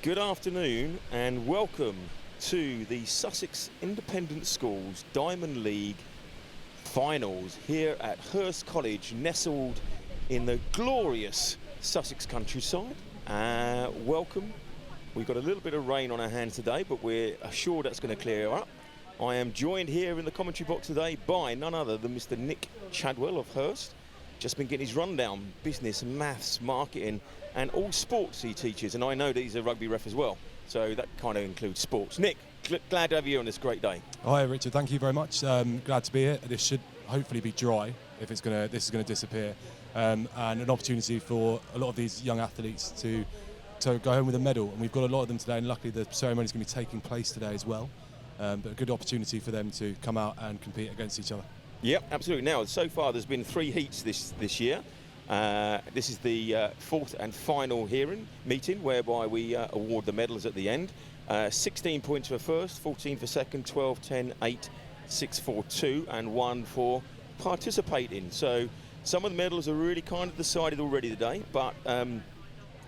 Good afternoon and welcome to the Sussex Independent Schools Diamond League finals here at Hurst College, nestled in the glorious Sussex countryside. Welcome. We've got a little bit of rain on our hands today, but we're assured that's going to clear up. I am joined here in the commentary box today by none other than Mr. Nick Chadwell of Hurst. Just been getting his rundown, business, maths, marketing, and all sports he teaches. And I know that he's a rugby ref as well, so that kind of includes sports. Nick, glad to have you on this great day. Hi, Richard. Thank you very much. Glad to be here. This should hopefully be dry if this is going to disappear, and an opportunity for a lot of these young athletes to go home with a medal. And we've got a lot of them today, and luckily the ceremony is going to be taking place today as well. But a good opportunity for them to come out and compete against each other. Yep, absolutely. Now, so far there's been 3 heats this year. This is the fourth and final meeting whereby we award the medals at the end. 16 points for first, 14 for second, 12, 10, 8, 6 for 2, and 1 for participating. So some of the medals are really kind of decided already today, but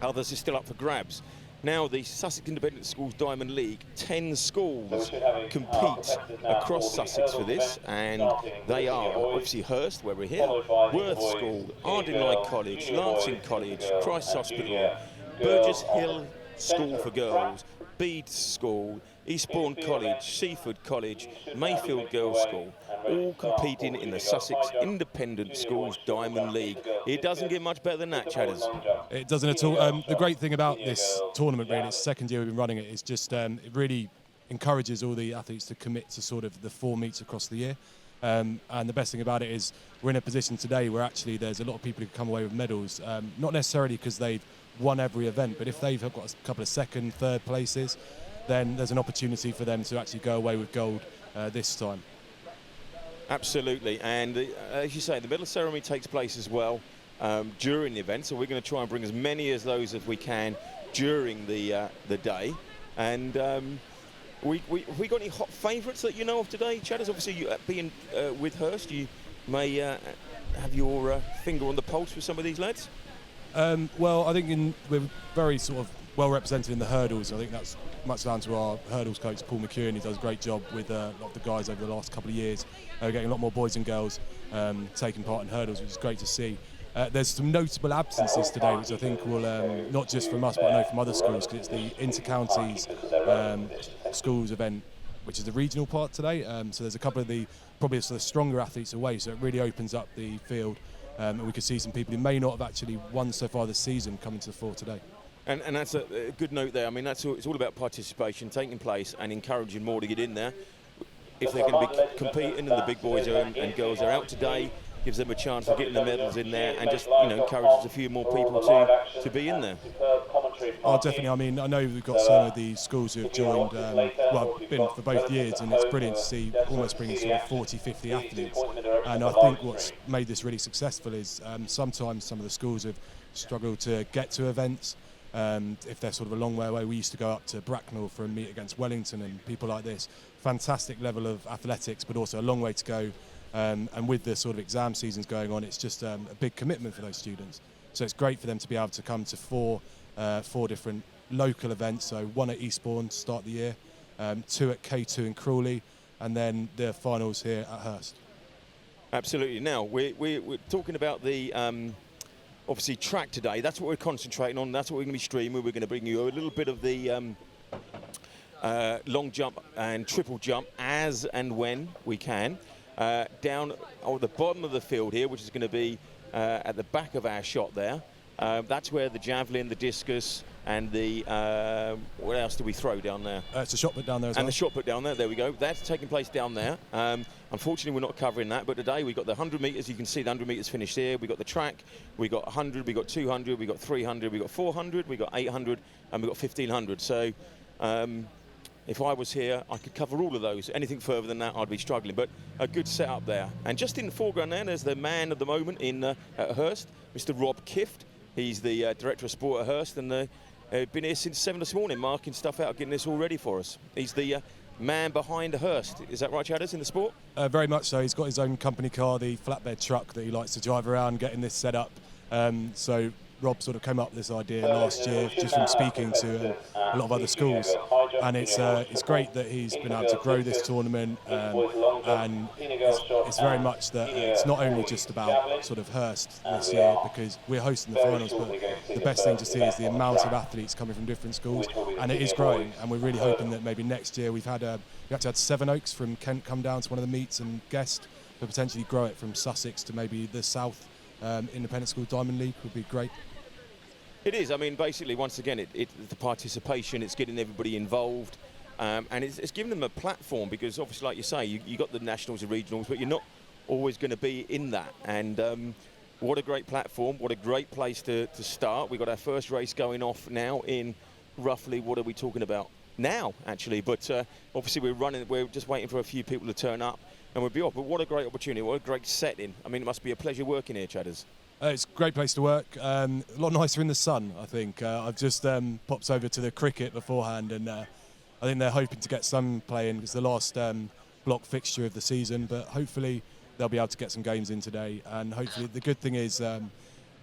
others are still up for grabs. Now, the Sussex Independent Schools Diamond League, 10 schools compete across Sussex for this, and they are obviously Hurst, where we're here, Worth School, Ardingly College, Lancing College, Christ's Hospital, Burgess Hill School for Girls, Bede School, Eastbourne College, Seaford College, Mayfield Girls School, all competing in the Sussex Independent Schools Diamond League. It doesn't get much better than that, Chadders. It doesn't at all. The great thing about this tournament, really, it's the second year we've been running it, is just it really encourages all the athletes to commit to sort of the 4 meets across the year. And the best thing about it is we're in a position today where actually there's a lot of people who come away with medals, not necessarily because they've won every event, but if they've got a couple of second, third places, then there's an opportunity for them to actually go away with gold this time. Absolutely, and as you say, the medal ceremony takes place as well during the event, so we're going to try and bring as many as those as we can during the day. And we got any hot favourites that you know of today, Chadders? Obviously, you, being with Hurst, you may have your finger on the pulse with some of these lads. Well, I think we're very sort of well represented in the hurdles. I think that's much down to our hurdles coach, Paul McEwen. He does a great job with a lot of the guys over the last couple of years. Getting a lot more boys and girls taking part in hurdles, which is great to see. There's some notable absences today, which I think will, not just from us, but I know from other schools, because it's the inter-counties schools event, which is the regional part today. So there's a couple of the probably sort of stronger athletes away, so it really opens up the field. And we could see some people who may not have actually won so far this season coming to the fore today. And that's a good note there. I mean, it's all about participation, taking place, and encouraging more to get in there. If they're going to be competing and the big boys and girls are out today, gives them a chance of getting the medals in there, and just encourages a few more people to be in there. Oh, definitely. I mean, I know we've got some of the schools who have joined, I've been for both years, and it's brilliant to see almost bringing sort of 40, 50 athletes. And I think what's made this really successful is sometimes some of the schools have struggled to get to events. If they're sort of a long way away. We used to go up to Bracknell for a meet against Wellington and people like this. Fantastic level of athletics, but also a long way to go. And with the sort of exam seasons going on, it's just a big commitment for those students. So it's great for them to be able to come to four different local events. So 1 at Eastbourne to start the year, 2 at K2 in Crawley, and then the finals here at Hurst. Absolutely. Now, we're talking about the obviously track today. That's what we're concentrating on. That's what we're going to be streaming. We're going to bring you a little bit of the long jump and triple jump as and when we can. Down at the bottom of the field here, which is going to be at the back of our shot there. That's where the javelin, the discus, and the what else do we throw down there? It's a shot put down there as well. And the shot put down there. There we go. That's taking place down there. Unfortunately, we're not covering that. But today we've got the 100 metres. You can see the 100 metres finished here. We've got the track. We've got 100. We've got 200. We've got 300. We've got 400. We've got 800. And we've got 1500. So if I was here, I could cover all of those. Anything further than that, I'd be struggling. But a good setup there. And just in the foreground there's the man of the moment at Hurst, Mr. Rob Kift. He's the Director of Sport at Hurst, and been here since 7 this morning, marking stuff out, getting this all ready for us. He's the man behind Hurst. Is that right, Chadders, in the sport? Very much so. He's got his own company car, the flatbed truck that he likes to drive around, getting this set up. So Rob sort of came up with this idea last year just from speaking to a lot of other schools, and it's great that he's been able to grow this tournament, and it's very much that it's not only just about sort of Hurst this year because we're hosting the finals, but the best thing to see is the amount of athletes coming from different schools, and it is growing, and we're really hoping that maybe next year we had Seven Oaks from Kent come down to one of the meets and guest, but potentially grow it from Sussex to maybe the South Independent School Diamond League would be great. It is. I mean, basically, once again, the participation, it's getting everybody involved, and it's giving them a platform because obviously, like you say, you got the nationals and regionals, but you're not always going to be in that. And what a great platform! What a great place to start. We've got our first race going off now in roughly, what are we talking about now, actually? But obviously, we're just waiting for a few people to turn up, and we'll be off. But what a great opportunity! What a great setting! I mean, it must be a pleasure working here, Chadders. It's a great place to work. A lot nicer in the sun, I think. I've just popped over to the cricket beforehand, and I think they're hoping to get some play in. It's the last block fixture of the season, but hopefully they'll be able to get some games in today. And hopefully the good thing is,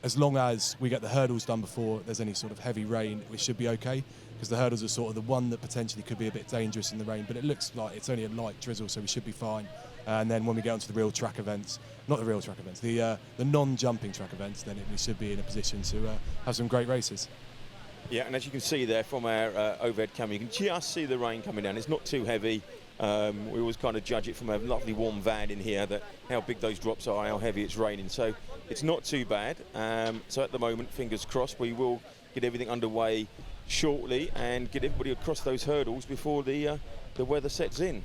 as long as we get the hurdles done before there's any sort of heavy rain, we should be okay, because the hurdles are sort of the one that potentially could be a bit dangerous in the rain, but it looks like it's only a light drizzle, so we should be fine. And then when we get onto the real track events, not the real track events, the non-jumping track events, then we should be in a position to have some great races. Yeah, and as you can see there from our overhead camera, you can just see the rain coming down. It's not too heavy. We always kind of judge it from a lovely warm van in here, that how big those drops are, how heavy it's raining. So it's not too bad. So at the moment, fingers crossed, we will get everything underway shortly and get everybody across those hurdles before the weather sets in.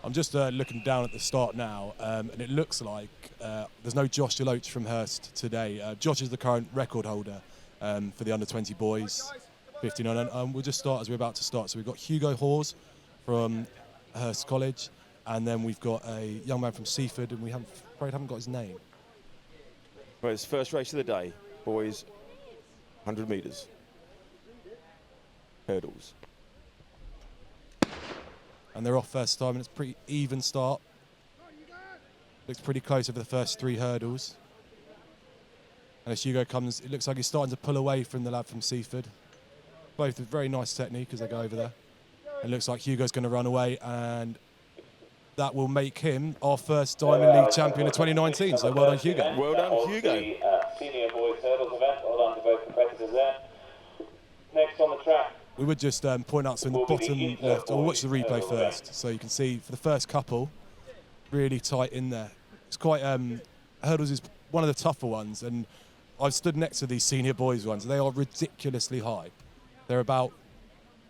I'm just looking down at the start now, and it looks like there's no Josh Deloach from Hurst today. Josh is the current record holder for the under-20 boys, 15 on. We'll just start as we're about to start. So we've got Hugo Hawes from Hurst College, and then we've got a young man from Seaford, and we haven't got his name. Well, it's first race of the day, boys, 100 metres, hurdles. And they're off first time, and it's a pretty even start. Looks pretty close over the first three hurdles. And as Hugo comes, it looks like he's starting to pull away from the lad from Seaford. Both with very nice technique as they go over there. It looks like Hugo's going to run away, and that will make him our first Diamond League champion of 2019. So well done, Hugo. Well done, Hugo. Senior boys hurdles event. Well done to both competitors there. Next on the track. We would just point out, so in the bottom left, or watch the replay first, so you can see for the first couple, really tight in there. It's quite, hurdles is one of the tougher ones, and I've stood next to these senior boys ones. They are ridiculously high. They're about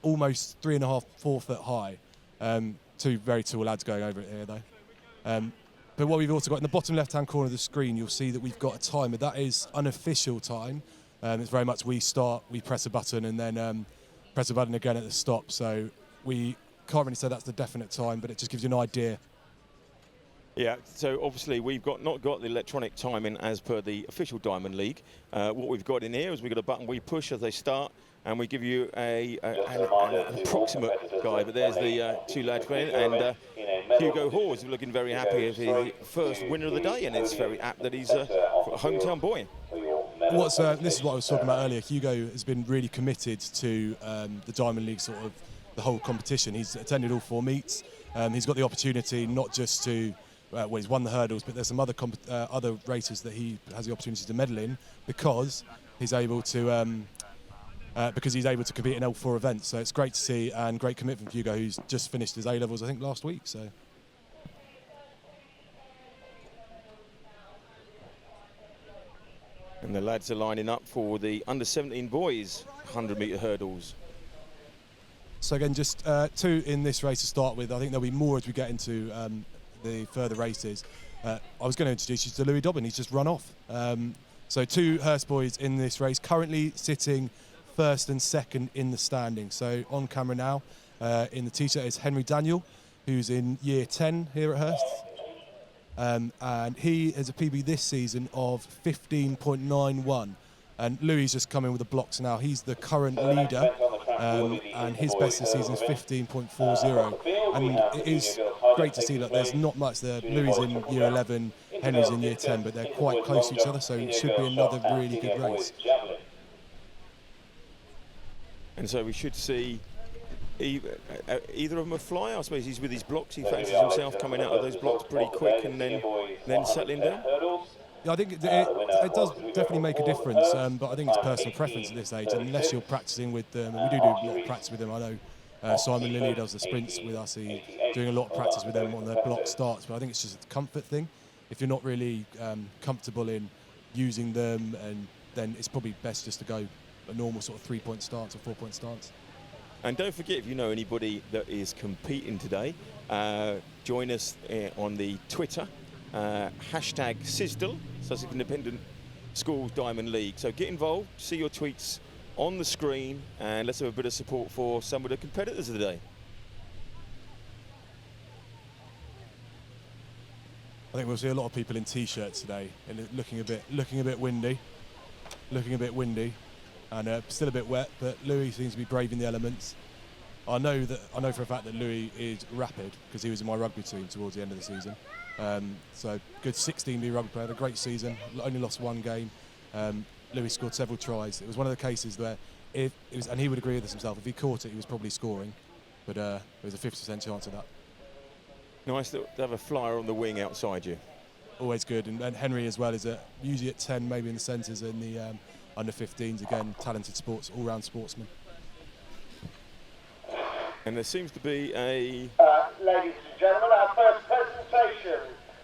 almost 3.5, 4 foot high. Two very tall lads going over it here though. But what we've also got in the bottom left-hand corner of the screen, you'll see that we've got a timer. That is unofficial time. It's very much we start, we press a button, and then press a button again at the stop. So we can't really say that's the definite time, but it just gives you an idea. Yeah, so obviously we've not got the electronic timing as per the official Diamond League. What we've got in here is we've got a button we push as they start, and we give you an approximate guide. But there's the two lads playing, and Hugo Hawes is looking very happy as the first winner of the day, and it's very apt that he's a hometown boy. This is what I was talking about earlier. Hugo has been really committed to the Diamond League, sort of the whole competition. He's attended all 4 meets. He's got the opportunity not just to, he's won the hurdles, but there's some other races that he has the opportunity to medal in because he's able to compete in all 4 events. So it's great to see, and great commitment from Hugo, who's just finished his A-levels, I think, last week. So. And the lads are lining up for the under-17 boys 100-metre hurdles. So again, just 2 in this race to start with. I think there'll be more as we get into the further races. I was going to introduce you to Louis Dobbin. He's just run off. So 2 Hurst boys in this race, currently sitting first and second in the standing. So on camera now, in the T-shirt is Henry Daniel, who's in year 10 here at Hurst. And he has a PB this season of 15.91. And Louis just come in with the blocks now. He's the current leader, and his best this season is 15.40. And it is great to see that there's not much there. Louis in year 11. Henry's in year 10, but they're quite close to each other, so it should be another really good race. And so we should see either of them a fly. I suppose he's with his blocks. He fancies himself coming out of those blocks pretty quick and then settling down. Yeah, I think it does definitely make a difference, but I think it's personal preference at this age. Unless you're practicing with them, and we do a lot of practice with them. I know Simon Lilly does the sprints with us. He's doing a lot of practice with them on their block starts, but I think it's just a comfort thing. If you're not really comfortable in using them, and then it's probably best just to go a normal sort of 3-point stance or 4-point stance. And don't forget, if you know anybody that is competing today, join us on the Twitter, hashtag SISDL, Sussex Independent Schools Diamond League. So get involved, see your tweets on the screen, and let's have a bit of support for some of the competitors of the day. I think we'll see a lot of people in t-shirts today, and looking a bit windy, and still a bit wet. But Louis seems to be braving the elements. I know for a fact that Louis is rapid because he was in my rugby team towards the end of the season. So good 16B rugby player, a great season. Only lost one game. Louis scored several tries. It was one of the cases where and he would agree with this himself. If he caught it, he was probably scoring, but there was a 50% chance of that. Nice to have a flyer on the wing outside you. Always good, and Henry as well is usually at 10, maybe in the centres in the under 15s. Again, talented all-round sportsman. And there seems to be a... Ladies and gentlemen, our first presentation.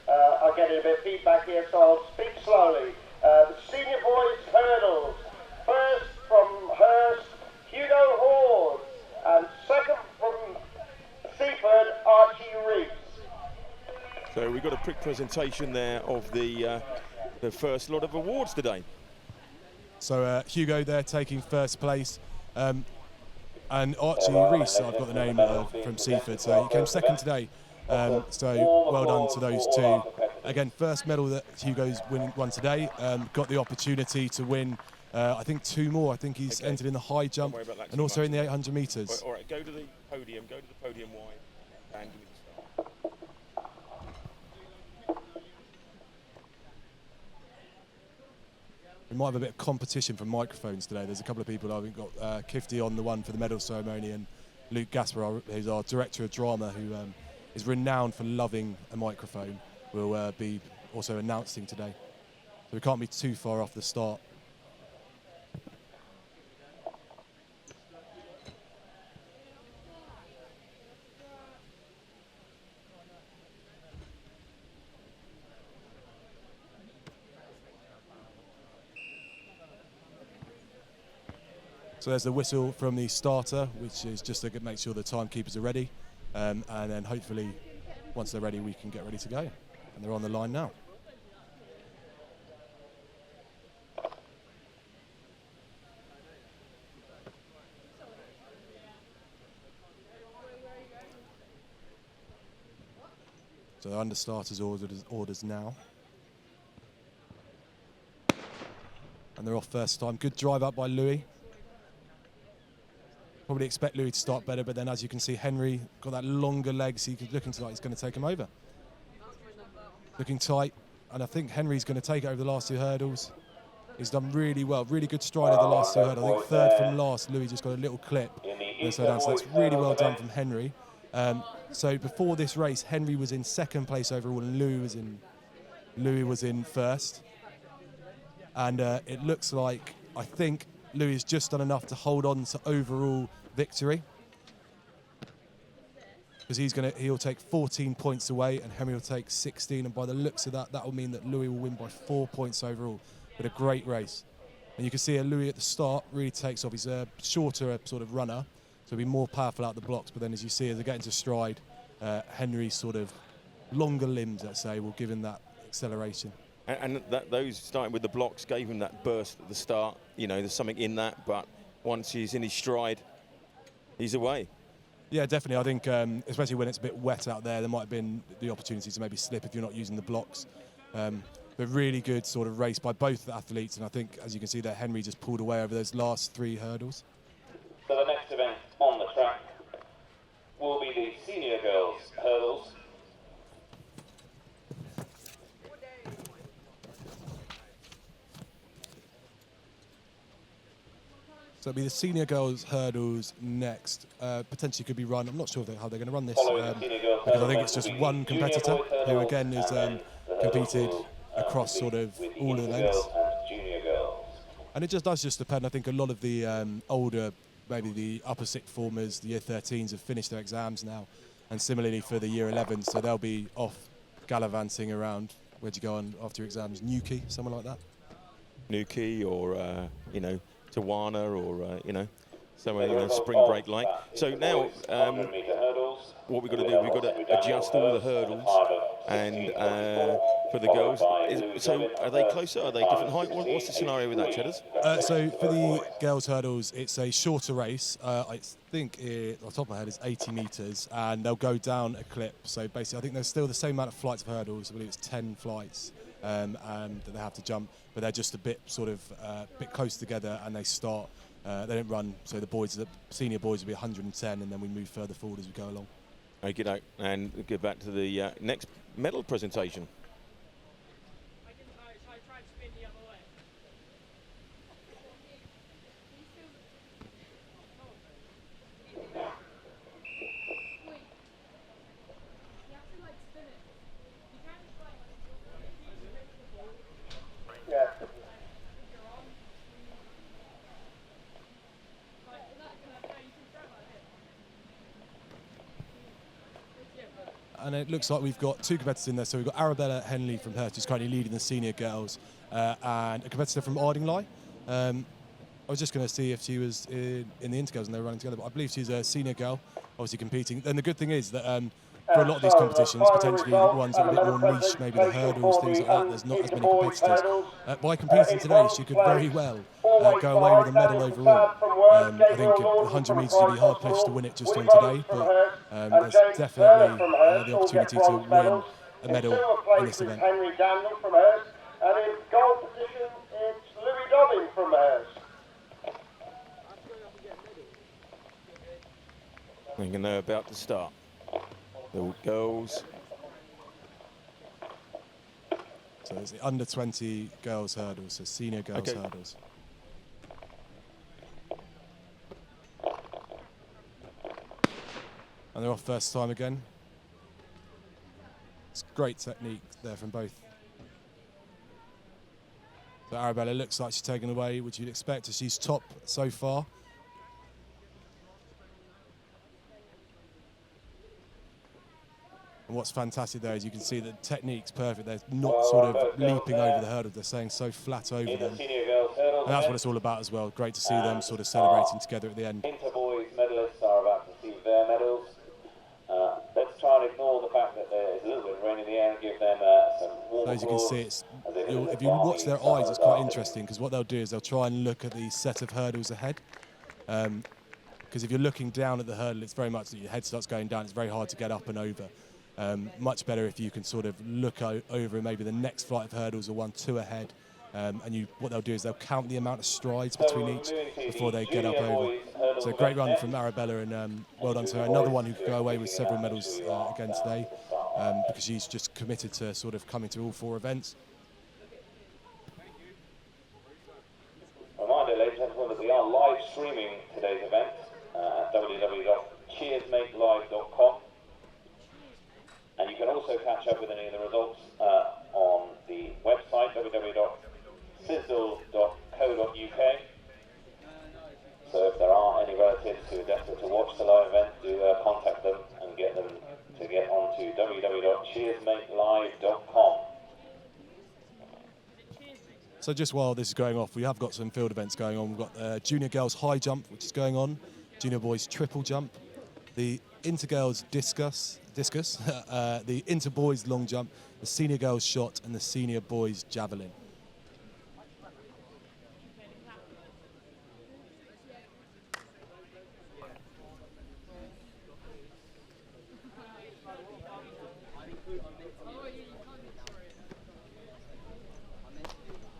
I'm getting a bit of feedback here, so I'll speak slowly. The senior boys hurdles. First from Hurst, Hugo Hawes, and second from Seaford, Archie Reeves. So we've got a quick presentation there of the first lot of awards today. So Hugo there taking first place. And Archie Rees, I've got the name from Seaford, so he came second today. So well done to those two. Again, first medal that Hugo's won today. Got the opportunity to win, I think, 2 more. I think he's entered in the high jump and also in the 800 metres. All right, go to the podium wide and give me the start. We might have a bit of competition for microphones today. There's a couple of people. I've got Kifty on the one for the medal ceremony, and Luke Gasper, who's our director of drama, who is renowned for loving a microphone, will be also announcing today. So we can't be too far off the start. So there's the whistle from the starter, which is just to make sure the timekeepers are ready. And then hopefully, once they're ready, we can get ready to go. And they're on the line now. So they're under starters orders now. And they're off first time. Good drive up by Louis. Probably expect Louis to start better, but then as you can see, Henry got that longer leg, so he's looking like he's going to take him over. Looking tight, and I think Henry's going to take it over the last 2 hurdles. He's done really well, really good stride over the last 2 hurdles. I think third from last, Louis just got a little clip. So that's really well done from Henry. So before this race, Henry was in second place overall, and Louis was in first. And it looks like, I think, Louis has just done enough to hold on to overall victory, because he'll take 14 points away and Henry will take 16, and by the looks of that will mean that Louis will win by 4 points overall. But a great race, and you can see Louis at the start really takes off. He's a shorter sort of runner, so he'll be more powerful out the blocks, but then as you see, as they get into stride, Henry's sort of longer limbs, let's say, will give him that acceleration. And those starting with the blocks gave him that burst at the start. You know, there's something in that, but once he's in his stride, he's away. Yeah, definitely. I think, especially when it's a bit wet out there might have been the opportunity to maybe slip if you're not using the blocks. But really good sort of race by both athletes, and I think, as you can see there, Henry just pulled away over those last 3 hurdles. So the next event on the track will be the senior girls hurdles. So it'll be the senior girls hurdles next. Potentially could be run. I'm not sure how they're going to run this because I think it's just one competitor who again is competed across sort of all of the events. And it just does just depend. I think a lot of the older, maybe the upper sixth formers, the year 13s have finished their exams now, and similarly for the year 11s, so they'll be off gallivanting around. Where'd you go on after your exams? Newquay, something like that. Newquay or Tawana or somewhere spring break like. So now what we've got to do, we've got to adjust all the hurdles and for the girls. So are they closer? Are they different height? What's the scenario with that, Cheddars? So for the girls hurdles, it's a shorter race. I think off the top of my head is 80 metres, and they'll go down a clip. So basically, I think there's still the same amount of flights of hurdles. I believe it's 10 flights and that they have to jump, but they're just a bit bit close together, and they start. They don't run. So the senior boys will be 110, and then we move further forward as we go along. Okay, and get back to the next medal presentation. And it looks like we've got two competitors in there. So we've got Arabella Henley from Hurst, who's currently leading the senior girls, and a competitor from Ardingly. I was just going to see if she was in the intergirls and they were running together, but I believe she's a senior girl, obviously competing. And the good thing is that for a lot of these competitions, potentially the ones that are a bit more niche, maybe the hurdles, things like that, there's not as many competitors. By competing today, she could very well go away with a medal overall. I think 100 metres would be hard placed to win it just on today, but there's definitely the opportunity to win a medal in this event. Henry Daniel from Hurst, and in goal position, it's Louis Dobbin from Hurst. I think they're about to start. The girls. So there's the under 20 girls hurdles, so senior girls hurdles. And they're off first time again. It's great technique there from both. So Arabella looks like she's taken away, which you'd expect as she's top so far. And what's fantastic there is you can see the technique's perfect. They're not sort of leaping over the hurdle. They're staying so flat over them. And that's what it's all about as well. Great to see them sort of celebrating together at the end. Inter-boys medalists are about to receive their medals. Let's try and ignore the fact that there's a little bit of rain in the air and give them some warm So as you can see, if you watch their eyes, it's quite interesting because what they'll do is they'll try and look at the set of hurdles ahead. Because if you're looking down at the hurdle, it's very much that your head starts going down. It's very hard to get up and over. Much better if you can sort of look over maybe the next flight of hurdles or 1-2 ahead. And what they'll do is they'll count the amount of strides between each before they get up over. So great run from Arabella, and well done to her. Another one who could go away with several medals again today because she's just committed to sort of coming to all 4 events. Reminder, ladies and gentlemen, that we are live streaming today's event at www.cheersmatelive.com. And you can also catch up with any of the results on the website, www.sizzle.co.uk. So if there are any relatives who are desperate to watch the live event, do contact them and get them to get onto www.cheersmatelive.com. So just while this is going off, we have got some field events going on. We've got junior girls high jump, which is going on, junior boys triple jump, the intergirls discus, the inter-boys long jump, the senior girls shot, and the senior boys javelin.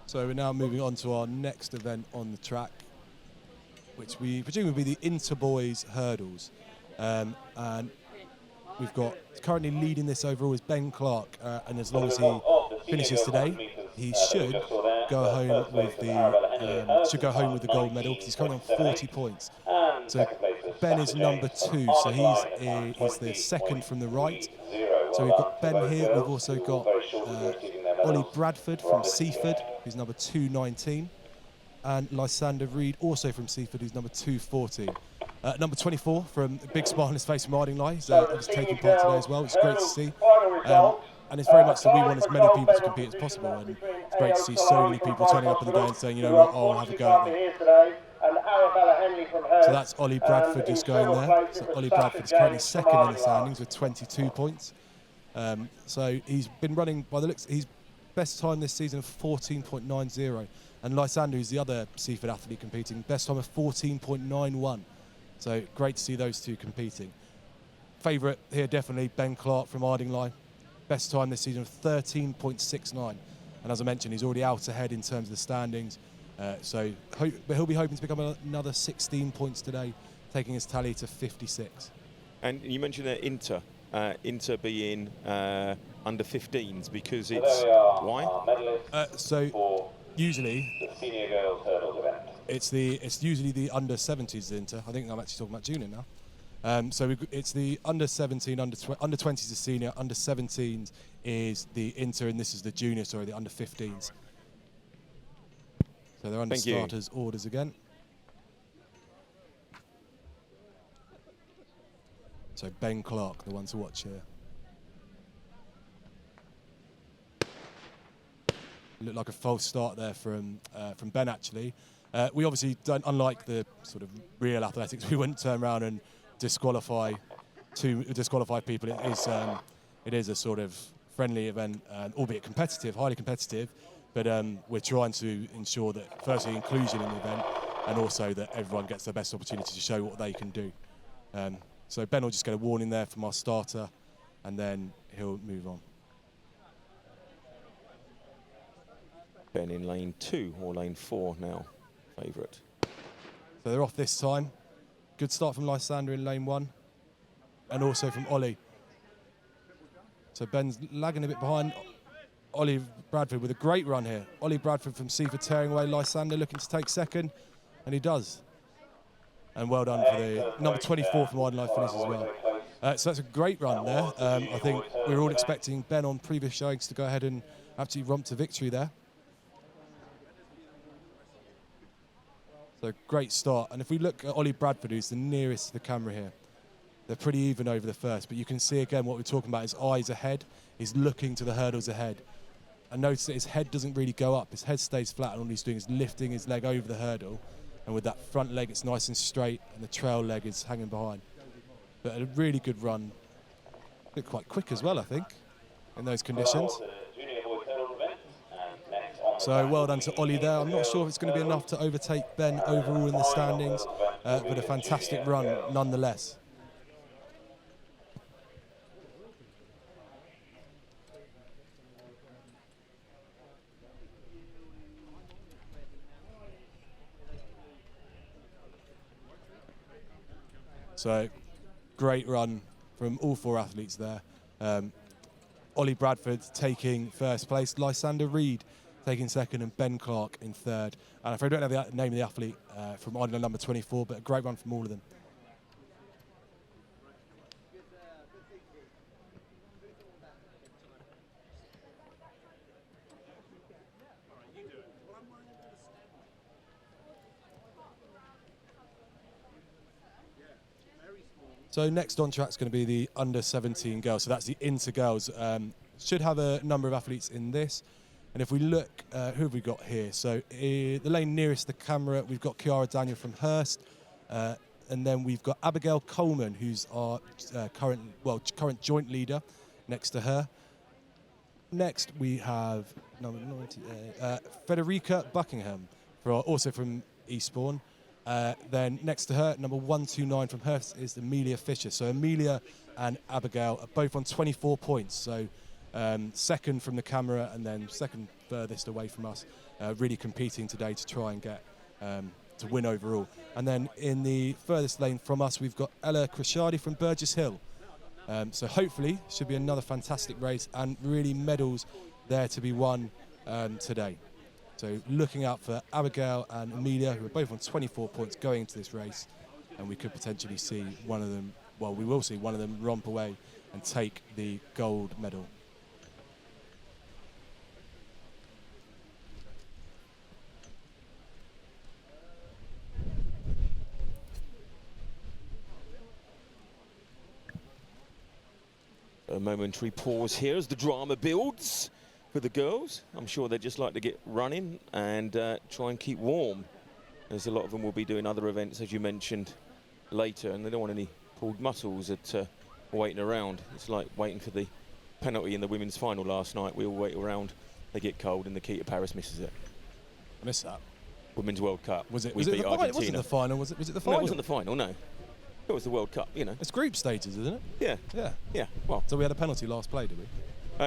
So we're now moving on to our next event on the track, which we presume will be the inter-boys hurdles. And we've got currently leading this overall is Ben Clark, and as long as he finishes today, he should go home with the gold medal because he's currently on 40 points. So Ben is number 2, so he's the second from the right. So we've got Ben here. We've also got Ollie Bradford from Seaford, who's number 219, and Lysander Reid, also from Seaford, who's number 214. Number 24 from big smile on his face from Ardingly, he's obviously taking part today as well, which is great to see. And it's very much that we want as many people to compete as possible, and it's great to see so many people turning up on the day and saying, you know what, I'll have a go at that. So that's Ollie Bradford just going there. So Ollie Bradford is currently second in the standings with 22 points. So he's been running, by the looks, his best time this season of 14.90. And Lysander, who's the other Seaford athlete competing, best time of 14.91. So great to see those two competing. Favourite here definitely Ben Clark from Ardingly. Best time this season of 13.69. And as I mentioned, he's already out ahead in terms of the standings. So he'll be hoping to pick up another 16 points today, taking his tally to 56. And you mentioned that Inter being under 15s because it's why? So usually the senior girls hurdles event. It's usually the under 70s Inter. I think I'm actually talking about junior now. So it's the under 17, under 20s is the senior, under 17s is the Inter, and this is the junior. Sorry, the under 15s. So they're under starters orders again. So Ben Clark, the one to watch here. Looked like a false start there from Ben actually. We obviously don't, unlike the sort of real athletics, we wouldn't turn around and disqualify people. It is a sort of friendly event, albeit competitive, highly competitive. But we're trying to ensure that firstly inclusion in the event, and also that everyone gets their best opportunity to show what they can do. So Ben will just get a warning there from our starter, and then he'll move on. Ben in lane 2 or lane 4 now, favourite. So they're off this time. Good start from Lysander in lane 1, and also from Ollie. So Ben's lagging a bit behind. Ollie Bradford with a great run here. Ollie Bradford from Seaford tearing away. Lysander looking to take second, and he does. And well done for the number 24 from Ardingly finish as well. So that's a great run there. I think we were all expecting Ben on previous showings to go ahead and absolutely romp to victory there. So great start. And if we look at Ollie Bradford, who's the nearest to the camera here, they're pretty even over the first. But you can see again what we're talking about, his eyes ahead. He's looking to the hurdles ahead. And notice that his head doesn't really go up. His head stays flat, and all he's doing is lifting his leg over the hurdle. And with that front leg, it's nice and straight, and the trail leg is hanging behind. But a really good run. Looked quite quick as well, I think, in those conditions. So well done to Ollie there. I'm not sure if it's going to be enough to overtake Ben overall in the standings, but a fantastic run nonetheless. So, great run from all 4 athletes there. Ollie Bradford taking first place, Lysander Reid taking second, and Ben Clark in third. And I don't have the name of the athlete from Ardingly number 24, but a great run from all of them. So next on track is going to be the under 17 girls. So that's the Inter girls. Should have a number of athletes in this. And if we look, who have we got here? So the lane nearest the camera, we've got Kiara Daniel from Hurst. And then we've got Abigail Coleman, who's our current joint leader next to her. Next we have number 98, Federica Buckingham, also from Eastbourne. Then next to her, number 129 from Hurst is Amelia Fisher. So Amelia and Abigail are both on 24 points. So second from the camera, and then second furthest away from us, really competing today to try and get to win overall. And then in the furthest lane from us, we've got Ella Crociati from Burgess Hill. So hopefully should be another fantastic race, and really medals there to be won today. So looking out for Abigail and Amelia, who are both on 24 points going into this race, and we could potentially see one of them, well, we will see one of them romp away and take the gold medal. A momentary pause here as the drama builds for the girls. I'm sure they'd just like to get running and try and keep warm, as a lot of them will be doing other events, as you mentioned, later, and they don't want any pulled muscles at waiting around. It's like waiting for the penalty in the women's final last night. We all wait around, they get cold, and Nikita Paris misses it. I missed that. Women's World Cup. Was it? We Was it beat the final? Argentina. Was it the final? Was it the final? No, it wasn't the final, no. It was the World Cup, you know. It's group stages, isn't it? Yeah. Yeah. Yeah, well. So we had a penalty last play, did we?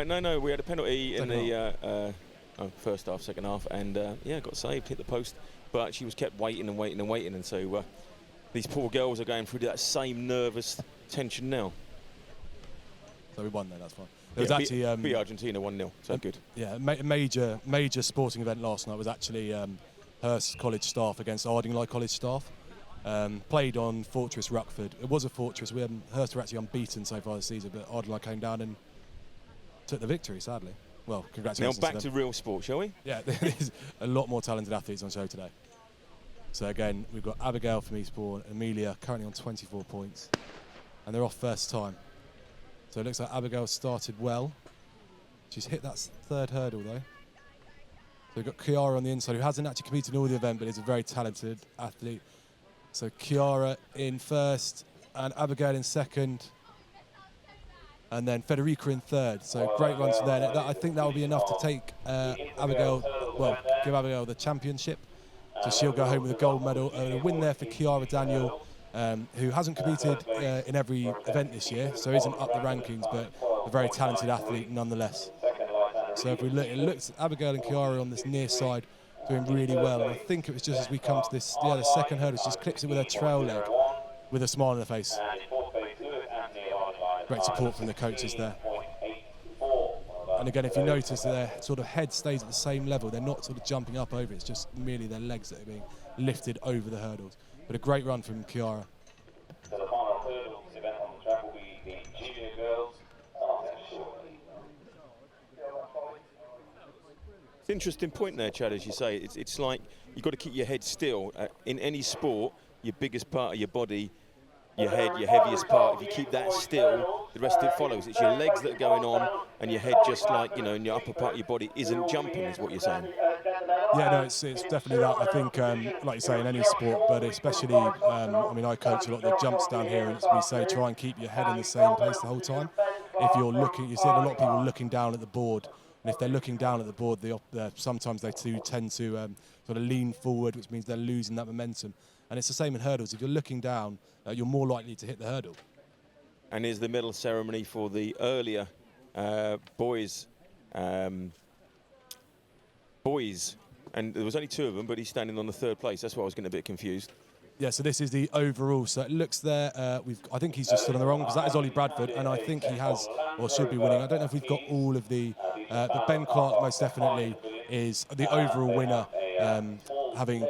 No, we had a penalty in Second the first half, second half, and yeah, got saved, hit the post. But she was kept waiting and waiting and waiting, and so these poor girls are going through that same nervous tension now. So we won then, that's fine. It was actually beat Argentina 1-0, so good. Yeah, major sporting event last night was actually Hurst College staff against Ardingly College staff. Played on Fortress Ruckford. It was a fortress. Hurst were actually unbeaten so far this season, but Ardingly came down and took the victory, sadly. Well, congratulations. Now back to real sport, shall we? Yeah, there's a lot more talented athletes on show today. So again, we've got Abigail from Eastbourne, Amelia currently on 24 points, and they're off first time. So it looks like Abigail started well. She's hit that third hurdle though. So we've got Kiara on the inside, who hasn't actually competed in all the event, but is a very talented athlete. So Kiara in first, and Abigail in second, and then Federica in third. So great runs from there. I think that will be enough to take Abigail, well, give Abigail the championship. So she'll go home with a gold medal. A win there for Kiara Daniel, who hasn't competed in every event this year, so isn't up the rankings, but a very talented athlete nonetheless. So if we look, it looks Abigail and Kiara on this near side doing really well. And I think it was just as we come to this, the second hurdle, she just clips it with her trail leg with a smile on her face. Great support from the coaches there. And again, if you notice, their sort of head stays at the same level. They're not sort of jumping up over it. It's just merely their legs that are being lifted over the hurdles. But a great run from Kiara. So the final hurdle event on the track will be the junior girls starting shortly. It's an interesting point there, Chad, as you say. It's like you've got to keep your head still. In any sport, your biggest part of your body, your head, your heaviest part, if you keep that still, the rest of it follows. It's your legs that are going on, and your head, just like, you know, in your upper part of your body isn't jumping, is what you're saying. Yeah, no, it's definitely that. I think, like you say, in any sport, but especially, I mean, I coach a lot of the jumps down here, and we say try and keep your head in the same place the whole time. If you're looking, you see a lot of people looking down at the board, and if they're looking down at the board, sometimes they too tend to sort of lean forward, which means they're losing that momentum. And it's the same in hurdles. If you're looking down, you're more likely to hit the hurdle. And here's the medal ceremony for the earlier boys. And there was only two of them, but he's standing on the third place. That's why I was getting a bit confused. Yeah, so this is the overall. So it looks there. I think he's just stood on the wrong, because that is Ollie Bradford, and I think he has or should be winning. I don't know if we've got all of the, but Ben Clark most definitely is the overall winner, having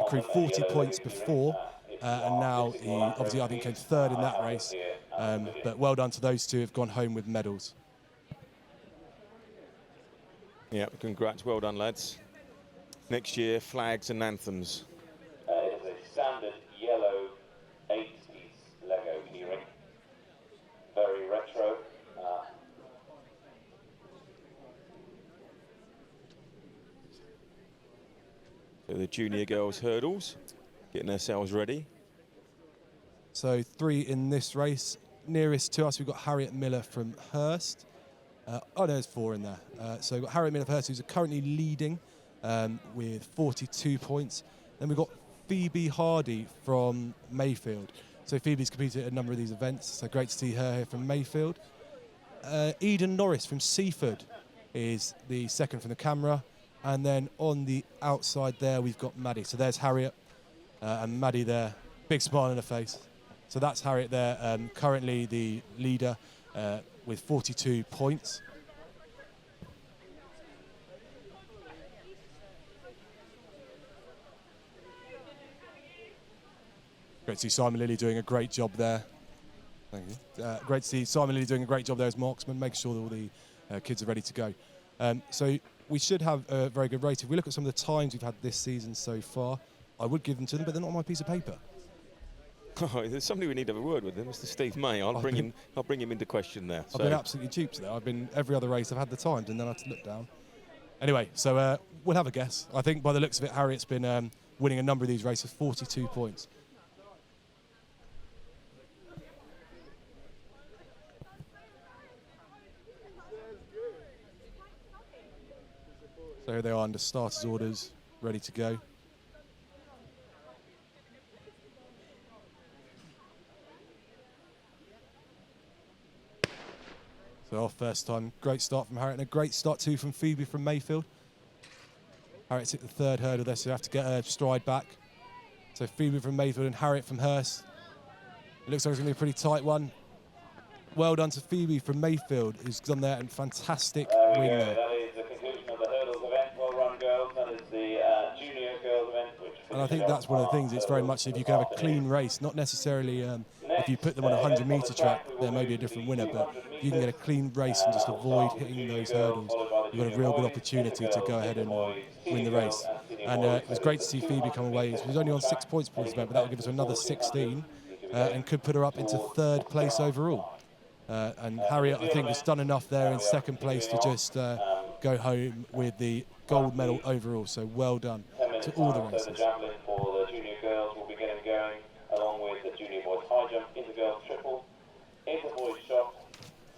accrued 40 points before, and now he obviously I think came third in that race. But well done to those two who've gone home with medals. Yeah, congrats, well done, lads. Next year, flags and anthems. It is a standard yellow 8-piece Lego keyring. Very retro. So the junior girls hurdles, getting themselves ready. So 3 in this race. Nearest to us, we've got Harriet Miller from Hurst. There's 4 in there. So we've got Harriet Miller from Hurst, who's currently leading with 42 points. Then we've got Phoebe Hardy from Mayfield. So Phoebe's competed at a number of these events, so great to see her here from Mayfield. Eden Norris from Seaford is the second from the camera. And then on the outside there, we've got Maddie. So there's Harriet and Maddie there, big smile on her face. So that's Harriet there, currently the leader with 42 points. Great to see Simon Lilly doing a great job there. Thank you. Great to see Simon Lilly doing a great job there as marksman, making sure that all the kids are ready to go. So we should have a very good race. If we look at some of the times we've had this season so far, I would give them to them, but they're not on my piece of paper. Oh, there's somebody we need to have a word with, Mr. Steve May. I'll bring him into question there. I've been absolutely duped there. I've been every other race I've had the times, and then I had to look down. Anyway, so we'll have a guess. I think by the looks of it, Harriet's been winning a number of these races, 42 points. So here they are under starters' orders, ready to go. So our first time, great start from Harriet, and a great start too from Phoebe from Mayfield. Harriet's hit the third hurdle there, so you have to get her stride back. So Phoebe from Mayfield and Harriet from Hurst. It looks like it's going to be a pretty tight one. Well done to Phoebe from Mayfield, who's done there and fantastic win there. That is the conclusion of the hurdles event. Well run, girls. That is the junior girls event. And I think that's one of the things. It's very much if you can have a clean race, not necessarily if you put them on a 100-metre track, there may be a different winner, but if you can get a clean race and just avoid hitting those hurdles, you've got a real good opportunity to go ahead and win the race. And it was great to see Phoebe come away. She was only on 6 points for this event, but that will give us another 16 and could put her up into third place overall. And Harriet, I think, has done enough there in second place to just go home with the gold medal overall. So well done to all the races. The javelin for the junior girls will be getting going, along with the junior boys high jump, inter-girls triple, inter-boys shot,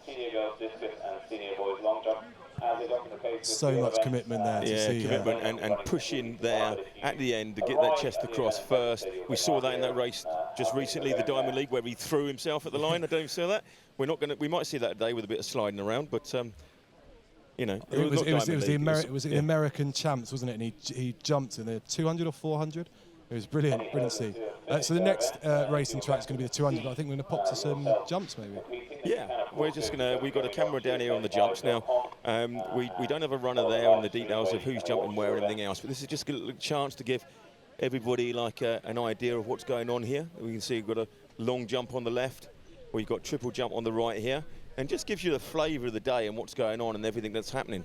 senior girls discus, and senior boys long jump. As is often the case with so much commitment there to see. Commitment and pushing there at the end to get that chest across first. We saw that in that race just recently, the Diamond League, where he threw himself at the line. I don't see that. We might see that today with a bit of sliding around, but you know, it was the American champs, wasn't it? And he jumped in the 200 or 400. It was brilliant to see. So the next racing track is going to be the 200. But I think we're going to pop to some jumps, maybe. Yeah, we've got a camera down here on the jumps now. We don't have a runner there on the details of who's jumping where and everything else, but this is just a chance to give everybody like an idea of what's going on here. We can see we've got a long jump on the left, we've got triple jump on the right here, and just gives you the flavour of the day and what's going on and everything that's happening.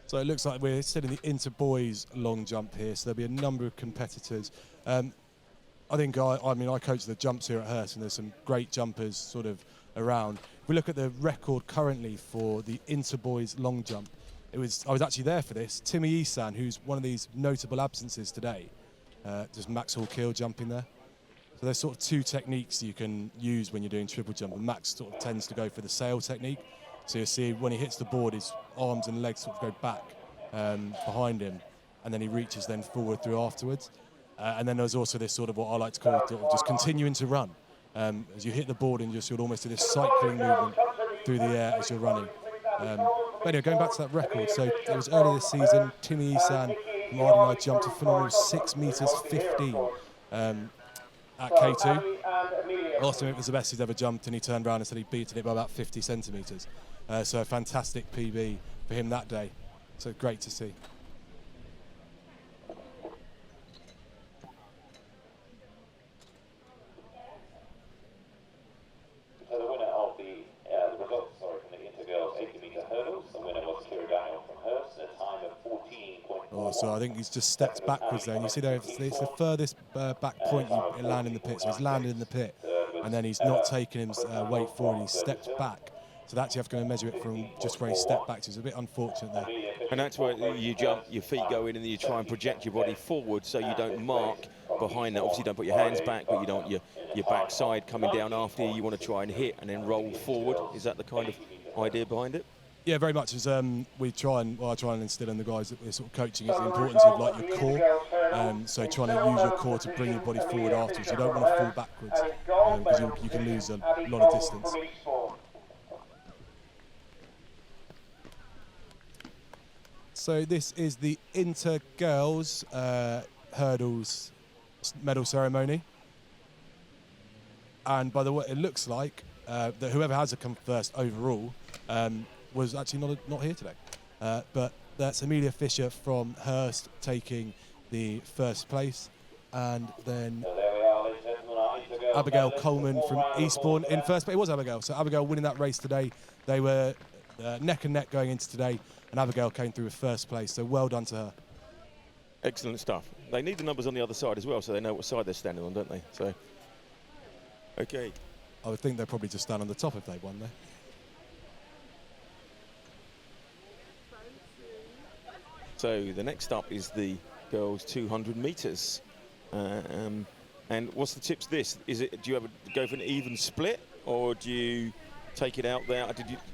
So it looks like we're still in the inter-boys long jump here, so there'll be a number of competitors. I think, I mean, I coach the jumps here at Hurst, and there's some great jumpers sort of around. If we look at the record currently for the inter-boys long jump, I was actually there for this. Timmy Isan, who's one of these notable absences today, just Max Hall-Keel jumping there. So there's sort of two techniques you can use when you're doing triple jump, and Max sort of tends to go for the sail technique. So you see when he hits the board, his arms and legs sort of go back behind him, and then he reaches then forward through afterwards. And then there's also this sort of what I like to call just continuing to run. As you hit the board and you'll almost do this cycling movement through the air as you're running. But anyway, going back to that record, so it was earlier this season, Timmy Isan from Ardingly jumped a phenomenal 6 metres 15 at K2. Last time it was the best he's ever jumped, and he turned around and said he beaten it by about 50 centimetres. So a fantastic PB for him that day. So great to see. So the winner of the results, from the intergirls 80-metre hurdles, the winner was Kira Daniel from Hurst, at a time of 14.4. Oh, so I think he's just stepped backwards there. And you see there, it's the furthest back point you land in the pit. So he's landed in the pit, and then he's not taken his weight forward. He's stepped back. So that's you have to go and measure it from just where he stepped back to. It's a bit unfortunate there. And that's where you jump, your feet go in, and then you try and project your body forward so you don't mark behind that. Obviously, you don't put your hands back, but you don't want your backside coming down after you. You want to try and hit and then roll forward. Is that the kind of idea behind it? Yeah, very much. As I try and instill in the guys that we're sort of coaching is the importance of like your core. So trying to use your core to bring your body forward afterwards. You don't want to fall backwards because you can lose a lot of distance. So this is the inter-girls hurdles medal ceremony. And by the way, it looks like that whoever has come first overall was actually not here today. But that's Amelia Fisher from Hurst taking the first place. And then So there we are, ladies and gentlemen, Abigail Coleman from Eastbourne in first, but it was Abigail. So Abigail winning that race today. They were neck and neck going into today, and Abigail came through with first place. So well done to her. Excellent stuff. They need the numbers on the other side as well, so they know what side they're standing on, don't they? So, okay. I would think they'll probably just stand on the top if they won there. So the next up is the girls' 200 metres. And what's the tips this? Do you ever go for an even split, or do you take it out there?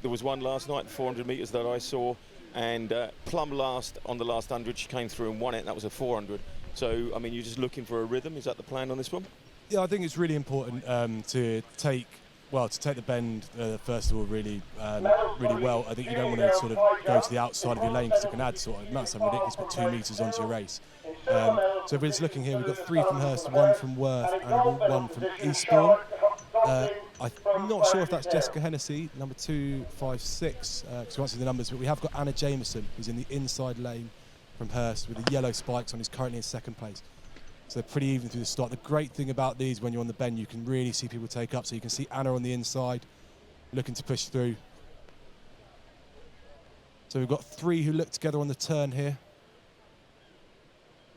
There was one last night, 400 metres that I saw, and Plum last on the last 100. She came through and won it, and that was a 400. So, I mean, you're just looking for a rhythm. Is that the plan on this one? Yeah, I think it's really important to take the bend first of all really well. I think you don't want to sort of go to the outside of your lane because it can add not something ridiculous, but 2 metres onto your race. So if we're just looking here, we've got 3 from Hurst, 1 from Worth, and 1 from Eastbourne. I'm not sure if that's Jessica Hennessy, number 256, because we won't see the numbers, but we have got Anna Jameson, who's in the inside lane from Hurst with the yellow spikes on, who's currently in second place. So they're pretty even through the start. The great thing about these, when you're on the bend, you can really see people take up. So you can see Anna on the inside, looking to push through. So we've got 3 who look together on the turn here.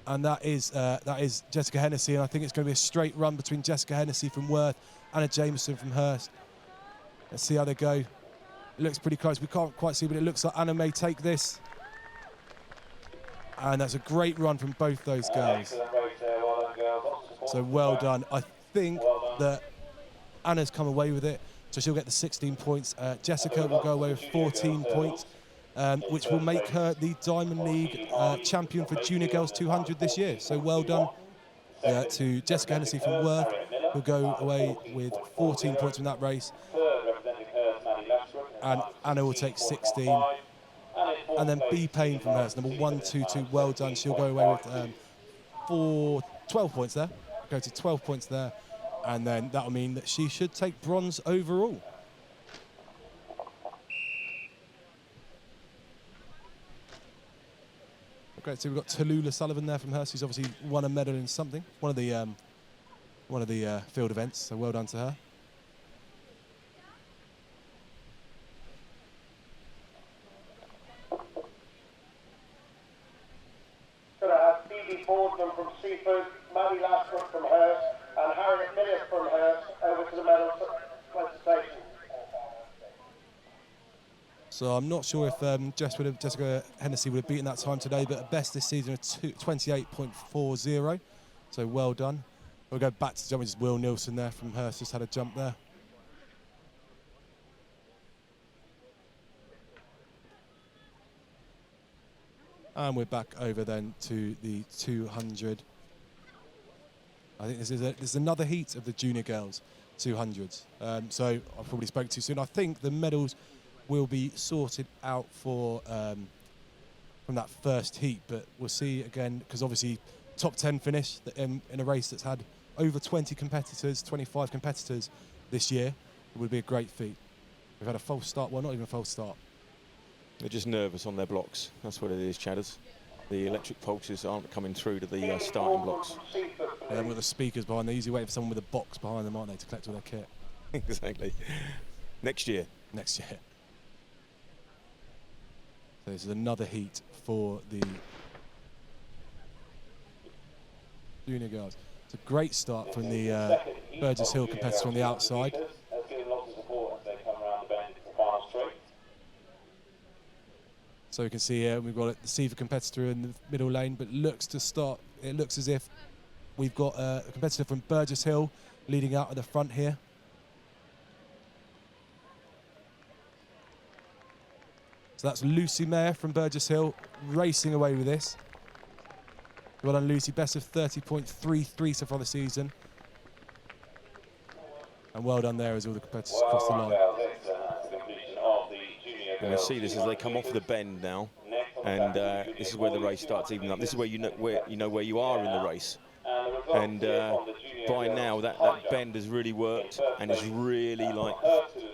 And that is Jessica Hennessy, and I think it's going to be a straight run between Jessica Hennessy from Worth, Anna Jameson from Hurst. Let's see how they go. It looks pretty close. We can't quite see, but it looks like Anna may take this. And that's a great run from both those girls. So well done. I think that Anna's come away with it, so she'll get the 16 points. Jessica will go away with 14 points, which will make her the Diamond League champion for Junior Girls 200 this year. So well done to Jessica Hennessy from Worth, who'll go away with 14 points from that race. And Anna will take 16. And then B Payne from Hurst, number 122, well done. She'll go away with 12 points there. Go to 12 points there. And then that'll mean that she should take bronze overall. Great, so we've got Tallulah Sullivan there from Hurst, who's obviously won a medal in something, one of the field events, so well done to her. Going to have Phoebe Boardman from Seaford, Maddie Lasbrook from Hurst, and Harriet Millis from Hurst over to the medal presentation. So I'm not sure if Jessica Hennessy would have beaten that time today, but at best this season of 28.40. So well done. We'll go back to jumping. Will Nilsson there from Hurst just had a jump there. And we're back over then to the 200. I think this is another heat of the junior girls 200s. So I probably spoke too soon. I think the medals will be sorted out for from that first heat, but we'll see again, because obviously top 10 finish in a race that's had over 20 competitors, 25 competitors this year. It would be a great feat. We've had a false start, well, not even a false start. They're just nervous on their blocks. That's what it is, Chadders. The electric pulses aren't coming through to the starting blocks. They haven't got the speakers behind. They're usually waiting for someone with a box behind them, aren't they, to collect all their kit. Exactly. Next year. Next year. So this is another heat for the junior girls. It's a great start from the Burgess Hill competitor on the outside. So we can see here we've got the Seaford competitor in the middle lane, but looks to start. It looks as if we've got a competitor from Burgess Hill leading out at the front here. So that's Lucy Mayer from Burgess Hill racing away with this. Well done, Lucy. Best of 30.33 so far this season. And well done there as all the competitors across the line. And we see this as they come off the bend now, and this is where the race starts evening up. This is where you know where you are in the race, and by now that bend has really worked and is really like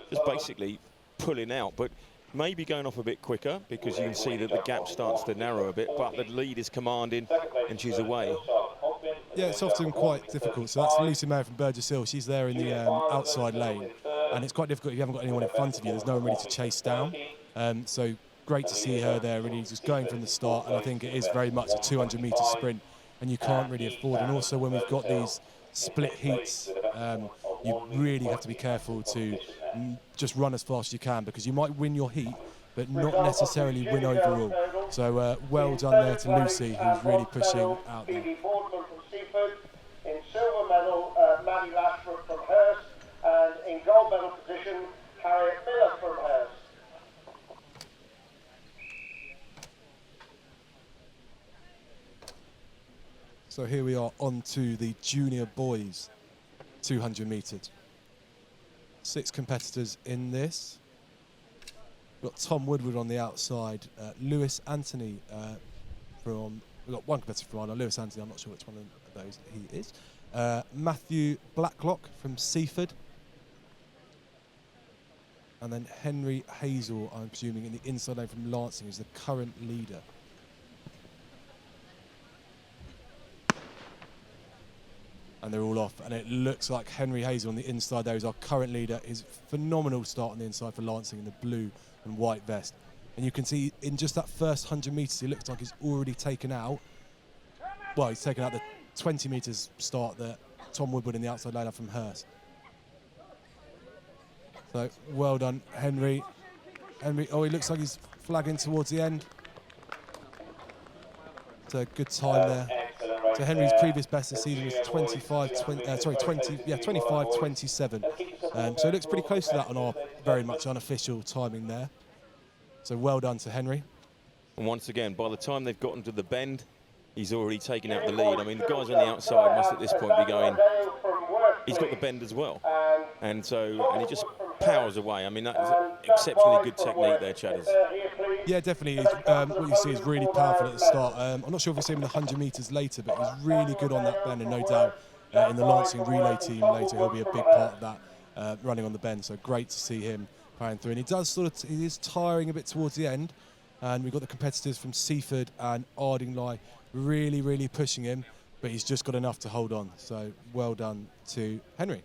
just basically pulling out, but maybe going off a bit quicker because you can see that the gap starts to narrow a bit, but the lead is commanding and she's away. Yeah, it's often quite difficult. So that's Lucy Mayer from Burgess Hill. She's there in the outside lane, and it's quite difficult if you haven't got anyone in front of you. There's no one really to chase down. So great to see her there, really just going from the start. And I think it is very much a 200-metre sprint, and you can't really afford. And also when we've got these split heats, you really have to be careful to just run as fast as you can, because you might win your heat, but not necessarily win overall. So well done there to Lucy, who's really pushing out there. In silver medal, Maddie Lashbrook from Hurst, and in gold medal position, Harriet Miller from Hurst. So here we are on to the junior boys 200 metres. 6 competitors in this. We've got Tom Woodward on the outside, Lewis Anthony we've got one competitor from Ireland, Lewis Anthony, I'm not sure which one of those he is. Matthew Blacklock from Seaford. And then Henry Hazel, I'm presuming, in the inside lane from Lancing, is the current leader. And they're all off, and it looks like Henry Hazel on the inside there is our current leader. His phenomenal start on the inside for Lancing in the blue and white vest. And you can see in just that first 100 metres, he looks like he's already taken out, well, he's taken out the 20 metres start that Tom Woodward in the outside lane from Hurst. So well done, Henry. Oh, he looks like he's flagging towards the end. It's a good time there. So Henry's previous best this season was 25-27. So it looks pretty close to that on our very much unofficial timing there. So well done to Henry. And once again, by the time they've gotten to the bend, he's already taken out the lead. I mean, the guys on the outside must at this point be going, he's got the bend as well. And he just powers away. I mean, that's exceptionally good technique there, Chadders. Yeah, definitely. What you see is really powerful at the start. I'm not sure if we'll see him in the 100 metres later, but he's really good on that bend, and no doubt in the Lancing relay team later he'll be a big part of that, running on the bend. So great to see him powering through. And he is tiring a bit towards the end. And we've got the competitors from Seaford and Ardingly really, really pushing him, but he's just got enough to hold on. So well done to Henry.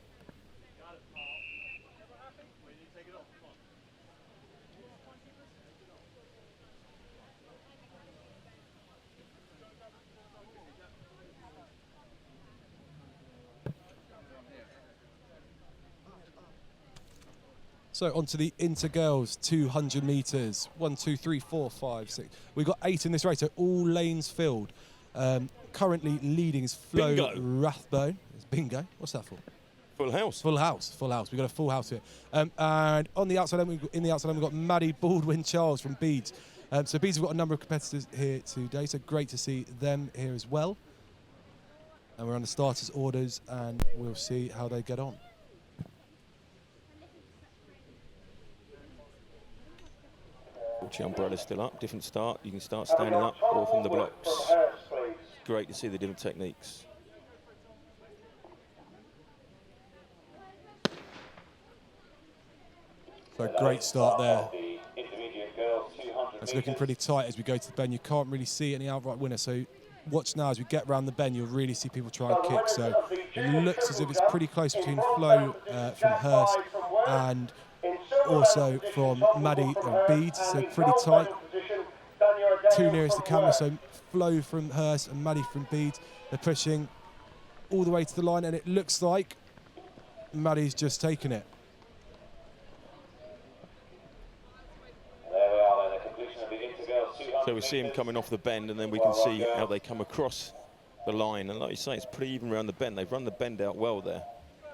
So on to the Intergirls 200 metres. 1, 2, 3, 4, 5, 6. We've got 8 in this race, so all lanes filled. Currently leading is Flo Rathbone. It's bingo. What's that for? Full house. Full house. Full house. We've got a full house here. And on the outside lane, we've got Maddie Baldwin-Charles from Beeds. So Beeds have got a number of competitors here today, so great to see them here as well. And we're on the starters' orders, and we'll see how they get on. The umbrella's still up, different start. You can start standing up or from the blocks. Great to see the different techniques. So great start there. It's looking pretty tight as we go to the bend. You can't really see any outright winner. So watch now as we get round the bend, you'll really see people try and kick. So it looks as if it's pretty close between Flo from Hurst and also from Maddie and Beeds, so pretty tight. 2 nearest the camera, so Flo from Hurst and Maddie from Beeds. They're pushing all the way to the line, and it looks like Maddie's just taken it. So we see him coming off the bend, and then we can see how they come across the line. And like you say, it's pretty even around the bend. They've run the bend out well there.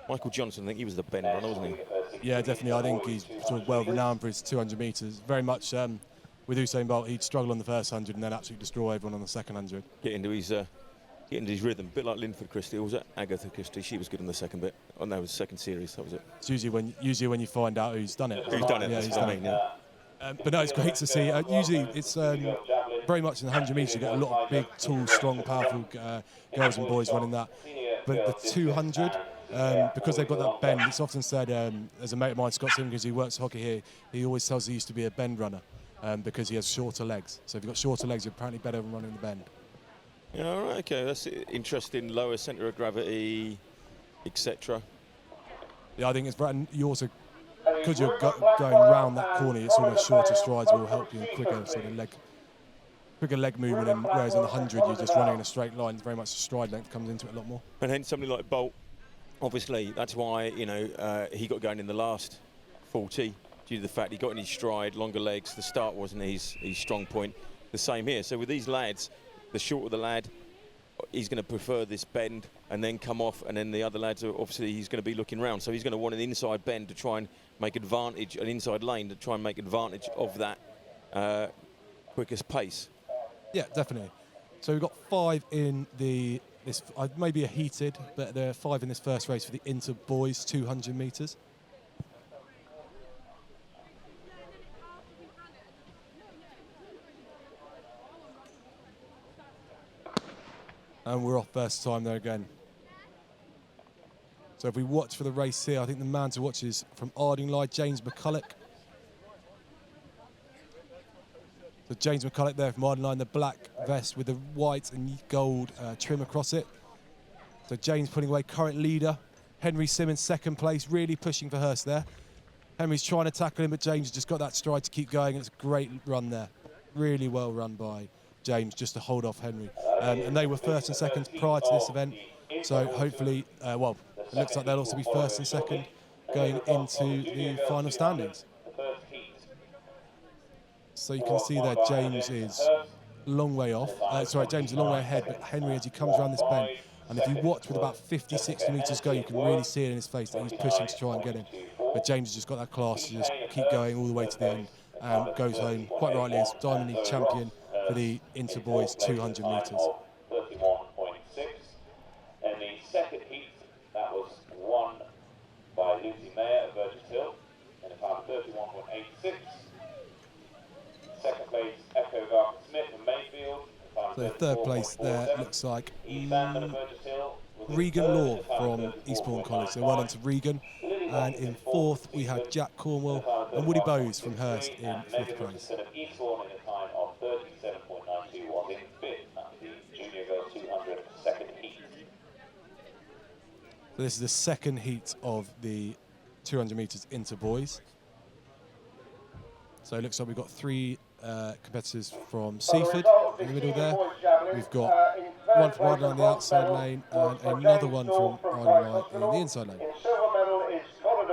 Michael Johnson, I think he was the bend runner, wasn't he? Yeah, definitely. I think he's sort of well renowned for his 200 metres. Very much with Usain Bolt, he'd struggle on the first 100 and then absolutely destroy everyone on the second 100. Get into his rhythm, a bit like Linford Christie. Or was it Agatha Christie? She was good in the second bit. Oh no, it was the second series. That was it. It's usually when you find out who's done it. Who's done it? Yeah, who's done it. Yeah. But no, it's great to see. Usually it's very much in the 100 metres you get a lot of big, tall, strong, powerful girls and boys running that. But the 200, because they've got that bend, it's often said, as a mate of mine, Scott Simkins, who works hockey here, he always tells he used to be a bend runner because he has shorter legs. So if you've got shorter legs, you're apparently better than running the bend. Yeah, all right, okay, that's interesting. Lower centre of gravity, etc. Yeah, I think it's and you also, because you're going round that corner, it's almost shorter strides will help you in quicker sort of quicker leg movement, and whereas on the 100 you're just running in a straight line. It's very much the stride length comes into it a lot more. And hence somebody like Bolt, obviously, that's why, you know, he got going in the last 40 due to the fact he got in his stride, longer legs. The start wasn't his strong point. The same here. So with these lads, the shorter the lad, he's going to prefer this bend and then come off, and then the other lads are obviously he's going to be looking round. So he's going to want an inside bend to try and make advantage, an inside lane to try and make advantage of that quickest pace. Yeah, definitely. So we've got 5 in this maybe a heated, but there are 5 in this first race for the inter boys 200 metres. And we're off first time there again. So if we watch for the race here, I think the man to watch is from Ardingly, James McCulloch. So James McCulloch there from Ardingly in the black vest with the white and gold trim across it. So James putting away current leader. Henry Simmons second place, really pushing for Hurst there. Henry's trying to tackle him, but James has just got that stride to keep going, and it's a great run there. Really well run by James just to hold off Henry. And they were first and second prior to this event. So hopefully, well, it looks like they'll also be first and second going into the final standings. So you can see there James is a long way off. James is a long way ahead, but Henry, as he comes around this bend, and if you watch with about 50, 60 metres go, you can really see it in his face that he's pushing to try and get him. But James has just got that class to just keep going all the way to the end and goes home quite rightly as Diamond League champion for the inter boys 200 metres. 31.6. And the second heat, that was won by Lucy Mayer of Burgess Hill in a time of 31.86. Second place, Echo Garth Smith from Mayfield. So third place there looks like Regan Law from Eastbourne College. So well done to Regan. And in fourth we had Jack Cornwell and Woody Bowes from Hurst in fifth place. Eastbourne in a time of 37.92 was in fifth at the Junior Girls 200 second heat. So this is the second heat of the 200 metres inter boys. So it looks like we've got 3 competitors from Seaford in the middle there. We've got one from Ardingly on the outside lane and another one from Ardingly in the inside lane.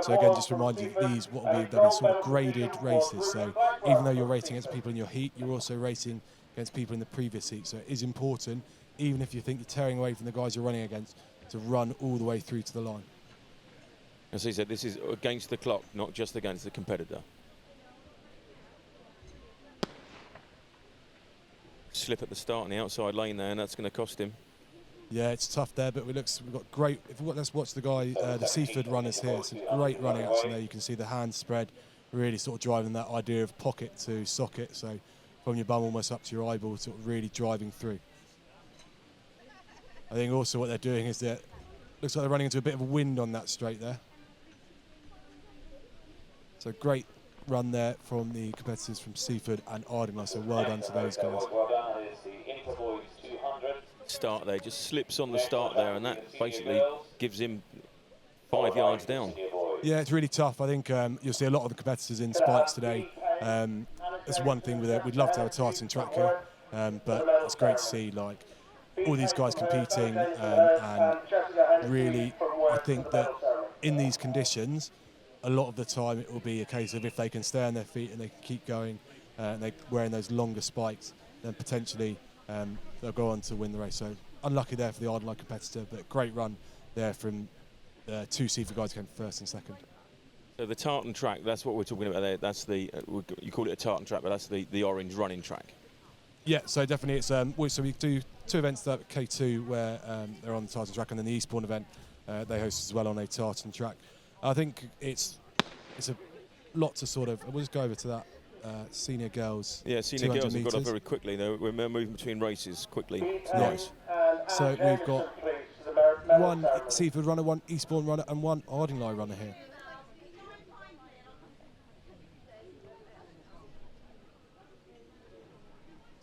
So again, just remind you that they'll be sort of graded races. So even though you're racing against people in your heat, you're also racing against people in the previous heat. So it is important, even if you think you're tearing away from the guys you're running against, to run all the way through to the line. As he said, this is against the clock, not just against the competitor. Slip at the start on the outside lane there, and that's going to cost him. Yeah, it's tough there, but we've got great. Let's watch the guy, the Seaford runners here. It's a great running action there. You can see the hand spread, really sort of driving that idea of pocket to socket. So from your bum almost up to your eyeball, sort of really driving through. I think also what they're doing is that looks like they're running into a bit of a wind on that straight there. So great run there from the competitors from Seaford and Ardingly. So well done to those guys. Well done. It is the Inter Boys 200. Start there, just slips on the start there, and that basically gives him 5 yards down. Yeah, it's really tough. I think you'll see a lot of the competitors in spikes today. It's one thing with it. We'd love to have a tartan track here, but it's great to see like all these guys competing, and really, I think that in these conditions, a lot of the time it will be a case of if they can stay on their feet and they can keep going, and they're wearing those longer spikes, then potentially they'll go on to win the race. So unlucky there for the Ardingly competitor, but great run there from 2 Seaford guys who came first and second. So the tartan track, that's what we're talking about there. That's the you call it a tartan track, but that's the orange running track. Yeah, so definitely it's so we do 2 events there at K2 where they're on the tartan track, and then the Eastbourne event they host as well on a tartan track. I think it's a lot to sort of. We'll just go over to that senior girls. Yeah, senior girls have got up very quickly. We're moving between races quickly. Nice. So we've got 1 Seaford runner, 1 Eastbourne runner, and 1 Ardingly runner here.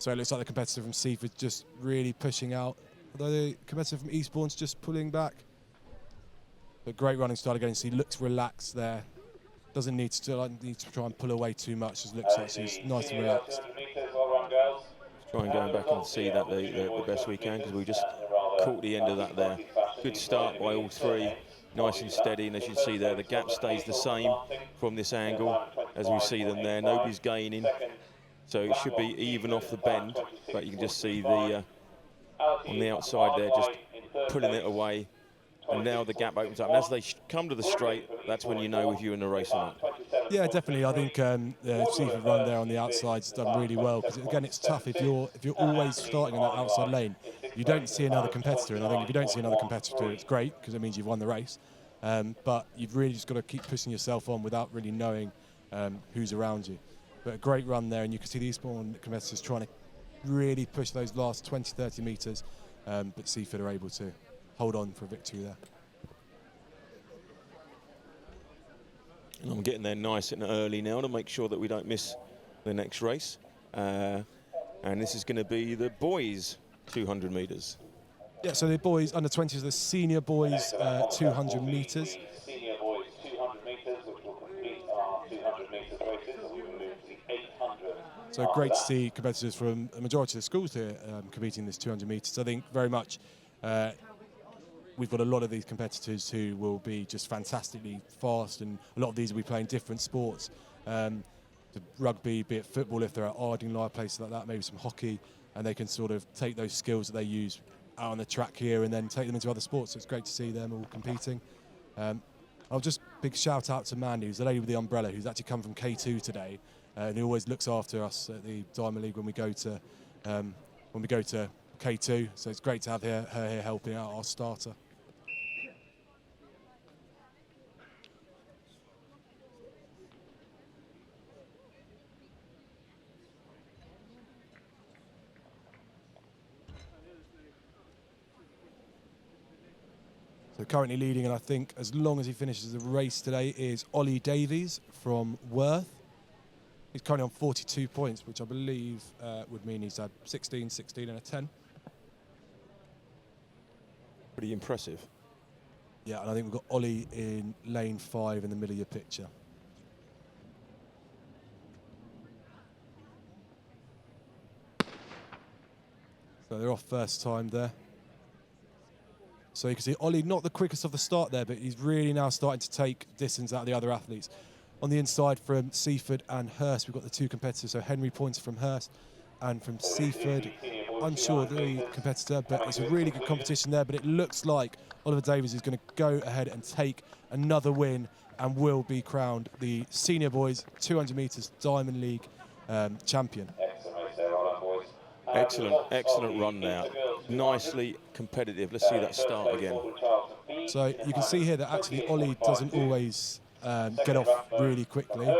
So it looks like the competitor from Seaford just really pushing out, although the competitor from Eastbourne's just pulling back. But great running style again. So he looks relaxed there. Doesn't need to try and pull away too much. Just looks like she's nice and relaxed. Try and go back and see that the best we can, because we just caught the end of that there. Good start by all three, nice and steady, and as you see there, the gap stays the same from this angle as we see them there. Nobody's gaining, so it should be even off the bend, but you can just see the on the outside there just pulling it away, and now the gap opens up. And as they come to the straight, that's when you know if you're in the race or not. Yeah, definitely. I think the Seaford run there on the outside's done really well, because again, it's tough if you're always starting in that outside lane. You don't see another competitor, and I think if you don't see another competitor, it's great because it means you've won the race. But you've really just got to keep pushing yourself on without really knowing who's around you. But a great run there, and you can see the Eastbourne competitors trying to really push those last 20, 30 metres, but Seaford are able to hold on for a victory there. And I'm getting there nice and early now to make sure that we don't miss the next race. And this is going to be the boys' 200 metres. Yeah, so the boys under 20s, the senior boys 200 metres. Senior boys 200 metres, which will complete our 200 metres races, and we will move to the 800. So great to see competitors from a majority of the schools here competing in this 200 metres. I think very much we've got a lot of these competitors who will be just fantastically fast, and a lot of these will be playing different sports. The rugby, be it football, if they're at Ardingly, places like that, maybe some hockey, and they can sort of take those skills that they use out on the track here and then take them into other sports. So it's great to see them all competing. I'll just big shout out to Mandy, who's the lady with the umbrella, who's actually come from K2 today, and who always looks after us at the Diamond League when we go to K2. So it's great to have her here helping out our starter. So currently leading, and I think as long as he finishes the race today, is Ollie Davies from Worth. He's currently on 42 points, which I believe would mean he's had 16, 16 and a 10. Pretty impressive. Yeah, and I think we've got Ollie in lane 5 in the middle of your picture. So they're off first time there. So you can see Ollie, not the quickest of the start there, but he's really now starting to take distance out of the other athletes. On the inside from Seaford and Hurst, we've got the two competitors. So Henry points from Hurst and from Seaford. Unsure the competitor, but it's a really good competition there. But it looks like Oliver Davies is going to go ahead and take another win and will be crowned the senior boys 200 metres Diamond League champion. Excellent run now. Nicely competitive. Let's see that start again. So you can see here that actually Ollie doesn't always get off really quickly,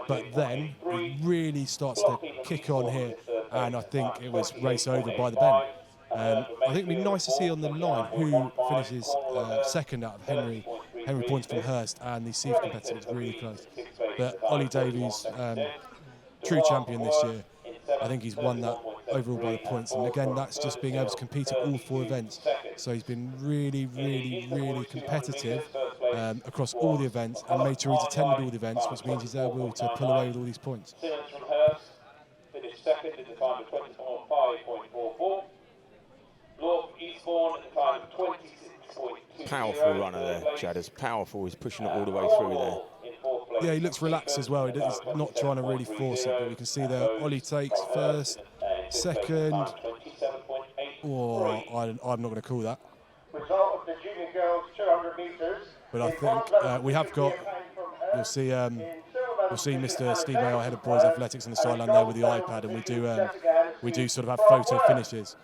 but then he really starts to kick on here, and I think it was race over by the bend. I think it'd be nice to see on the line who finishes second out of Henry points from Hurst, and the Seaford competitor is really close. But Ollie Davies, true champion this year. I think he's won that overall by the points, and again that's just being able to compete at all 4 events. So he's been really competitive across all the events, and made sure he's attended all the events, which means he's able to pull away with all these points. Simmons from Hurst finished second in the time of 25.44. Law from Eastbourne at the time of 26.20. Powerful runner there, Chad. It's powerful. He's pushing it all the way through there. Yeah, he looks relaxed as well. He's not trying to really force it, but we can see there Ollie takes first, second. Oh, I'm not going to call that. Result of the junior girls 200 metres. But I think we have got. You'll see Mr. Steve Mayo, head of boys athletics, on the sideline there with the iPad, and we do sort of have photo finishes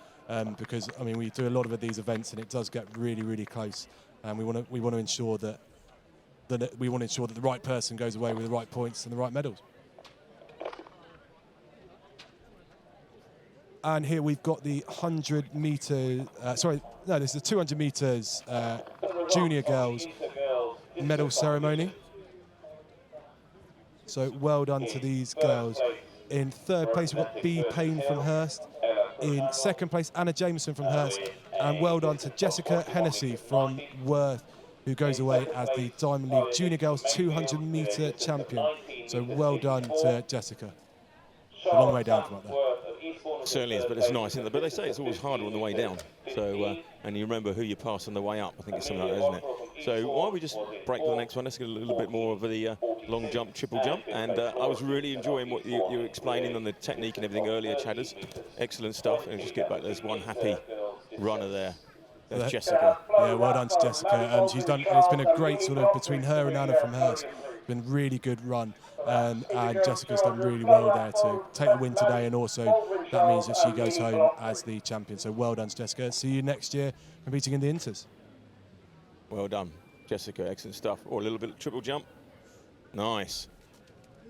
because I mean we do a lot of these events, and it does get really close, and we want to ensure that the right person goes away with the right points and the right medals. And here we've got the 100 metre, this is the 200 metres junior girls medal ceremony. So well done to these girls. In third place, we've got B. Payne from Hurst. In second place, Anna Jameson from Hurst. And well done to Jessica Hennessy from Worth, who goes away as the Diamond League Junior Girls 200-metre champion. So well done to Jessica. A long way down from up there. Certainly is, but it's nice, isn't it? But they say it's always harder on the way down. So, and you remember who you pass on the way up. I think it's something like that, isn't it? So why don't we just break for the next one? Let's get a little bit more of the long jump, triple jump. And I was really enjoying what you were explaining on the technique and everything earlier, Chadders. Excellent stuff. And just get back, there's one happy runner there. There's Jessica. Yeah, well done to Jessica. She's done. It's been a great sort of between her and Anna from Hurst. Been a really good run. And Jessica's done really well there to take the win today, and also that means that she goes home as the champion. So well done to Jessica. See you next year competing in the Inters. Well done, Jessica. Excellent stuff. Or a little bit of triple jump. Nice.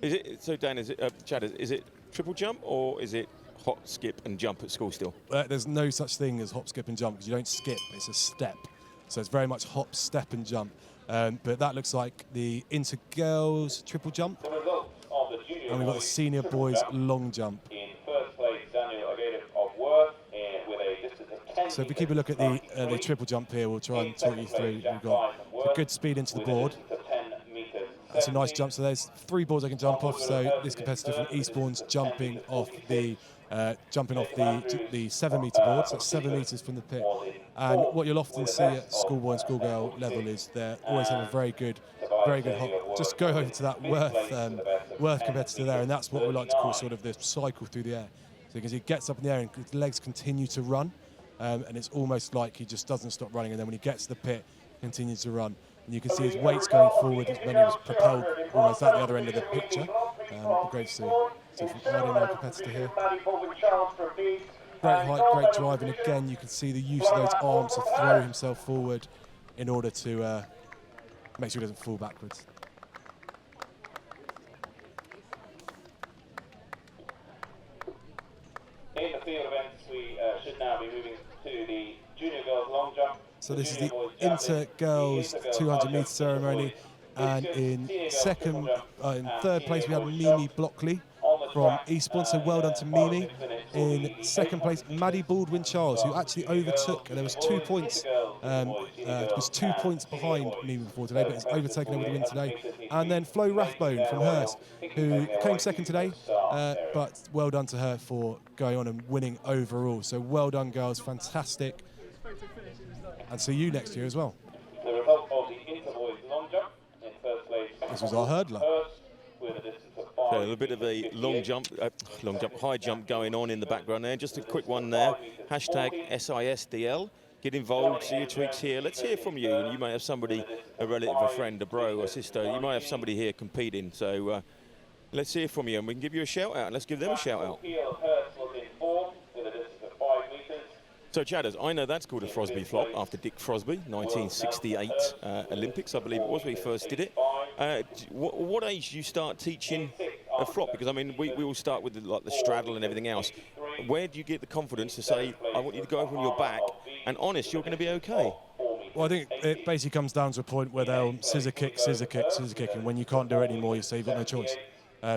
Is it so, Dan? Is it Chad? Is it triple jump or is it hop, skip, and jump at school still? There's no such thing as hop, skip, and jump because you don't skip. It's a step. So it's very much hop, step, and jump. But that looks like the Inter Girls triple jump. And we've got the Senior Boys long jump. In first place, Daniel Agade of Worth with a distance of 10 So if we keep a look at the triple jump here, we'll try and talk you through. We've got a good speed into the board. That's a nice jump. So there's 3 boards I can jump off. So this competitor from Eastbourne's jumping off the 7-metre board. So that's 7 metres from the pit. And what you'll often see at schoolboy and schoolgirl level is they always have a very good hop. Just go over to that Worth competitor there, and that's what we like to call sort of the cycle through the air. So because he gets up in the air and his legs continue to run, and it's almost like he just doesn't stop running, and then when he gets to the pit, continues to run. And you can see his weight's going forward as when he was propelled almost at the other end of the picture. Great to see. So from Arding, our competitor here. Great height, great drive, and again you can see the use of those arms to throw himself forward in order to make sure he doesn't fall backwards. In the field events, we should now be moving to the Junior Girls Long Jump. So this is the Inter Girls 200-metre ceremony, and in third place we have Mimi Blockley from Eastbourne, so well done to Mimi. In second place, Maddie Baldwin-Charles, who actually overtook, and there was 2 points, was 2 points behind Mimi before today, but has overtaken over the win today. And then Flo Rathbone from Hurst, who came second today, but well done to her for going on and winning overall. So well done, girls, fantastic. And see you next year as well. The result of the Inter Boys Long Jump in first place. This was our hurdler. With a distance of 5. So a little bit of a high jump going on in the background there. Just a quick one there. Hashtag SISDL. Get involved, see your tweets here. Let's hear from you. And you may have somebody, a relative, a friend, a bro, or sister. You might have somebody here competing. So let's hear from you, and we can give you a shout out. Let's give them a shout out. So, Chadders, I know that's called a Frosby flop after Dick Frosby, 1968 Olympics, I believe it was, where he first did it. What age do you start teaching a flop? Because, I mean, we all start with the straddle and everything else. Where do you get the confidence to say, I want you to go over on your back, and honest, you're going to be okay? Well, I think it basically comes down to a point where they'll scissor kick, and when you can't do it anymore, you say you've got no choice.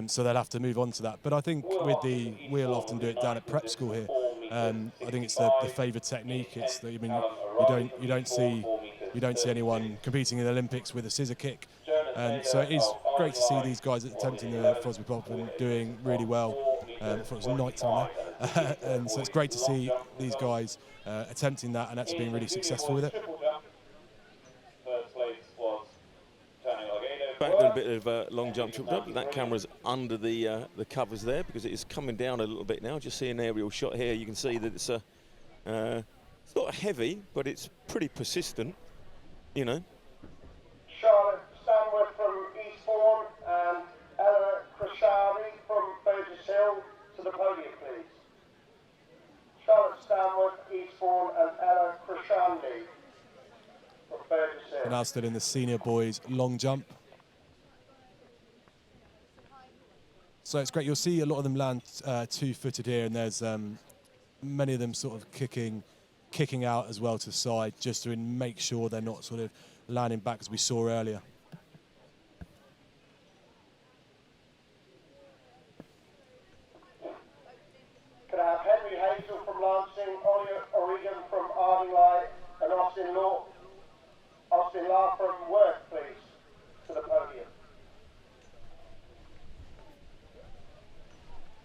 So they'll have to move on to that. But I think we'll often do it down at prep school here. I think it's the favoured technique. It's you don't see anyone competing in the Olympics with a scissor kick. So it is great to see these guys attempting the Frosby flop and doing really well. I thought it was night time there. And so it's great to see these guys attempting that and actually being really successful with it. Back to a bit of long jump, triple jump. That camera's under the covers there because it is coming down a little bit now. Just see an aerial shot here. You can see that it's it's not heavy, but it's pretty persistent, you know. Charlotte Stanworth from Eastbourne and Ella Krishani from Burgess Hill to the podium, please. Charlotte Stanworth, Eastbourne and Ella Krishani from Burgess Hill. Now stood in the Senior Boys long jump. So it's great. You'll see a lot of them land two-footed here, and there's many of them sort of kicking out as well to the side, just to make sure they're not sort of landing back as we saw earlier. car from work, please, to the podium.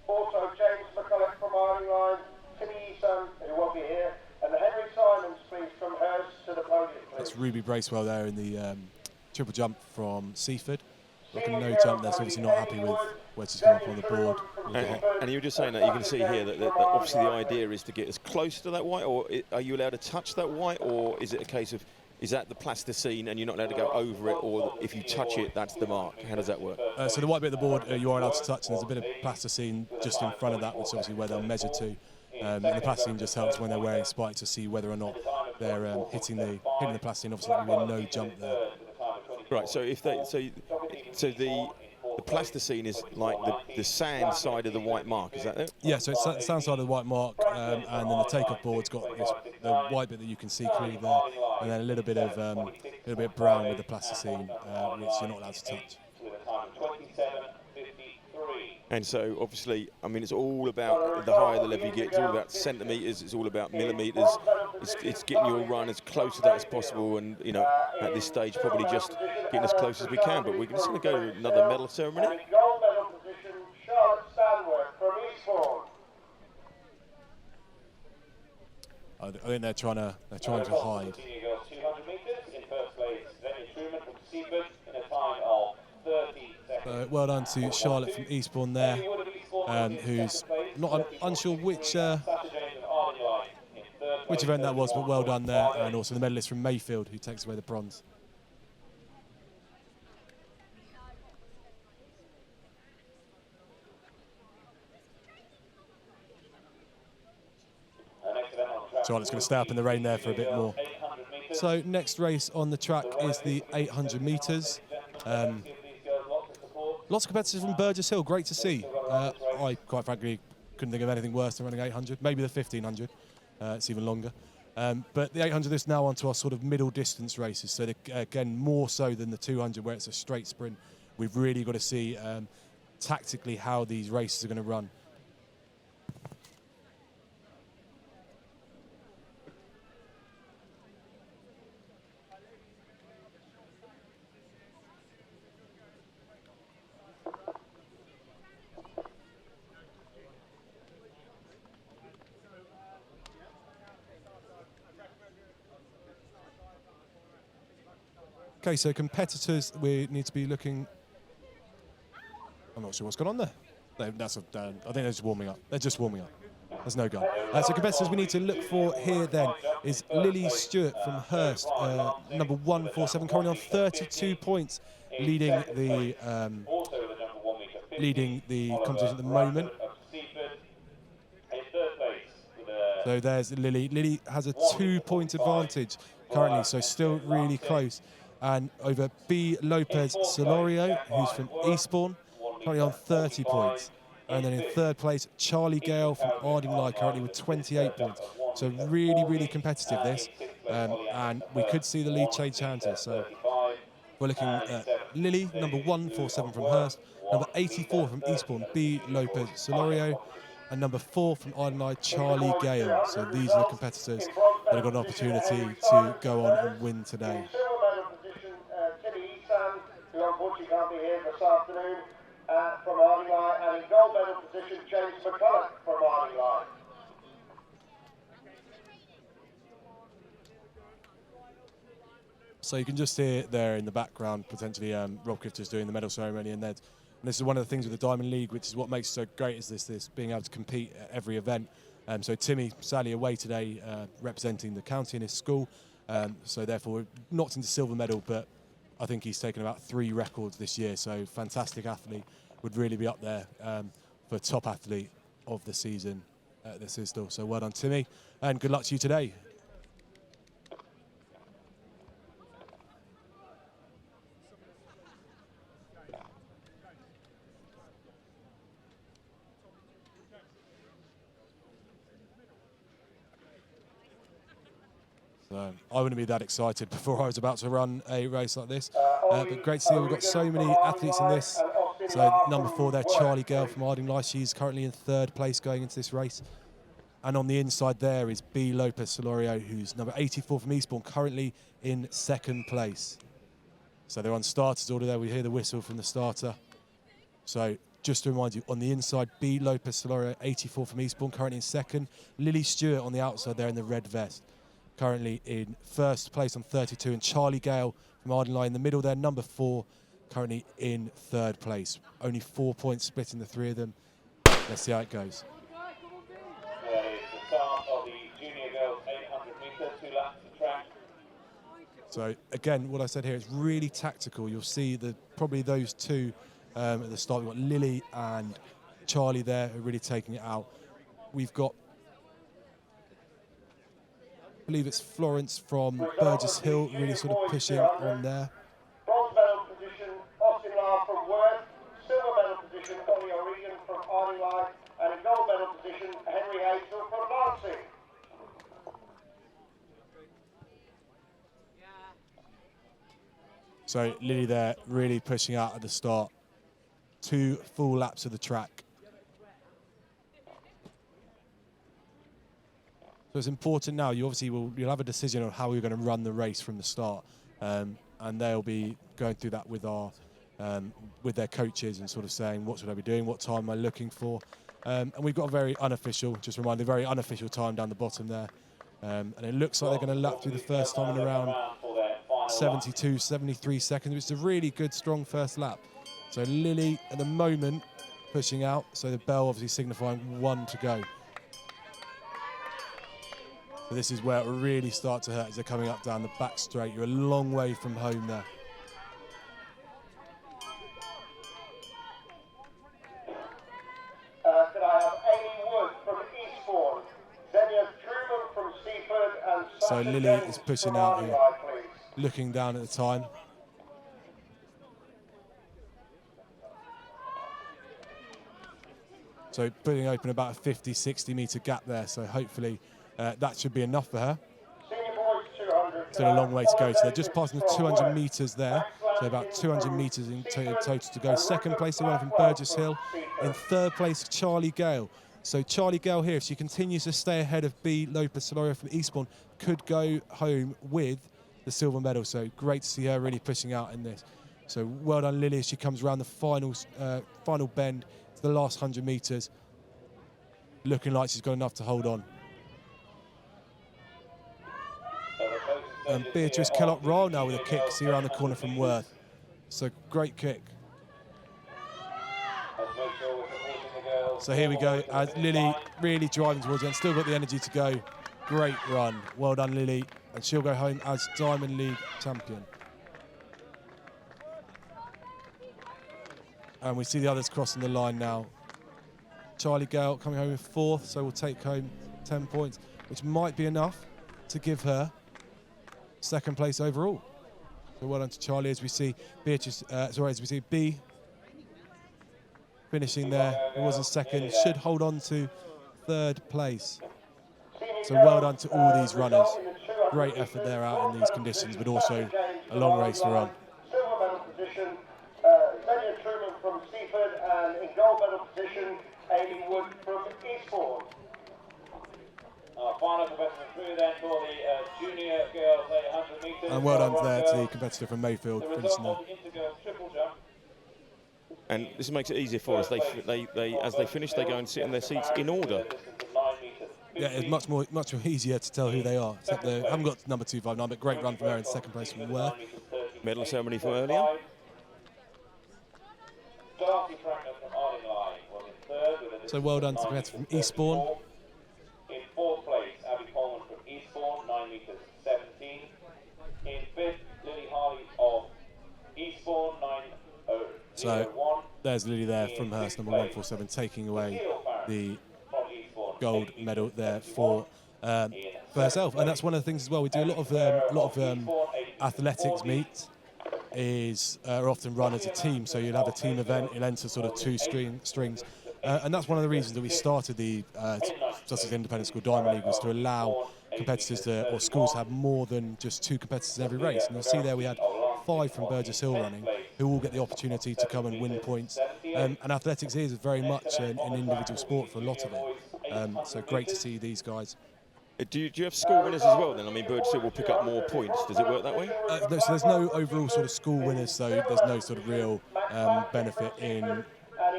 Also, James McCulloch from Iron Line, Timmy Eason, who won't be here, and Henry Simons, please, from Hurst to the podium, please. That's Ruby Bracewell there in the triple jump from Seaford. Like a no jump, that's obviously not happy with where she's come up on the board. And you were just saying that you can see here that obviously the idea is to get as close to that white, or are you allowed to touch that white, or is it a case of, is that the plasticine and you're not allowed to go over it, or if you touch it, that's the mark? How does that work? So the white bit of the board you are allowed to touch, and there's a bit of plasticine just in front of that, which is obviously where they'll measure to. And the plasticine just helps when they're wearing spikes to see whether or not they're hitting the plasticine. Obviously, there will be no jump there. Right. So if they so the plasticine is like the sand side of the white mark, is that it? Yeah, so it's the sand side of the white mark, and then the takeoff board's got the white bit that you can see clearly there, and then a little bit of brown with the plasticine, which you're not allowed to touch. And so, obviously, I mean, it's all about the higher the level you get. It's all about centimetres. It's all about millimetres. It's getting your run as close to that as possible. And you know, at this stage, probably just getting as close as we can. But we're just going to go to another medal ceremony. Gold medal position, Charlotte Stanworth from Eastbourne. I think they're trying to hide. 200 metres in first place. Then Truman from Seaford in a time of 30 seconds. Well done to Charlotte from Eastbourne there, who's not unsure which event that was, but well done there, and also the medalist from Mayfield who takes away the bronze. Charlotte's going to stay up in the rain there for a bit more. So next race on the track is the 800 metres. Lots of competitors from Burgess Hill, great to see. I, quite frankly, couldn't think of anything worse than running 800, maybe the 1500, it's even longer. But the 800 is now onto our sort of middle distance races, so again, more so than the 200 where it's a straight sprint. We've really got to see tactically how these races are going to run. Okay, so competitors, we need to be looking. I'm not sure what's going on there. I think they're just warming up. They're just warming up. There's no go. So competitors we need to look for here then is Lily Stewart from Hurst, number 147, currently on 32 points, leading the competition at the moment. So there's Lily. Lily has a 2-point advantage currently, so still really close. And over B. Lopez Solorio, who's from Eastbourne, currently on 30 points. And then in third place, Charlie Gale from Ardingly, currently with 28 points. So really, really competitive this. And we could see the lead change hands here. So we're looking at Lily, number 147 from Hurst, number 84 from Eastbourne, B. Lopez Solorio, and number 4 from Ardingly, Charlie Gale. So these are the competitors that have got an opportunity to go on and win today. Who unfortunately can't be here this afternoon from Ardingly, and in gold medal position, James McCulloch from Ardingly. So you can just hear there in the background, potentially Rob Crifter's doing the medal ceremony, and this is one of the things with the Diamond League, which is what makes it so great, is this being able to compete at every event. So Timmy, sadly away today, representing the county in his school, so therefore knocked into silver medal, but I think he's taken about 3 records this year, so fantastic athlete, would really be up there for top athlete of the season at the Sistel. So well done, Timmy, and good luck to you today. So I wouldn't be that excited before I was about to run a race like this. But great to see we've got so many athletes in this. So number 4 there, Charlie Gale from Ardingly. She's currently in 3rd place going into this race. And on the inside there is B. Lopez Solorio, who's number 84 from Eastbourne, currently in second place. So they're on starters order there. We hear the whistle from the starter. So just to remind you, on the inside, B. Lopez Solorio, 84 from Eastbourne, currently in second. Lily Stewart on the outside there in the red vest, currently in first place on 32. And Charlie Gale from Ardenline in the middle there, number 4, currently in third place. Only 4 points split in the three of them. Let's see how it goes. That is the start of the junior girls 800 metres, 2 laps of track. So again, what I said here is really tactical. You'll see probably those two at the start. We've got Lily and Charlie there who are really taking it out. We've got, I believe it's Florence from Burgess Hill, really sort of pushing on there. Bronze medal position, Austin Lar from Worth. Silver medal position, Ollie O'Regan from Ardenline. And in gold medal position, Henry Hazel from Lancing. So Lily there really pushing out at the start. 2 full laps of the track. So it's important now. You'll have a decision on how we're going to run the race from the start, and they'll be going through that with with their coaches and sort of saying what should I be doing, what time am I looking for, and we've got a very unofficial time down the bottom there, and it looks like they're going to lap through the first time in around 72, 73 seconds, which is a really good, strong first lap. So Lily, at the moment, pushing out. So the bell obviously signifying 1 to go. So this is where it will really start to hurt as they're coming up down the back straight. You're a long way from home there. Could I have Amy Wood from Eastbourne, Xenia Truman from Seaford, and So Sasha Lily James is pushing from out here, Ardenline, please. looking down at the time. So putting open about a 50, 60 metre gap there. So hopefully that should be enough for her. Senior boys 200. Still a long way to go. So they're just passing the 200 metres there. So about 200 metres in total to go. Second place, the one from Burgess Hill. In third place, Charlie Gale. So Charlie Gale here, if she continues to stay ahead of B. Lopez Solorio from Eastbourne, could go home with the silver medal. So great to see her really pushing out in this. So well done, Lily, as she comes around the final bend to the last 100 metres. Looking like she's got enough to hold on. And Beatrice Kellogg-Ryle now with a kick, see around the corner from Worth. So great kick. So here we go, as Lily really driving towards it and still got the energy to go. Great run, well done Lily, and she'll go home as Diamond League champion. And we see the others crossing the line now. Charlie Gale coming home in fourth, so we'll take home 10 points, which might be enough to give her second place overall. So well done to Charlie as we see B finishing there. It was in second, should hold on to third place. So well done to all these runners. Great effort there out in these conditions, but also a long race to run. Silver medal position, Xenia Truman from Seaford, and in gold medal position, Amy Wood from Eastbourne. Final competitor through then for the junior girls 800 metres. And well done there to the competitor from Mayfield finishing there. And this makes it easier for us. They as they finish, they go and sit in their seats in order. Yeah, it's much more easier to tell who they are. Except they haven't got number 259, but great run from there in second place from Worth. Medal ceremony from earlier. So well done to the competitor from Eastbourne. In fourth place, Abby Coleman from Eastbourne, 9 metres 17. In fifth, Lily Harley of Eastbourne, 9:01. So there's Lily there from Hurst, number 147, taking away the gold medal there for herself. And that's one of the things as well. We do a lot of athletics meets are often run as a team. So you'll have a team event, you'll enter sort of two strings. And that's one of the reasons that we started the Sussex Independent School Diamond League, was to allow competitors or schools to have more than just 2 competitors in every race. And you'll see there we had 5 from Burgess Hill running, who all get the opportunity to come and win points. And athletics is very much an individual sport for a lot of it. So great to see these guys. Do you have school winners as well then? I mean, Birdsville will pick up more points. Does it work that way? No, so there's no overall sort of school winners, so there's no sort of real benefit in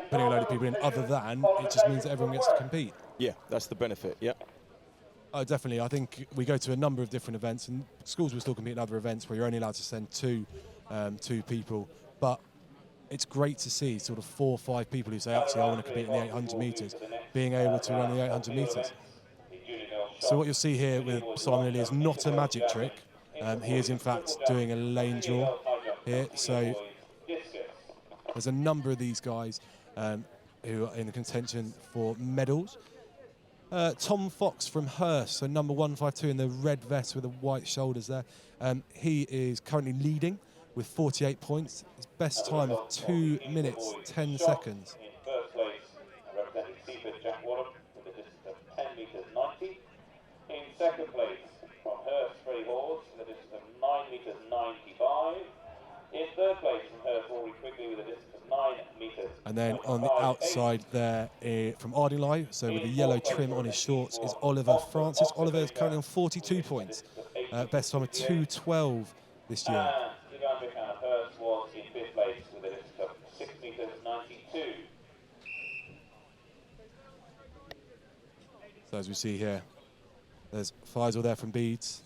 putting a load of people in, other than it just means that everyone gets to compete. Yeah, that's the benefit, yeah. Oh, definitely. I think we go to a number of different events, and schools will still compete in other events where you're only allowed to send two people. But it's great to see sort of 4 or 5 people who say, actually, I want to compete in the 800 metres, being able to run the 800 metres. So what you'll see here with Simon Lilly is not a magic trick. He is, in fact, doing a lane draw here. So there's a number of these guys who are in the contention for medals. Tom Fox from Hurst, so number 152 in the red vest with the white shoulders there. He is currently leading with 48 points. His best time of 2 minutes, 10 seconds. In first place, representing Seaford, Jack Wadham, with a distance of 10 metres 90. In second place, from Hurst, Freddie Hawes, with a distance of 9 metres 95. In third place, from Hurst, Rory Quigley, with a distance of 9 metres. And then on the outside there, from Ardingly, so with the yellow trim on his shorts, is Oliver Francis. Oliver is currently on 42 points. Best time of 2:12 this year. And Hurst was in fifth place with a distance of 6 metres 92. So as we see here, there's Faisal there from Beeds.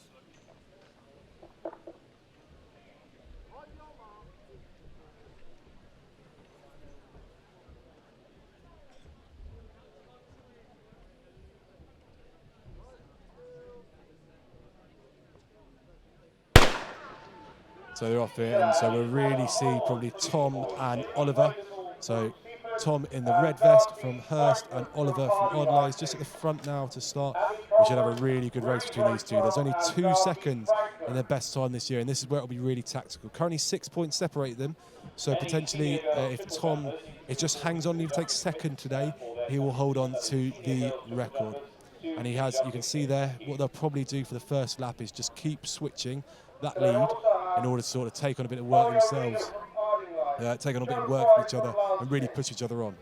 So they're off here, and so we'll really see probably Tom and Oliver. So Tom in the red vest from Hurst and Oliver from Ardingly just at the front now to start. We should have a really good race between these two. There's only 2 seconds in their best time this year, and this is where it'll be really tactical. Currently 6 points separate them, so potentially if Tom, it just hangs on, he takes second today, he will hold on to the record. And he has, you can see there, what they'll probably do for the first lap is just keep switching that lead in order to sort of take on a bit of work themselves, take on a bit of work from each other and really push each other on.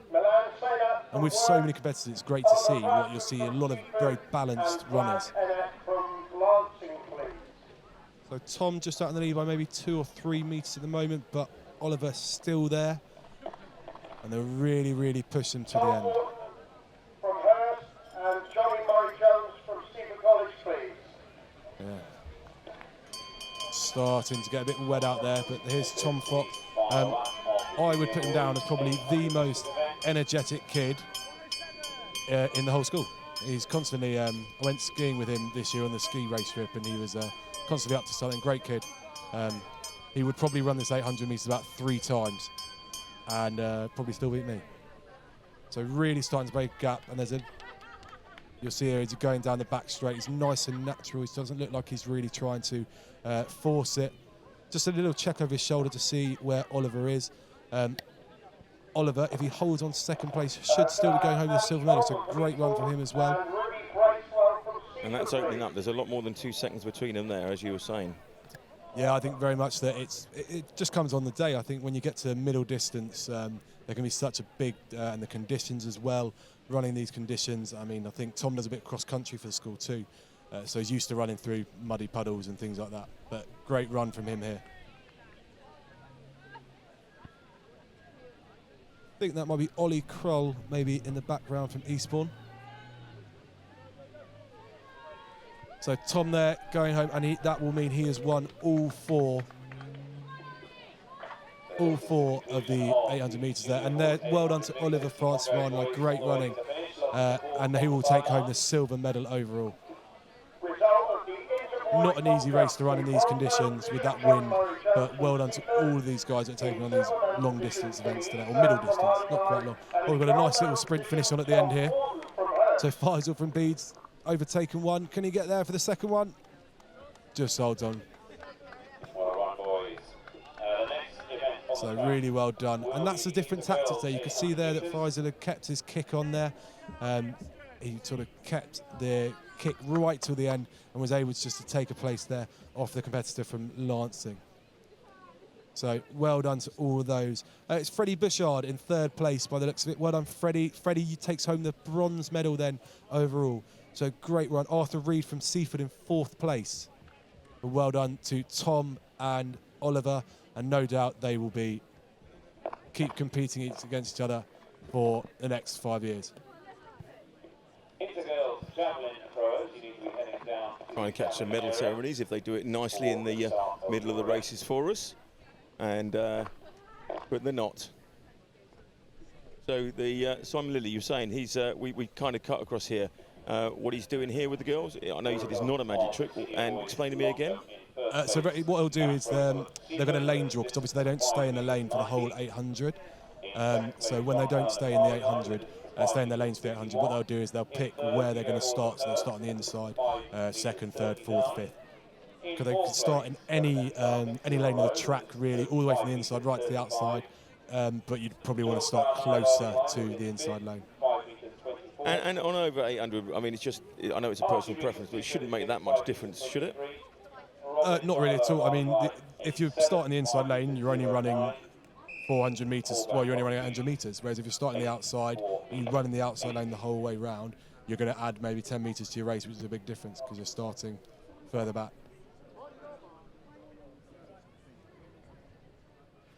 And with so many competitors, it's great to see what you'll see, a lot of very balanced runners. So Tom just out in the lead by maybe 2 or 3 metres at the moment, but Oliver still there. And they're really, really pushing to the end. From Hurst and Johnny Murray-Jones from Hurst College, please. Yeah. Starting to get a bit wet out there, but here's Tom Fox. I would put him down as probably the most energetic kid in the whole school. He's constantly, I went skiing with him this year on the ski race trip, and he was constantly up to something. Great kid. He would probably run this 800 metres about 3 times and probably still beat me. So really starting to break a gap, and there's a, you'll see here, he's going down the back straight. He's nice and natural. He doesn't look like he's really trying to force it. Just a little check over his shoulder to see where Oliver is. Oliver, if he holds on to second place, should still be going home with a silver medal. It's a great run from him as well. And that's opening up. There's a lot more than 2 seconds between them there, as you were saying. Yeah, I think very much that it just comes on the day. I think when you get to middle distance, there can be such a big, and the conditions as well, running these conditions. I mean, I think Tom does a bit of cross-country for the school too, so he's used to running through muddy puddles and things like that. But great run from him here. I think that might be Ollie Kroll, maybe in the background from Eastbourne. So Tom there going home, and that will mean he has won all four of the 800 metres there. And there, well done to Oliver Francis from Ardingly, great running. And he will take home the silver medal overall. Not an easy race to run in these conditions with that wind, but well done to all of these guys that are taking on these long distance events today, or middle distance, not quite long. Oh, we've got a nice little sprint finish on at the end here. So Faisal from Beeds overtaken one. Can he get there for the second one? Just holds on. So really well done. And that's a different tactic there. You can see there that Faisal had kept his kick on there. He sort of kept the kick right till the end and was able just to take a place there off the competitor from Lancing. So well done to all of those. It's Freddie Bouchard in 3rd place by the looks of it. Well done, Freddie. Freddie takes home the bronze medal then overall. So great run. Arthur Reed from Seaford in 4th place. But well done to Tom and Oliver, and no doubt they will keep competing against each other for the next 5 years. Intergirls javelin throwers, you need to be heading down. Try and catch some medal ceremonies if they do it nicely in the middle of the races for us. And but they're not. So the Simon Lilly, you're saying he's we kind of cut across here. What he's doing here with the girls, I know you said it's not a magic trick, and explain to me again. So what he'll do is they're going to lane draw, because obviously they don't stay in the lane for the whole 800. So when they don't stay in the 800, stay in their lanes for the 800, what they'll do is they'll pick where they're going to start. So they'll start on the inside, 2nd, 3rd, 4th, 5th. Because they can start in any lane of the track, really, all the way from the inside right to the outside. But you'd probably want to start closer to the inside lane. And on over 800, I mean, it's just, I know it's a personal preference, but it shouldn't make that much difference, should it? Not really at all. I mean, if you start in the inside lane, you're only running 400 metres, well, you're only running 800 metres. Whereas if you're starting the outside, and you run in the outside lane the whole way round, you're going to add maybe 10 metres to your race, which is a big difference because you're starting further back.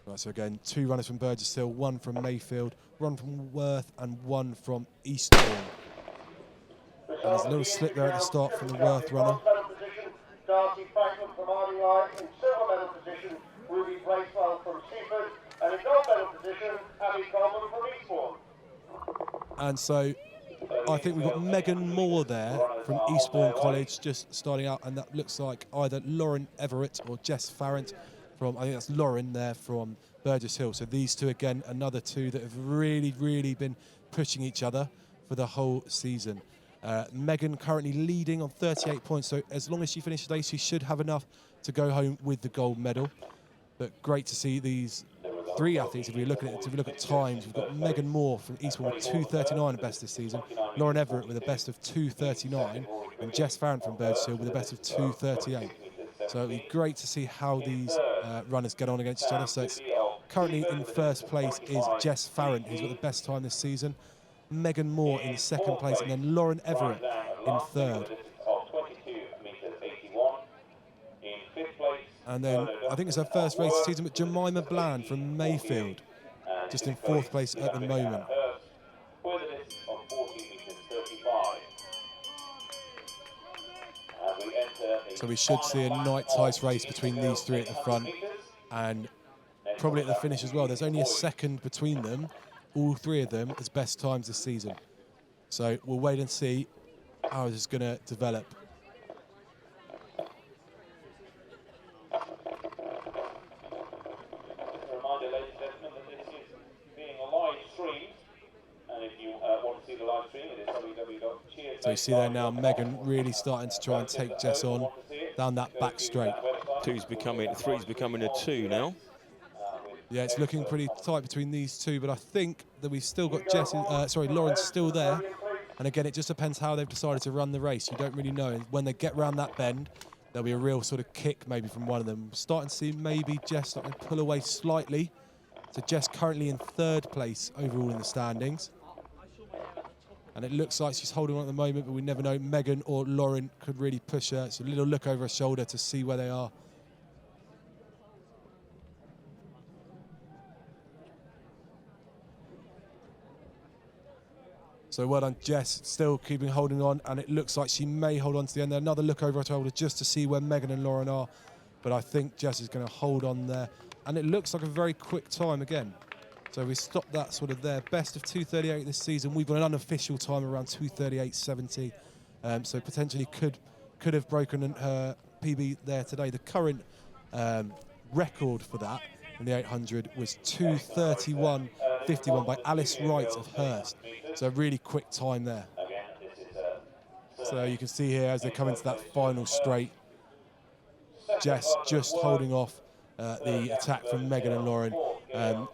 Right, so again, 2 runners from Burgess Hill, 1 from Mayfield, 1 from Worth, and 1 from Eastbourne. And there's a little slip there at the start from the Worth runner. Darcy Franklin from Ardingly in silver medal position, Ruby Bracewell from Seaford, and in gold medal position, Abby Coleman from Eastbourne. And so I think we've got Megan Moore there from Eastbourne College just starting out, and that looks like either Lauren Everett or Jess Farrant from, I think that's Lauren there from Burgess Hill. So these two, again, another 2 that have really, really been pushing each other for the whole season. Megan currently leading on 38 points, so as long as she finishes today, she should have enough to go home with the gold medal. But great to see these 3 athletes. If we look at times, we've got Megan Moore from Eastbourne with 2:39 best this season, Lauren Everett with a best of 2:39, and Jess Farrant from Burgess Hill with a best of 2:38. So it'll be great to see how these runners get on against each other. So it's currently in 1st place is Jess Farrant, who's got the best time this season. Megan Moore in 2nd place, and then Lauren Everett in 3rd. And then I think it's her first race this season, but Jemima Bland from Mayfield, just in 4th place at the moment. So we should see a night-tight race between these 3 at the front, and probably at the finish as well. There's only a second between them, all 3 of them as best times this season. So we'll wait and see how this is going to develop. A reminder, ladies and gentlemen, that this is being live streamed, and if you want to see the live stream, it is www.cheers. So you see there now Megan really starting to try and take Jess on down that back straight. 3's becoming a 2 now. Yeah, it's looking pretty tight between these 2, but I think that we've still got Lauren's still there. And again, it just depends how they've decided to run the race. You don't really know. And when they get round that bend, there'll be a real sort of kick maybe from one of them. Starting to see maybe Jess starting to pull away slightly. So Jess currently in 3rd place overall in the standings. And it looks like she's holding on at the moment, but we never know. Megan or Lauren could really push her. It's a little look over her shoulder to see where they are. So well done, Jess, still holding on, and it looks like she may hold on to the end there. Another look over her shoulder just to see where Megan and Lauren are, but I think Jess is going to hold on there. And it looks like a very quick time again. So we stopped that sort of there. Best of 2:38 this season. We've got an unofficial time around 2:38.70. So potentially could have broken her PB there today. The current record for that in the 800 was 2:31.51 by Alice Wright of Hurst. So a really quick time there. So you can see here as they come into that final straight, Jess just holding off the attack from Megan and Lauren. And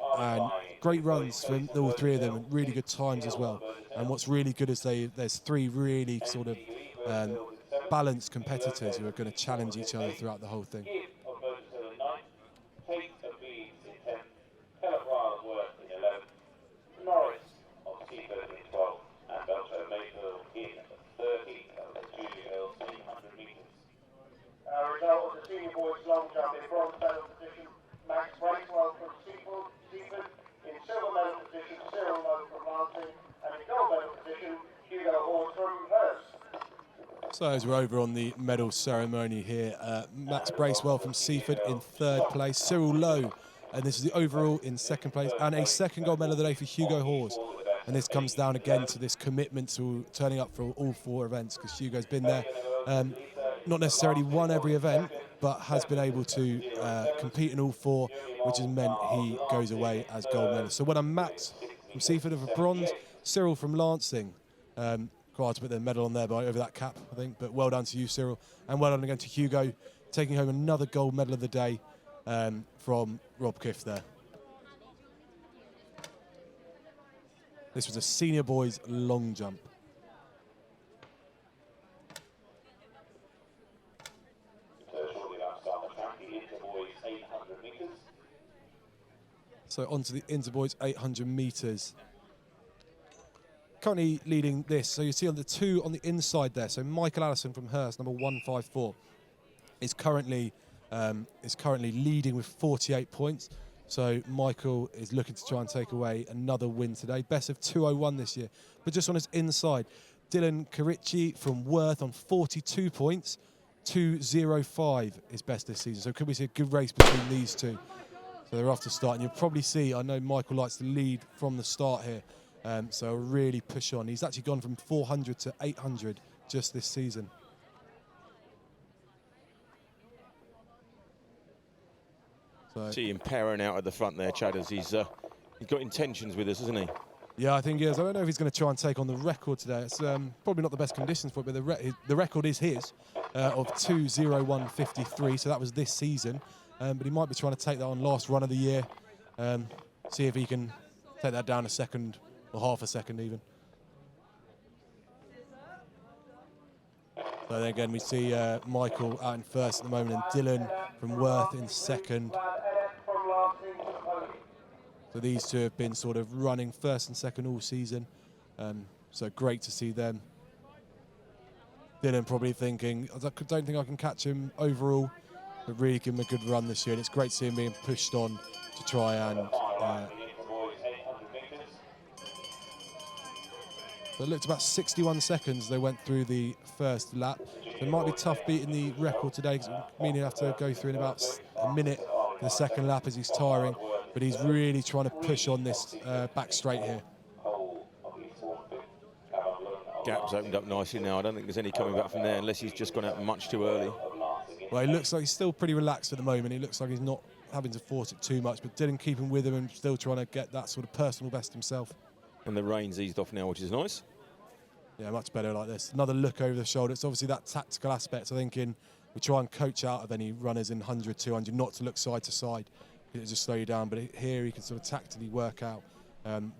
great runs from all 3 of them, and really good times as well. And what's really good is there's 3 really sort of balanced competitors who are going to challenge each other throughout the whole thing. So as we're over on the medal ceremony here, Max Bracewell from Seaford in 3rd place, Cyril Lowe, and this is the overall in 2nd place, and a 2nd gold medal of the day for Hugo Hawes. And this comes down again to this commitment to turning up for all 4 events, because Hugo's been there, not necessarily won every event, but has been able to compete in all 4, which has meant he goes away as gold medalist. So well done Max from Seaford for bronze, Cyril from Lancing. Quite hard to put the medal on there over that cap, I think, but well done to you, Cyril. And well done again to Hugo, taking home another gold medal of the day from Rob Kiff there. This was a senior boys long jump. So on to the interboys 800 metres. Currently leading this, so you see on the 2 on the inside there, so Michael Allison from Hurst, number 154, is currently leading with 48 points. So Michael is looking to try and take away another win today. Best of 201 this year. But just on his inside, Dylan Karichi from Worth on 42 points. 205 is best this season. So could we see a good race between these two? So they're off to start. And you'll probably see, I know Michael likes to lead from the start here. So really push on. He's actually gone from 400 to 800 just this season. So see him powering out at the front there, Chadders. He's got intentions with us, hasn't he? Yeah, I think he is. I don't know if he's going to try and take on the record today. It's probably not the best conditions for it, but the record is his of 2:01.53. So that was this season. But he might be trying to take that on last run of the year. See if he can take that down a second or half a second even. So then again, we see Michael out in 1st at the moment and Dylan from Worth in 2nd. So these two have been sort of running 1st and 2nd all season. So great to see them. Dylan probably thinking, I don't think I can catch him overall, but really give him a good run this year. And it's great to see him being pushed on to try and... So it looked about 61 seconds they went through the 1st lap. So it might be tough beating the record today, because it means he'll have to go through in about a minute the 2nd lap as he's tiring. But he's really trying to push on this back straight here. Gap's opened up nicely now. I don't think there's any coming back from there unless he's just gone out much too early. Well, he looks like he's still pretty relaxed at the moment. He looks like he's not having to force it too much, but Dylan keeping with him and still trying to get that sort of personal best himself. And the rain's eased off now, which is nice. Yeah, much better like this. Another look over the shoulder. It's obviously that tactical aspect. I think we try and coach out of any runners in 100, 200, not to look side to side. It'll just slow you down. But here he can sort of tactically work out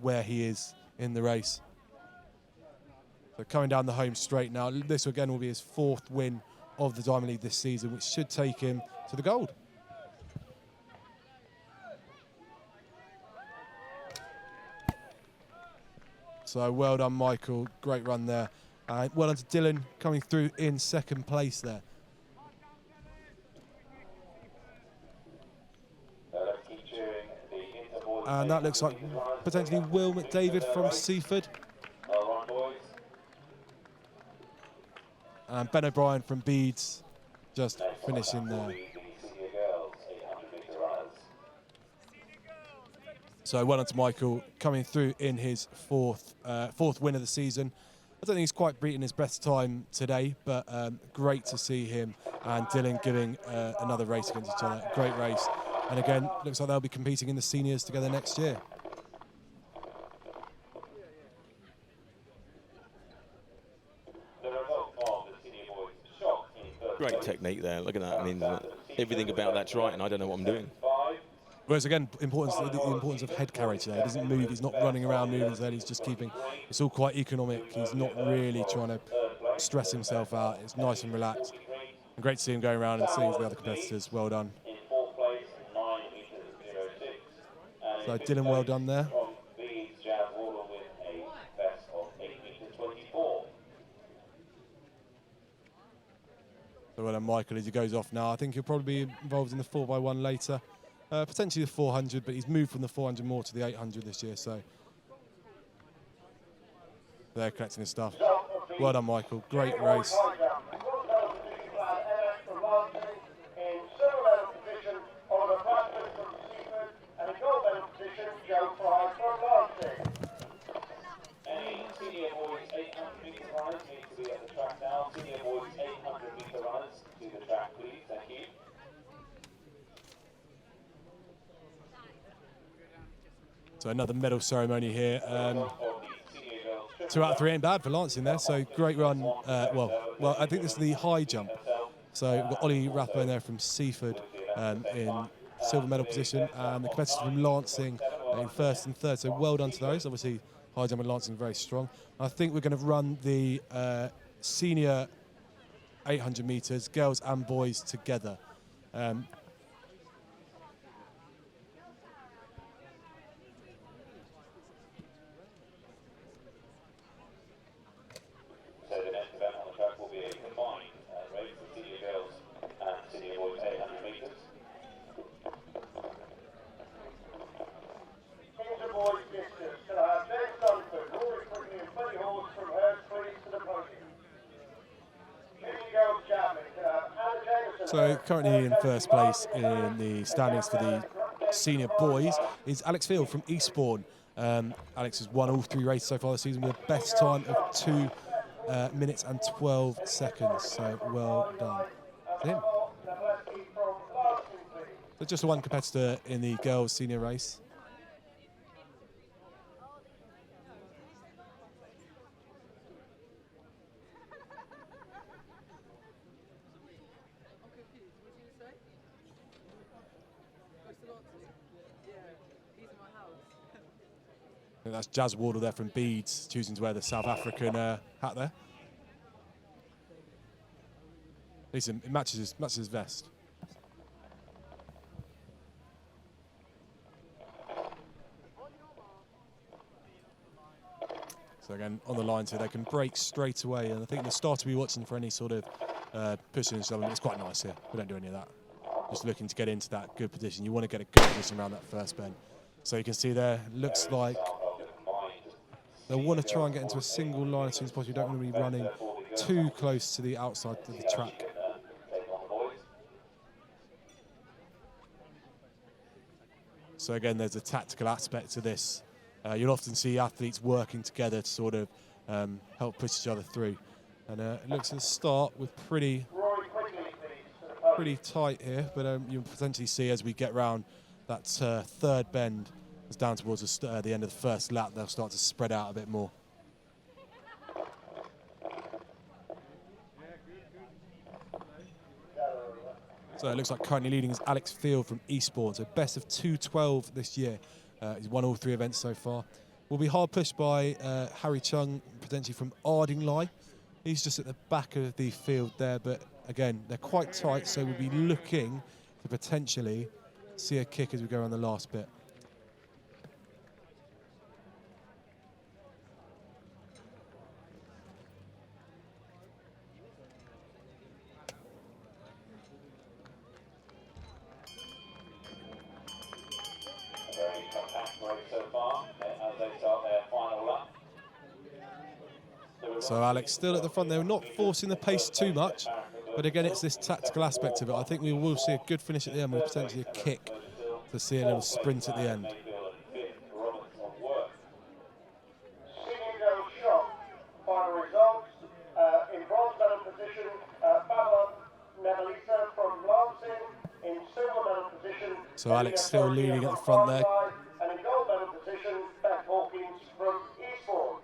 where he is in the race. So coming down the home straight now. This again will be his 4th win of the Diamond League this season, which should take him to the gold. So well done, Michael. Great run there. Well done to Dylan coming through in 2nd place there. And that looks like potentially Will McDavid from Seaford. And Ben O'Brien from Beeds just finishing there. So well done to Michael coming through in his 4th win of the season. I don't think he's quite beaten his best time today, but great to see him and Dylan giving another race against each other. Great race. And again, looks like they'll be competing in the seniors together next year. Great technique there. Look at that. I mean, everything about that's right, and I don't know what I'm doing. Whereas again, the importance of head carriage there. He doesn't move, he's not running around moving his head, he's just keeping, it's all quite economic. He's not really trying to stress himself out. It's nice and relaxed. And great to see him going around and seeing the other competitors. Well done. So Dylan, well done there. So well done, Michael, as he goes off now. I think he'll probably be involved in the 4x1 later. Potentially the 400, but he's moved from the 400 more to the 800 this year, so they're collecting his stuff. Well done, Michael. Great race. So another medal ceremony here. 2 out of 3 ain't bad for Lancing there. So great run. Well, I think this is the high jump. So we've got Ollie Rappo there from Seaford in silver medal position, and the competitors from Lancing in first and third. So well done to those. Obviously, high jump and Lancing very strong. I think we're going to run the senior 800 metres, girls and boys together. So the next event on the track will be a combined race for senior girls and senior boys 800 metres. Senior boys distance. Can I have James Dunford, Rory Quigley and Freddie Hawes from Hurst College to the podium. Senior girls javelin. Can I have Anna Jameson? So currently in first place in the standings for the senior boys is Alex Field from Eastbourne. Alex has won all 3 races so far this season with a best time of 2 minutes and 12 seconds. So well done to him. So just one competitor in the girls senior race. I think that's Jazz Wardle there from Beeds, choosing to wear the South African hat there. At least it matches his vest. So again, on the line, so they can break straight away. And I think the starter we're watching for any sort of pushing and shoving, it's quite nice here. We don't do any of that. Just looking to get into that good position. You want to get a good position around that first bend. So you can see there, looks like they'll want to try and get into a single line as soon as possible. You don't want to be running too close to the outside of the track. So again, there's a tactical aspect to this. You'll often see athletes working together to sort of help push each other through. And it looks at the start with pretty tight here, but you'll potentially see as we get round that third bend, it's down towards the end of the first lap, they'll start to spread out a bit more. So it looks like currently leading is Alex Field from Eastbourne, so best of 2:12 this year. He's won all 3 events so far. Will be hard pushed by Harry Chung, potentially from Ardingly. He's just at the back of the field there, but again, they're quite tight, so we'll be looking to potentially see a kick as we go around the last bit. Very compact race so far as they start their final lap. So Alex still at the front there, not forcing the pace too much, but again, it's this tactical aspect of it. I think we will see a good finish at the end with potentially a kick to see a little sprint at the end. Senior girls shot. Final results. In bronze medal position, Baba Nevelisa from Lancing. In silver medal position, So Alex still leading at the front there. and in gold medal position, Beth Hawkins from Eastbourne.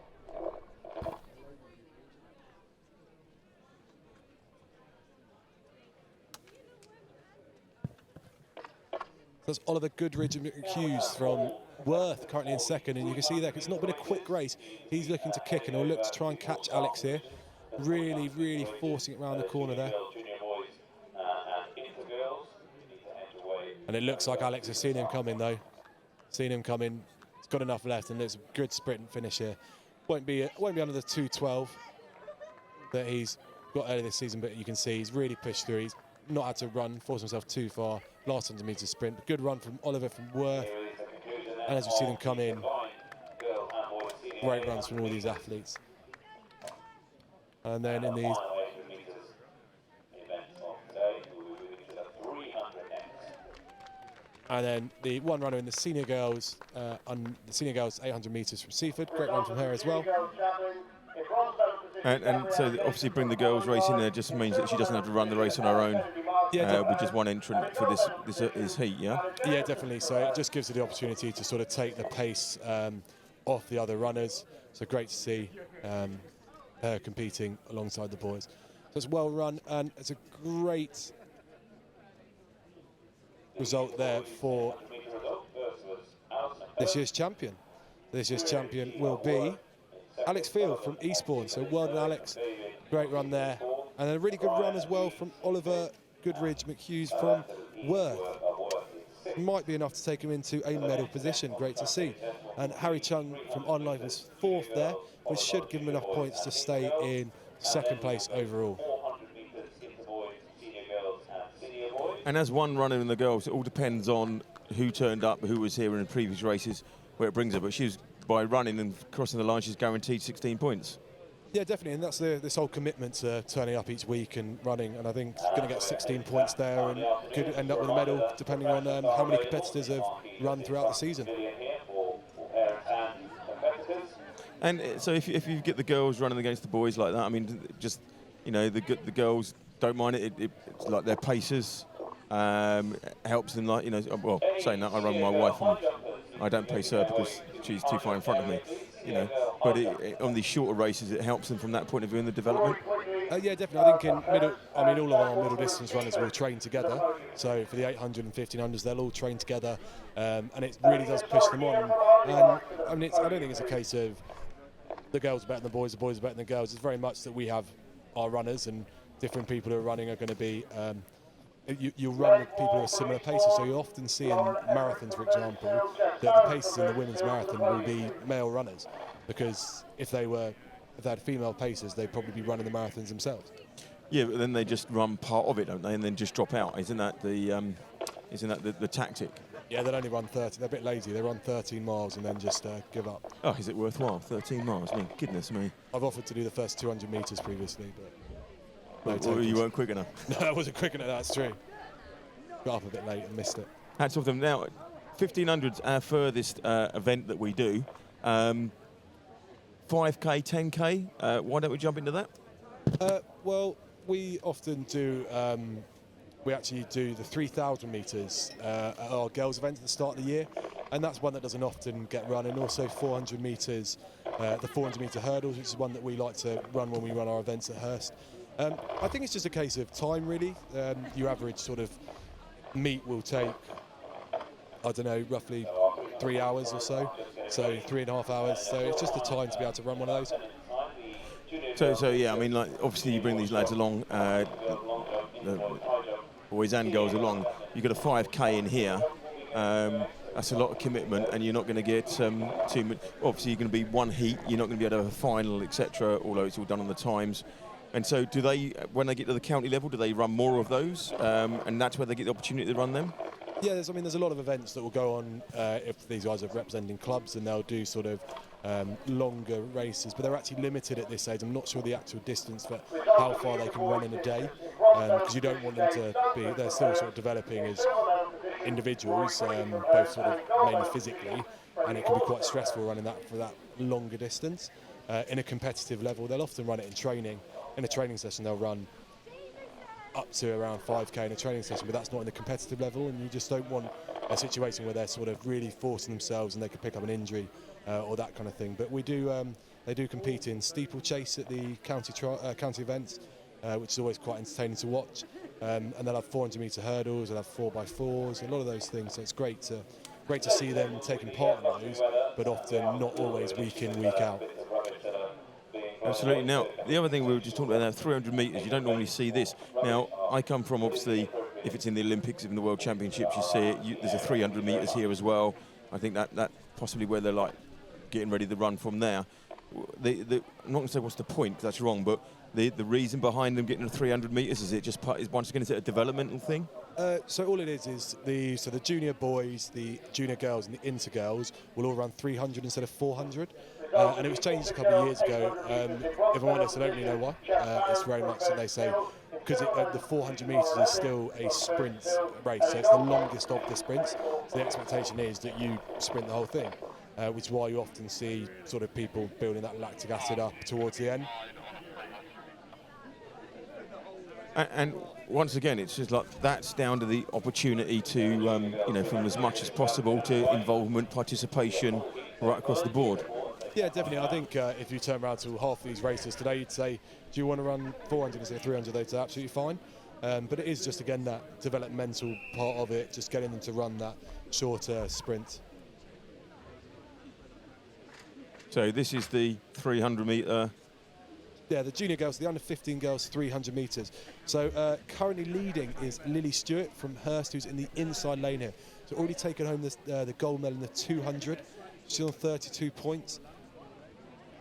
That's Oliver Goodridge and Mick Hughes from Worth currently in second, and you can see that it's not been a quick race. He's looking to kick and he'll look to try and catch Alex here. Really, really forcing it around the corner there. And it looks like Alex has seen him coming though. Seen him coming. He's got enough left, and there's a good sprint and finish here. Won't be under the 2:12 that he's got earlier this season, but you can see he's really pushed through. He's not had to run, force himself too far. Last 100 metres sprint. Good run from Oliver from Worth. And as we see them come in, great runs from all these athletes. And then in these, and then the one runner in the senior girls, 800 metres from Seaford. Great run from her as well. And so obviously bring the girls racing there just means that she doesn't have to run the race on her own. with just one entrant for this heat, yeah? Yeah, definitely. So it just gives her the opportunity to sort of take the pace off the other runners. So great to see her competing alongside the boys. So it's well run, and it's a great result there for this year's champion. This year's champion will be Alex Field from Eastbourne. So well done, Alex. Great run there. And a really good run as well from Oliver Goodridge McHughes from Worth. Might be enough to take him into a medal position. Great to see. And Harry Chung from Online was 4th there, which should give him enough points to stay in 2nd place overall. And as one runner in the girls, it all depends on who turned up, who was here in the previous races, where it brings her. But she's, by running and crossing the line, she's guaranteed 16 points. Yeah, definitely, and that's this whole commitment to turning up each week and running, and I think going to get 16 points there and could end up with a medal depending on how many competitors have run throughout the season. And so if you get the girls running against the boys like that, I mean, just, you know, the girls don't mind it. It's like their paces, helps them, like, you know, well, saying that, I run with my wife and I don't pace her because she's too far in front of me. You know, but on these shorter races, it helps them from that point of view in the development. Yeah, definitely. I think in middle, I mean, all of our middle distance runners will train together. So for the 800 and 1500s, they'll all train together, and it really does push them on. And I mean, I don't think it's a case of the girls are better than the boys are better than the girls. It's very much that we have our runners, and different people who are running are going to be. You'll run with people who are similar paces, so you often see in marathons, for example, that the paces in the women's marathon will be male runners, because if they had female pacers, they'd probably be running the marathons themselves. Yeah, but then they just run part of it, don't they, and then just drop out. Isn't that the tactic? Yeah, they'll only run 30. They're a bit lazy. They run 13 miles and then just give up. Oh, is it worthwhile? 13 miles? I mean, goodness me. I've offered to do the first 200 metres previously, but. Well, you weren't quick enough. No, I wasn't quick enough, that's true. Got up a bit late and missed it. Hats off them. Now, 1500's our furthest event that we do. 5K, 10K, why don't we jump into that? Well, we often do, we actually do the 3,000 metres at our girls' event at the start of the year, and that's one that doesn't often get run, and also 400 metres, the 400 metre hurdles, which is one that we like to run when we run our events at Hurst. I think it's just a case of time, really. Your average sort of meet will take, I don't know, roughly 3 hours or so, so 3.5 hours. So it's just the time to be able to run one of those. So yeah, I mean, like, obviously you bring these lads along, the boys and girls along. You've got a 5K in here. That's a lot of commitment, and you're not going to get too much. Obviously, you're going to be one heat. You're not going to be able to have a final, etc. Although it's all done on the times. And so, do they, when they get to the county level, do they run more of those, and that's where they get the opportunity to run them? Yeah, there's a lot of events that will go on if these guys are representing clubs, and they'll do sort of longer races, but they're actually limited at this age. I'm not sure the actual distance, but how far they can run in a day, because you don't want them to be. They're still sort of developing as individuals, both sort of mainly physically, and it can be quite stressful running that for that longer distance. In a competitive level, they'll often run it in training. In a training session, they'll run up to around 5K in a training session, but that's not in the competitive level, and you just don't want a situation where they're sort of really forcing themselves and they could pick up an injury or that kind of thing. But we do, they do compete in steeplechase at the county events, which is always quite entertaining to watch. And they'll have 400 metre hurdles, they'll have 4x4s, a lot of those things. So it's great to see them taking part in those, but often not always week in, week out. Absolutely. Now, the other thing we were just talking about, 300 metres, you don't normally see this. Now, I come from, obviously, if it's in the Olympics, if in the World Championships, you see it. There's a 300 metres here as well. I think that possibly where they're like getting ready to run from there. I'm not going to say what's the point, 'cause that's wrong, but the reason behind them getting to 300 metres, is it just once again, is it a developmental thing? So all it is the junior boys, the junior girls and the inter girls will all run 300 instead of 400. And it was changed a couple of years ago. If I'm honest, I don't really know why. It's very much that they say, because the 400 metres is still a sprint race, so it's the longest of the sprints. So the expectation is that you sprint the whole thing, which is why you often see sort of people building that lactic acid up towards the end. And once again, it's just like that's down to the opportunity to, you know, from as much as possible to involvement, participation, right across the board. Yeah, definitely. I think if you turn around to half these races today, you'd say, do you want to run 400 instead of 300? They'd say absolutely fine. But it is just, again, that developmental part of it, just getting them to run that shorter sprint. So this is the 300-metre. Yeah, the junior girls, the under 15 girls, 300 metres. So currently leading is Lily Stewart from Hurst, who's in the inside lane here. So already taken home the gold medal in the 200. She's on 32 points.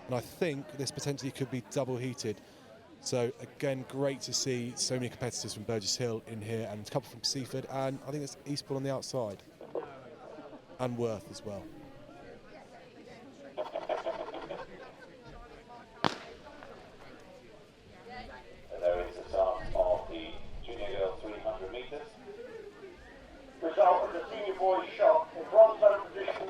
And I think this potentially could be double heated. So again, great to see so many competitors from Burgess Hill in here, and a couple from Seaford, and I think it's Eastbourne on the outside. And Worth as well. There is the start of the junior girls 300 metres. Result of the senior boys shot in bronze medal position.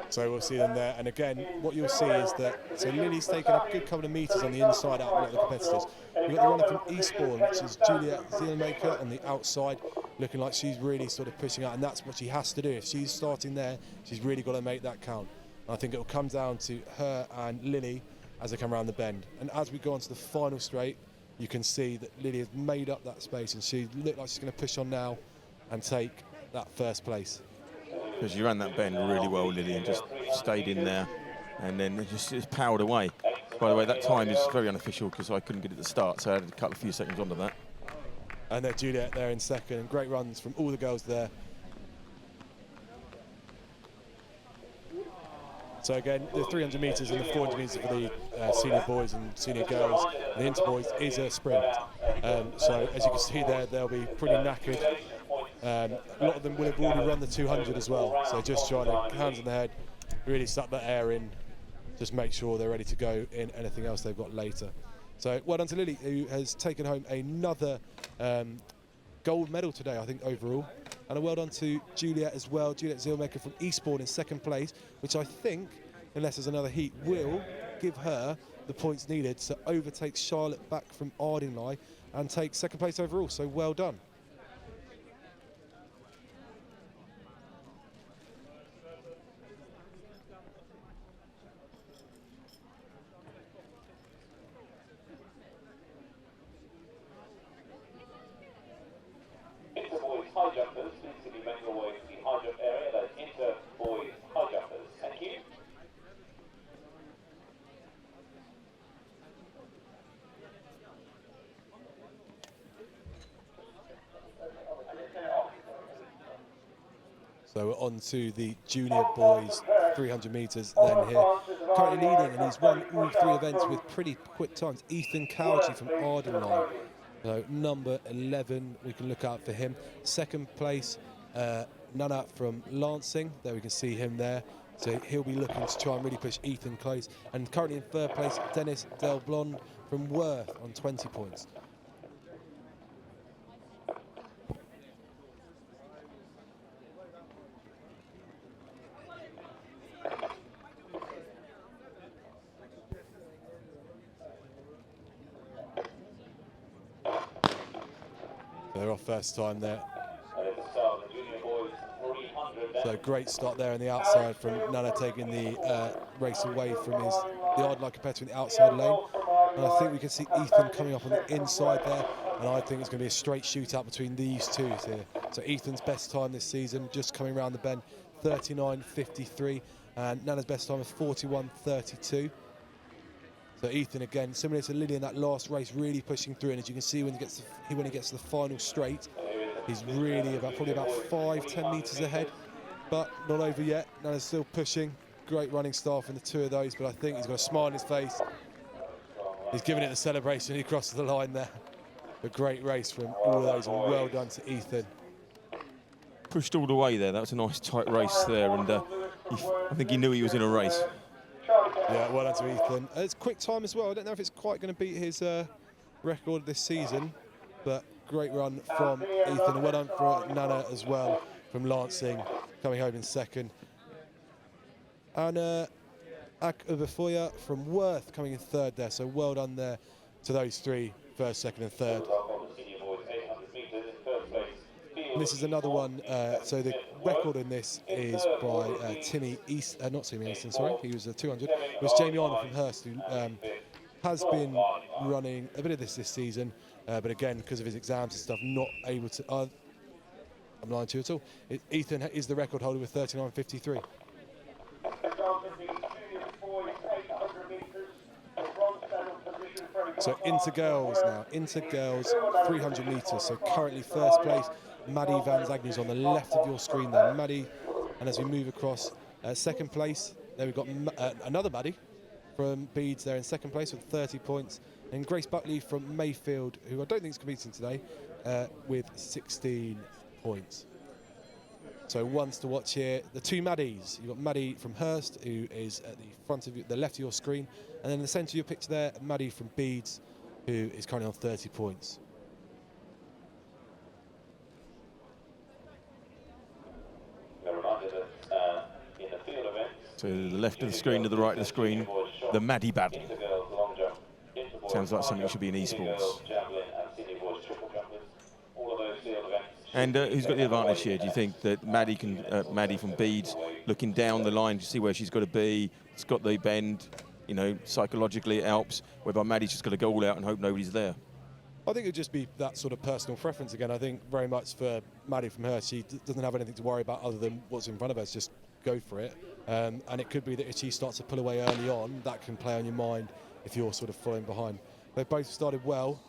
So we'll see them there, and again, what you'll see is that so Lily's taken a good couple of metres on the inside out of a lot of the competitors. We've got the runner from Eastbourne, which is Juliet Zielmaker, on the outside, looking like she's really sort of pushing out, and that's what she has to do. If she's starting there, she's really got to make that count. And I think it will come down to her and Lily as they come around the bend. And as we go on to the final straight, you can see that Lily has made up that space, and she looks like she's going to push on now and take that first place. Because you ran that bend really well, Lily, and just stayed in there, and then it just powered away. By the way, that time is very unofficial because I couldn't get it to start, so I had to cut a few seconds onto that. And then Juliet there in second, and great runs from all the girls there. So again, the 300 metres and the 400 metres for the senior boys and senior girls, and the inter-boys is a sprint. So as you can see there, they'll be pretty knackered. A lot of them will have already run the 200 as well, so just trying to, hands on the head, really suck that air in, just make sure they're ready to go in anything else they've got later. So well done to Lily, who has taken home another gold medal today, I think, overall. And a well done to Juliet as well, Juliet Zielmaker from Eastbourne in second place, which I think, unless there's another heat, will give her the points needed to overtake Charlotte back from Ardingly and take second place overall, so well done. Inter-boys high jumpers, please can you make your way to the high jump area? That's inter-boys high jumpers. Thank you. So we're on to the junior boys 300 metres then here. Currently leading, and he's won all three events with pretty quick times. Ethan Cowgie from Ardingly. So number 11, we can look out for him. Second place, Nana from Lancing. There we can see him there. So he'll be looking to try and really push Ethan close. And currently in third place, Dennis Del Blonde from Worth on 20 points. They're off first time there. So great start there on the outside from Nana, taking the race away from the Ardingly competitor in the outside lane. And I think we can see Ethan coming up on the inside there, and I think it's going to be a straight shootout between these two here. So Ethan's best time this season, just coming around the bend, 39.53, and Nana's best time is 41.32. So Ethan, again, similar to Lily in that last race, really pushing through. And as you can see, when he gets to the final straight, he's really probably about 5-10 metres ahead, but not over yet. Nana's still pushing. Great running start from the two of those, but I think he's got a smile on his face. He's giving it the celebration. He crosses the line there. A great race from all of those, and well done to Ethan. Pushed all the way there. That was a nice tight race there, and I think he knew he was in a race. Yeah, well done to Ethan. It's quick time as well. I don't know if it's quite going to beat his record this season, but great run from Ethan. And well done for Nana as well from Lancing, coming home in second. And Akbafoya from Worth coming in third there. So well done there to those three, first, second and third. This is another one. So the record in this is by Timmy East, not Timmy Easton, sorry. He was a 200. It was Jamie Arnold from Hurst, who has been running a bit of this season, but again, because of his exams and stuff, not able to. I'm lying to you at all. Ethan is the record holder with 39.53. So into girls now, into girls 300 metres. So currently first place, Maddie Van Zagny's on the left of your screen there. Maddie, and as we move across, second place, there we've got another Maddie from Beeds there in second place with 30 points. And Grace Buckley from Mayfield, who I don't think is competing today, with 16 points. So ones to watch here. The two Maddies. You've got Maddie from Hurst, who is at the front of the left of your screen. And then in the centre of your picture there, Maddie from Beeds, who is currently on 30 points. So the left of the screen to the right of the screen, the Maddie battle. Sounds like something that should be in esports. And who's got the advantage here? Do you think that Maddie from Beeds, looking down the line to see where she's got to be, it's got the bend, you know, psychologically it helps, whereby Maddie's just got to go all out and hope nobody's there? I think it would just be that sort of personal preference again. I think very much for Maddie from her, she doesn't have anything to worry about other than what's in front of her. It's just go for it. And it could be that if she starts to pull away early on, that can play on your mind if you're sort of following behind. They both started well.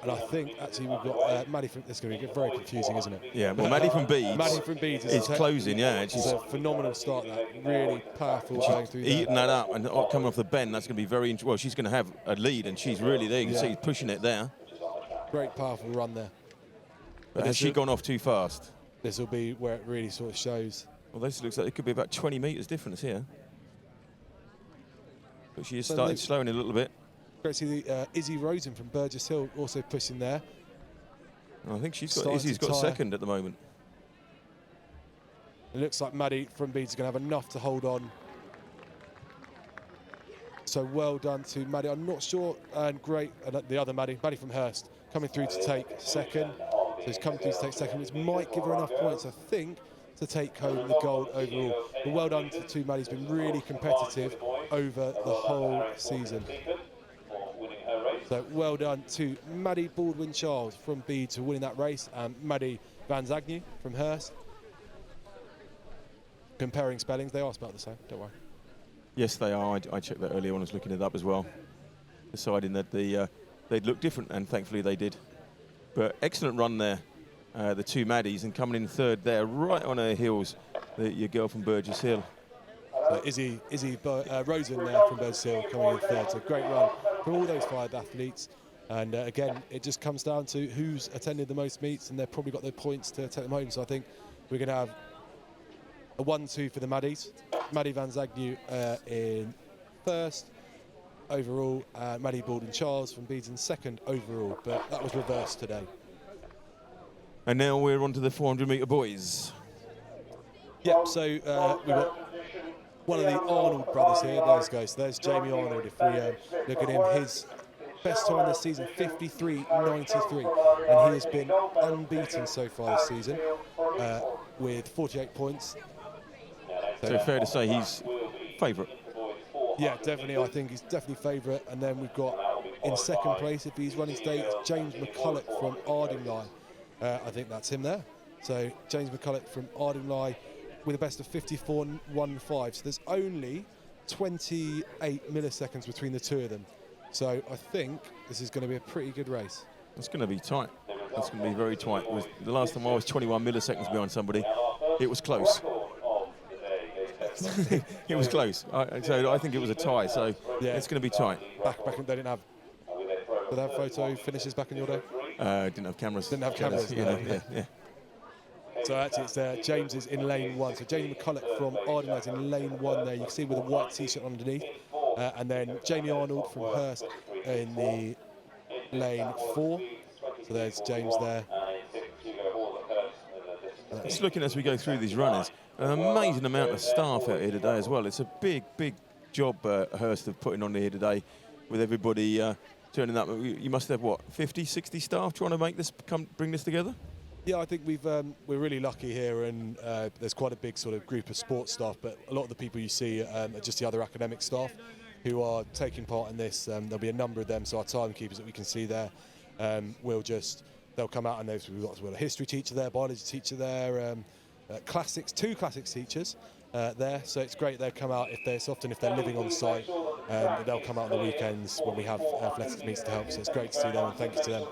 And I think actually we've got Maddie from. It's going to be very confusing, isn't it? Yeah, well, Maddie from Beeds. Maddie from Beeds is closing, yeah. She's a phenomenal start, that really powerful going through. Eating that up and coming off the bend, that's going to be very. Well, she's going to have a lead, and she's really there. You can see she's pushing it there. Great, powerful run there. But has she gone off too fast? This will be where it really sort of shows. Well, this looks like it could be about 20 metres difference here. But she has started slowing a little bit. Great to see the Izzy Rosen from Burgess Hill also pushing there. I think Izzy's got second at the moment. It looks like Maddie from Beeds is going to have enough to hold on. So well done to Maddie. I'm not sure, and great, and the other Maddie from Hurst, coming through to take second. So he's come through to take second, which might give her enough points, I think, to take home the gold overall. But well done to the two Maddies, been really competitive over the whole season. So well done to Maddie Baldwin-Charles from Beeds for winning that race, and Maddie Van Zagny from Hurst. Comparing spellings, they are spelled the same, don't worry. Yes, they are. I checked that earlier when I was looking it up as well, deciding that they'd look different, and thankfully they did. But excellent run there, the two Maddies, and coming in third there, right on her heels, your girl from Burgess Hill. So Izzy Rosen there from Burgess Hill coming in third. So great run from all those 5 athletes. And again, it just comes down to who's attended the most meets, and they've probably got their points to take them home. So I think we're going to have a 1-2 for the Maddies. Maddie Van Zagny in first overall, Maddie Baldwin-Charles from Beeds in second overall, but that was reversed today. And now we're on to the 400-metre boys. Yep, so we've got one of the Arnold brothers here. Those guys. So there's Jamie Arnold. If we look at him, his best time this season, 53.93, and he has been unbeaten so far this season with 48 points. So fair to say he's favourite. Yeah, definitely. I think he's definitely favourite. And then we've got in second place, if he's running state, James McCulloch from Ardingly. I think that's him there. So James McCulloch from Ardingly with a best of 54.15. So there's only 28 milliseconds between the two of them. So I think this is going to be a pretty good race. It's going to be tight. It's going to be very tight. The last time I was 21 milliseconds behind somebody, it was close. It was close. So I think it was a tie. So yeah, it's going to be tight. Back they didn't have. Did they have photo finishes back in your day? Didn't have cameras. Didn't have cameras. Yeah. So actually, it's James is in lane 1. So Jamie McCulloch from Ardingly is in lane 1 there. You can see with a white T-shirt underneath, and then Jamie Arnold from Hurst in the lane 4. So there's James there. Just looking as we go through these runners, an amazing amount of staff out here today as well. It's a big job Hurst have putting on here today, with everybody turning up. You must have what, 50, 60 staff trying to make this bring this together? Yeah, I think we're really lucky here, and there's quite a big sort of group of sports staff, but a lot of the people you see are just the other academic staff who are taking part in this. There'll be a number of them, so our timekeepers that we can see there, they'll come out, and we've got a history teacher there, biology teacher there, two classics teachers there, so it's great they'll come out. If they're living on site, they'll come out on the weekends when we have athletics meets to help, so it's great to see them, and thank you to them.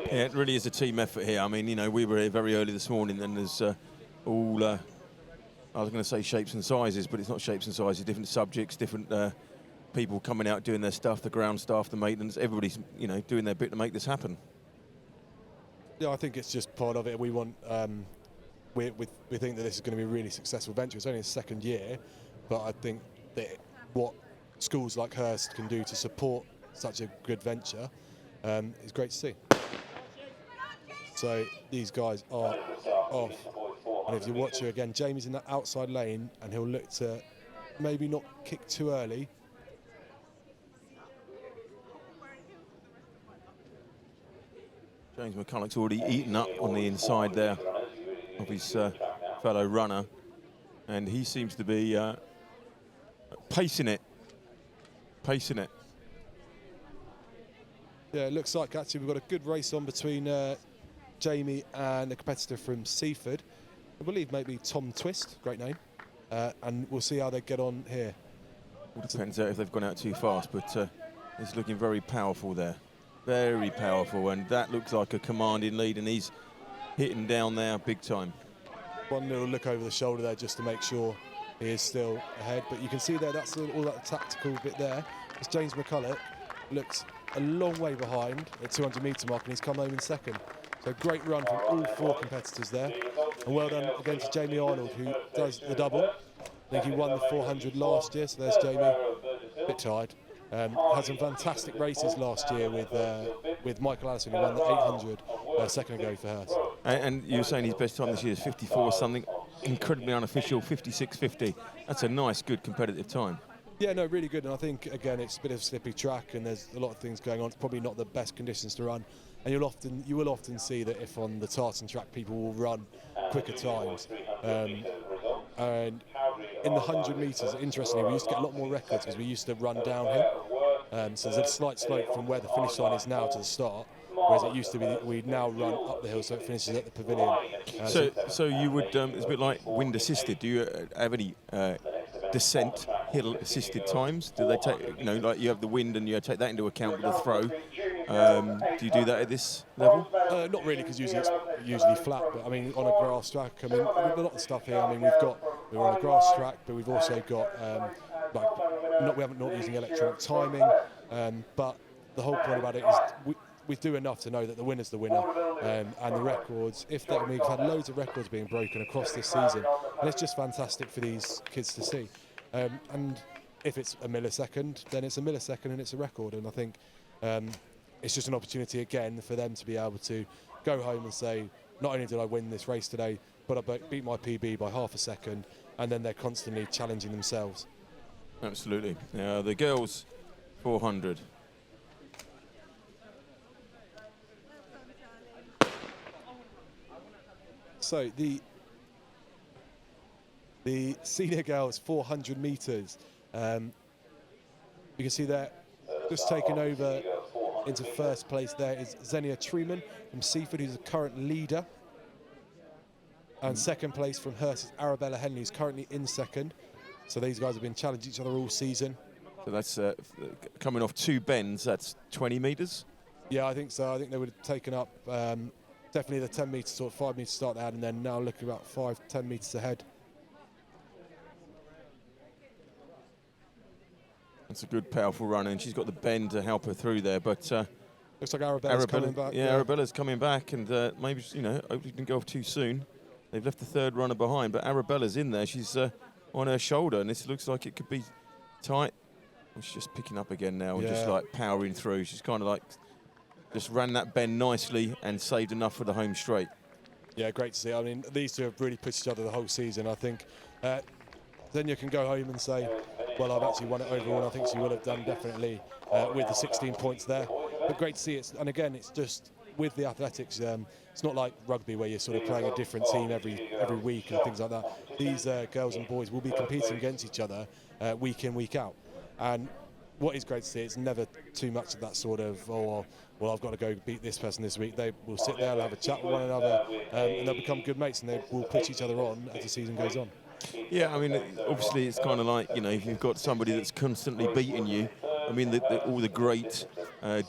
Yeah, it really is a team effort here. I mean, you know, we were here very early this morning, and there's all, I was going to say shapes and sizes, but it's not shapes and sizes, different subjects, different people coming out doing their stuff, the ground staff, the maintenance, everybody's, you know, doing their bit to make this happen. Yeah, I think it's just part of it. We want, we think that this is going to be a really successful venture. It's only its second year, but I think that what schools like Hurst can do to support such a good venture is great to see. So these guys are off, and if you watch here again, Jamie's in that outside lane, and he'll look to maybe not kick too early. James McCulloch's already eaten up on the inside there of his fellow runner, and he seems to be pacing it. Yeah, it looks like actually we've got a good race on between Jamie and the competitor from Seaford. I believe maybe Tom Twist, great name, and we'll see how they get on here. It depends if they've gone out too fast, but it's looking very powerful there. Very powerful, and that looks like a commanding lead, and he's hitting down there big time. One little look over the shoulder there just to make sure he is still ahead, but you can see there that's all that tactical bit there. As James McCulloch looks a long way behind at 200 metre mark, and he's come home in second. So great run from all four competitors there, and well done again to Jamie Arnold, who does the double. I think he won the 400 last year, so there's Jamie, a bit tired. Had some fantastic races last year with Michael Allison, who won the 800 a second ago for Hurst. And you were saying his best time this year is 54 something, incredibly unofficial, 56.50. That's a nice, good competitive time. Yeah, no, really good, and I think again it's a bit of a slippy track, and there's a lot of things going on. It's probably not the best conditions to run, and you will often see that if on the tartan track people will run quicker times. And in the 100 metres, interestingly, we used to get a lot more records because we used to run downhill. So there's a slight slope from where the finish line is now to the start, whereas it used to be we now run up the hill, so it finishes at the pavilion. So you would, it's a bit like wind assisted. Do you have any descent hill assisted times? Do they take, you know, like you have the wind and you take that into account with the throw? Do you do that at this level? Not really, because usually it's usually flat. But I mean, on a grass track, I mean, a lot of the stuff here. I mean, we're on a grass track, but we've also got we're not using electronic timing. But the whole point about it is we do enough to know that the winner's the winner, and the records. We've had loads of records being broken across this season, and it's just fantastic for these kids to see. And if it's a millisecond, then it's a millisecond and it's a record. And I think it's just an opportunity again for them to be able to go home and say, not only did I win this race today, but I beat my PB by half a second, and then they're constantly challenging themselves. Absolutely. The girls 400. So the senior girls 400 metres. You can see there, just taking over into first place there is Xenia Truman from Seaford, who's the current leader. And second place from Hurst is Arabella Henley, who's currently in second. So these guys have been challenging each other all season. So that's coming off two bends, that's 20 metres? Yeah, I think so. I think they would have taken up definitely the 10 metres or 5 metres start out, and then now looking about 5-10 metres ahead. That's a good, powerful run, and she's got the bend to help her through there. But looks like Arabella's coming back. Yeah, Arabella's coming back, and maybe, you know, hopefully didn't go off too soon. They've left the third runner behind, but Arabella's in there. She's on her shoulder, and this looks like it could be tight. She's just picking up again now, and just like powering through. She's kind of like just ran that bend nicely and saved enough for the home straight. Yeah, great to see. I mean, these two have really pushed each other the whole season. I think then you can go home and say, well, I've actually won it overall, and I think she will have done definitely with the 16 points there. But great to see it. And again, it's just with the athletics, it's not like rugby where you're sort of playing a different team every week and things like that. These girls and boys will be competing against each other week in, week out. And what is great to see, it's never too much of that sort of, oh, well, I've got to go beat this person this week. They will sit there, they'll have a chat with one another, and they'll become good mates, and they will push each other on as the season goes on. Yeah, I mean, obviously it's kind of like, you know, if you've got somebody that's constantly beating you, I mean, all the great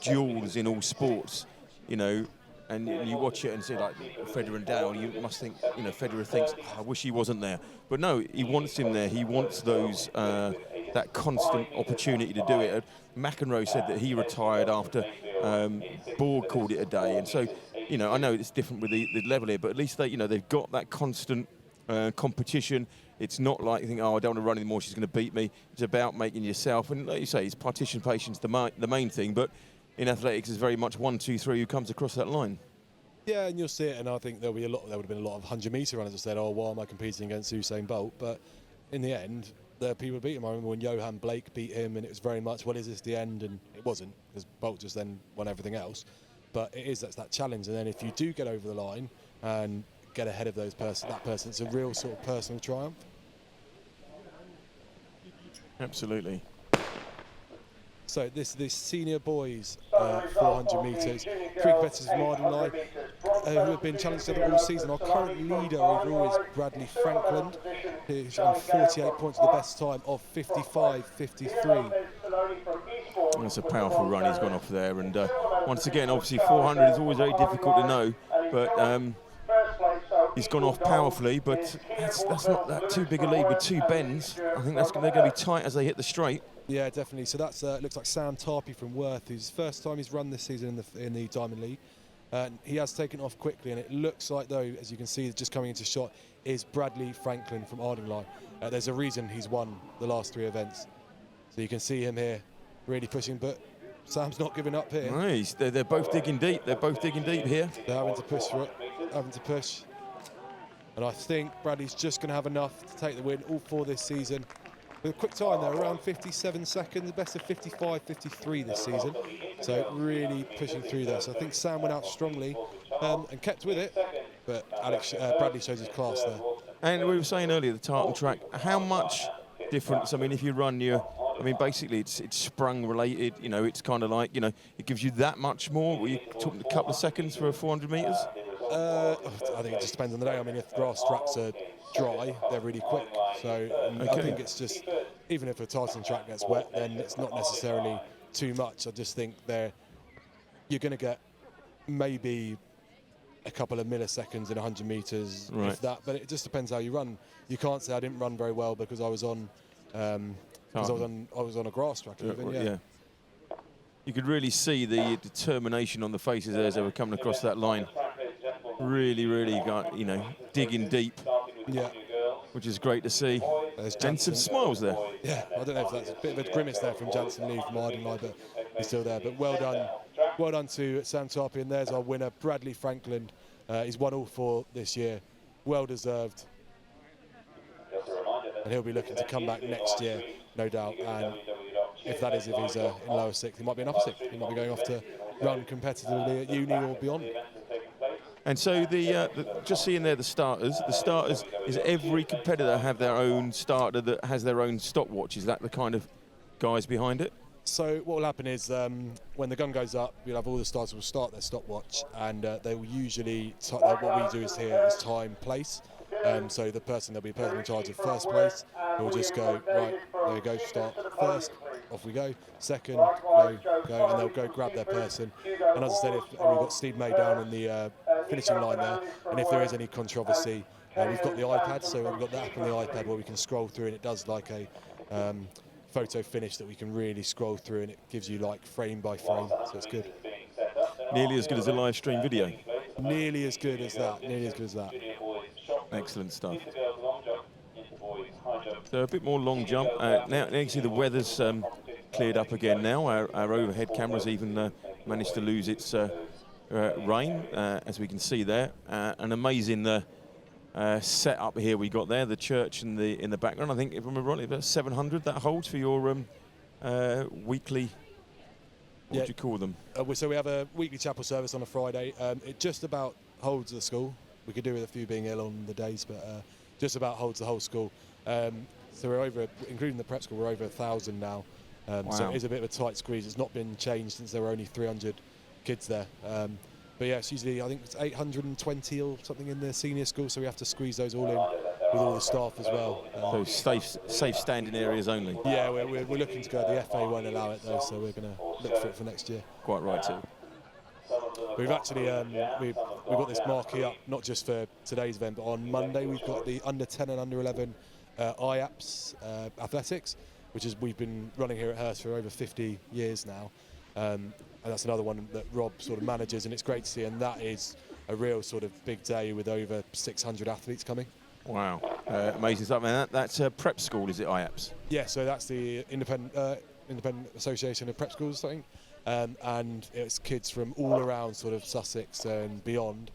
duels in all sports, you know, and you watch it and see, like, Federer and Dow, you must think, you know, Federer thinks, oh, I wish he wasn't there. But no, he wants him there. He wants those, that constant opportunity to do it. McEnroe said that he retired after Borg called it a day. And so, you know, I know it's different with the level here, but at least they, you know, they've got that constant competition. It's not like you think, oh, I don't want to run anymore, she's going to beat me. It's about making yourself, and like you say, it's participation's the main thing, but in athletics it's very much 1, 2, 3 who comes across that line. Yeah, and you'll see it, and I think there would have been a lot of 100-metre runners that said, oh, why am I competing against Usain Bolt? But in the end, there are people beat him. I remember when Johan Blake beat him, and it was very much, well, is this the end? And it wasn't, because Bolt just then won everything else. But that's that challenge, and then if you do get over the line and get ahead of that person, it's a real sort of personal triumph. Absolutely. So this senior boys 400 metres. Three competitors from Ardingly who have been challenged together all season. Our current leader overall is Bradley Franklin, who's on 48 points with the best time of 55.53. That's a powerful run he's gone off there, and once again, obviously 400 is always very difficult to know, but he's gone off powerfully, but that's not that too big a lead with 2 bends. I think they're going to be tight as they hit the straight. Yeah, definitely. So that's looks like Sam Tarpey from Worth, whose first time he's run this season in the Diamond League. He has taken off quickly, and it looks like, though, as you can see, just coming into shot is Bradley Franklin from Ardingly. There's a reason he's won the last 3 events. So you can see him here really pushing, but Sam's not giving up here. Nice. They're both digging deep. They're both digging deep here. They're having to push for it, having to push. And I think Bradley's just going to have enough to take the win, all 4 this season. With a quick time there, around 57 seconds, the best of 55.53 this season. So really pushing through there. So I think Sam went out strongly and kept with it, but Bradley shows his class there. And we were saying earlier, the Tartan track, how much difference? I mean, if you run basically it's sprung related, you know, it's kind of like, you know, it gives you that much more. Were you talking a couple of seconds for 400 metres? I think it just depends on the day. I mean, if grass tracks are dry, they're really quick. So I think it's just, even if a tartan track gets wet, then it's not necessarily too much. I just think you're going to get maybe a couple of milliseconds in 100 metres, right, if that. But it just depends how you run. You can't say I didn't run very well because I was on a grass track. Yeah. You could really see the determination on the faces there as they were coming across that line. Really got, you know, digging deep. Yeah. Which is great to see. And some smiles there. Yeah, I don't know if that's a bit of a grimace there from Jansen Lee from Ardingly, but he's still there. But well done to Sam Tarpey, and there's our winner, Bradley Franklin. He's won all 4 this year. Well deserved. And he'll be looking to come back next year, no doubt. And if he's in lower 6th, he might be in upper 6th. He might be going off to run competitively at uni or beyond. And so just seeing there the starters is every competitor have their own starter that has their own stopwatch. Is that the kind of guys behind it? So what will happen is when the gun goes up, you'll have all the starters will start their stopwatch, and they will usually, what we do here is time place. So there'll be a person in charge of first place who will just go, right, there you go, start first, off we go, second, go, and they'll go grab their person. And as I said, we've got Steve May down on the finishing line there, and if there is any controversy, we've got the iPad, so we've got the app on the iPad where we can scroll through, and it does like a photo finish that we can really scroll through, and it gives you like frame by frame, so it's good. Nearly as good as a live stream video. Nearly as good as that. Excellent stuff. So a bit more long jump. Now you can see the weather's cleared up again now. Our overhead camera's even managed to lose its rain, as we can see there. An amazing setup here we got there. The church in the background. I think, if I remember rightly, about 700 that holds for your weekly What would you call them? So we have a weekly chapel service on a Friday. It just about holds the school. We could do with a few being ill on the days, but just about holds the whole school. So we're over, including the prep school, we're over 1,000 now. Wow. So it is a bit of a tight squeeze. It's not been changed since there were only 300 kids there. But yeah, it's usually, I think it's 820 or something in the senior school, so we have to squeeze those all in with all the staff as well. So safe standing areas only? Yeah, we're looking to go. The FA won't allow it though, so we're going to look for it for next year. Quite right too. We've actually we've got this marquee up not just for today's event, but on Monday we've got the under 10 and under 11 IAPS athletics, which is we've been running here at Hurst for over 50 years now, and that's another one that Rob sort of manages, and it's great to see. And that is a real sort of big day with over 600 athletes coming. Wow, amazing stuff. And that's a prep school, is it, IAPS? Yeah, so that's the Independent Association of Prep Schools, I think. And it's kids from all around sort of Sussex and beyond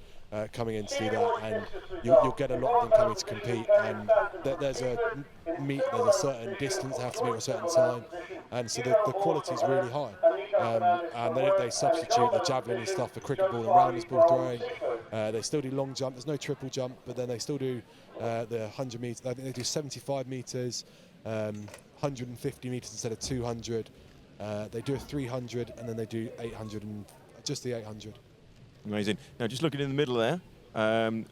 coming in to do that, and you'll get a lot of them coming to compete. And there's a certain distance they have to meet at a certain time, and so the quality is really high. And they substitute the javelin and stuff for cricket ball and rounders ball throwing. They still do long jump. There's no triple jump, but then they still do the 100 metres. I think they do 75 metres, 150 metres instead of 200. They do a 300, and then they do 800 and just the 800. Amazing. Now, just looking in the middle there,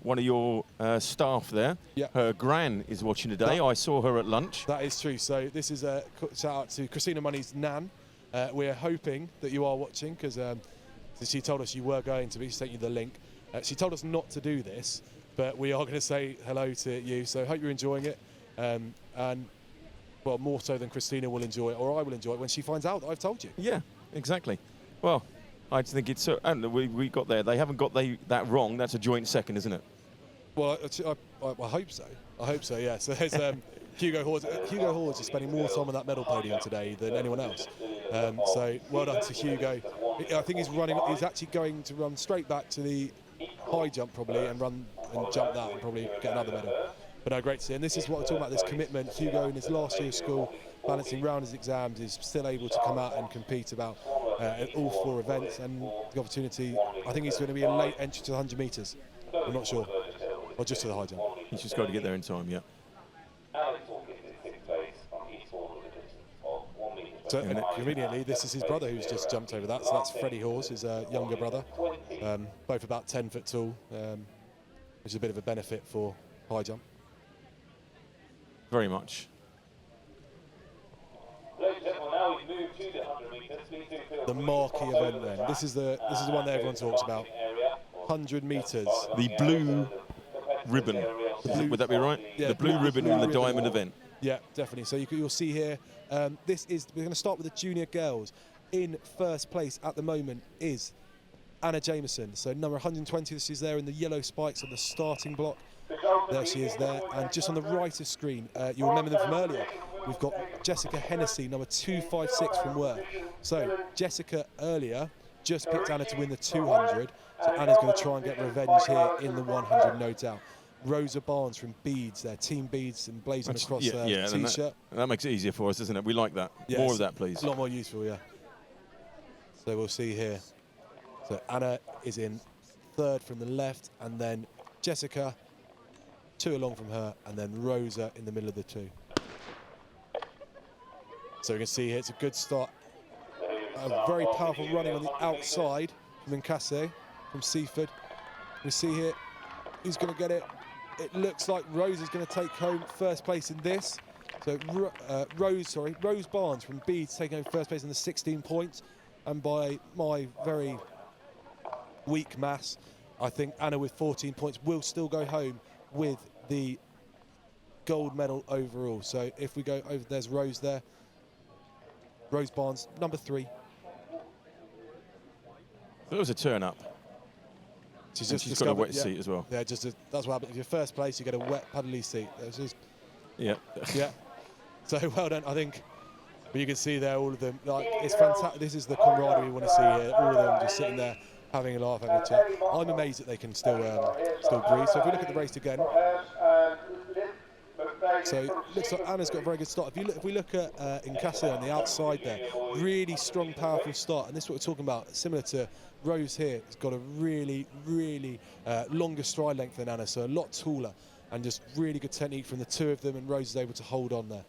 one of your staff there, her gran is watching today. I saw her at lunch. That is true. So this is a shout out to Christina Money's nan. We're hoping that you are watching, because she told us you were going to be. She sent you the link. She told us not to do this, but we are going to say hello to you. So hope you're enjoying it. And well, more so than Christina will enjoy it, or I will enjoy it when she finds out that I've told you. Yeah, exactly. Well, I just think it's and we got there. They haven't got that wrong. That's a joint second, isn't it? Well, I hope so. I hope so. Yeah. So there's Hugo Hawes. Hugo Hawes is spending more time on that medal podium today than anyone else. So well done to Hugo. I think he's actually going to run straight back to the high jump probably and jump that and probably get another medal. But no, great to see. And this is what I'm talking about, this commitment. Hugo, in his last year of school, balancing around his exams, is still able to come out and compete about at all 4 events. And the opportunity, I think he's going to be a late entry to the 100 metres. I'm not sure. Or just to the high jump. He's just got to get there in time, yeah. So conveniently, this is his brother who's just jumped over that. So that's Freddie Hawes, his younger brother. Both about 10 foot tall, which is a bit of a benefit for high jump. Very much. The marquee event then. This is the one that everyone talks about. 100 metres. The blue ribbon. Would that be right? Yeah, the blue ribbon in the diamond event. Yeah, definitely. So you'll see here. We're going to start with the junior girls. In first place at the moment is Anna Jameson. So number 120. She's there in the yellow spikes on the starting block. There she is there, and just on the right of screen, you'll remember them from earlier. We've got Jessica Hennessy, number 256 from Worth. So Jessica earlier just picked Anna to win the 200, so Anna's going to try and get revenge here in the 100, no doubt. Rosa Barnes from Beads there, Team Beads emblazoned across T-shirt. That makes it easier for us, doesn't it? We like that. Yes, more of that, please. A lot more useful, yeah. So we'll see here. So Anna is in third from the left, and then Jessica 2 along from her, and then Rosa in the middle of the 2. So we can see here it's a good start. A very powerful running on the outside from Nkase, from Seaford. We see here who's going to get it. It looks like Rose is going to take home first place in this. So Rose Barnes from Beads taking home first place in the 16 points. And by my very weak maths, I think Anna with 14 points will still go home with the gold medal overall. So if we go over, there's Rose there. Rose Barnes, number 3. That was a turn up. She's got a wet seat as well. Yeah, that's what happens. If you're first place, you get a wet, puddly seat. Yeah. Yeah. So well done, I think. But you can see there all of them. Like, it's fantastic. This is the camaraderie we want to see here. All of them just sitting there, having a laugh, having a chat. I'm amazed that they can still breathe. So if we look at the race again. So it looks like Anna's got a very good start. If we look at Incasio on the outside there, really strong, powerful start. And this is what we're talking about, similar to Rose here. It's got a really, really longer stride length than Anna, so a lot taller. And just really good technique from the two of them, and Rose is able to hold on there.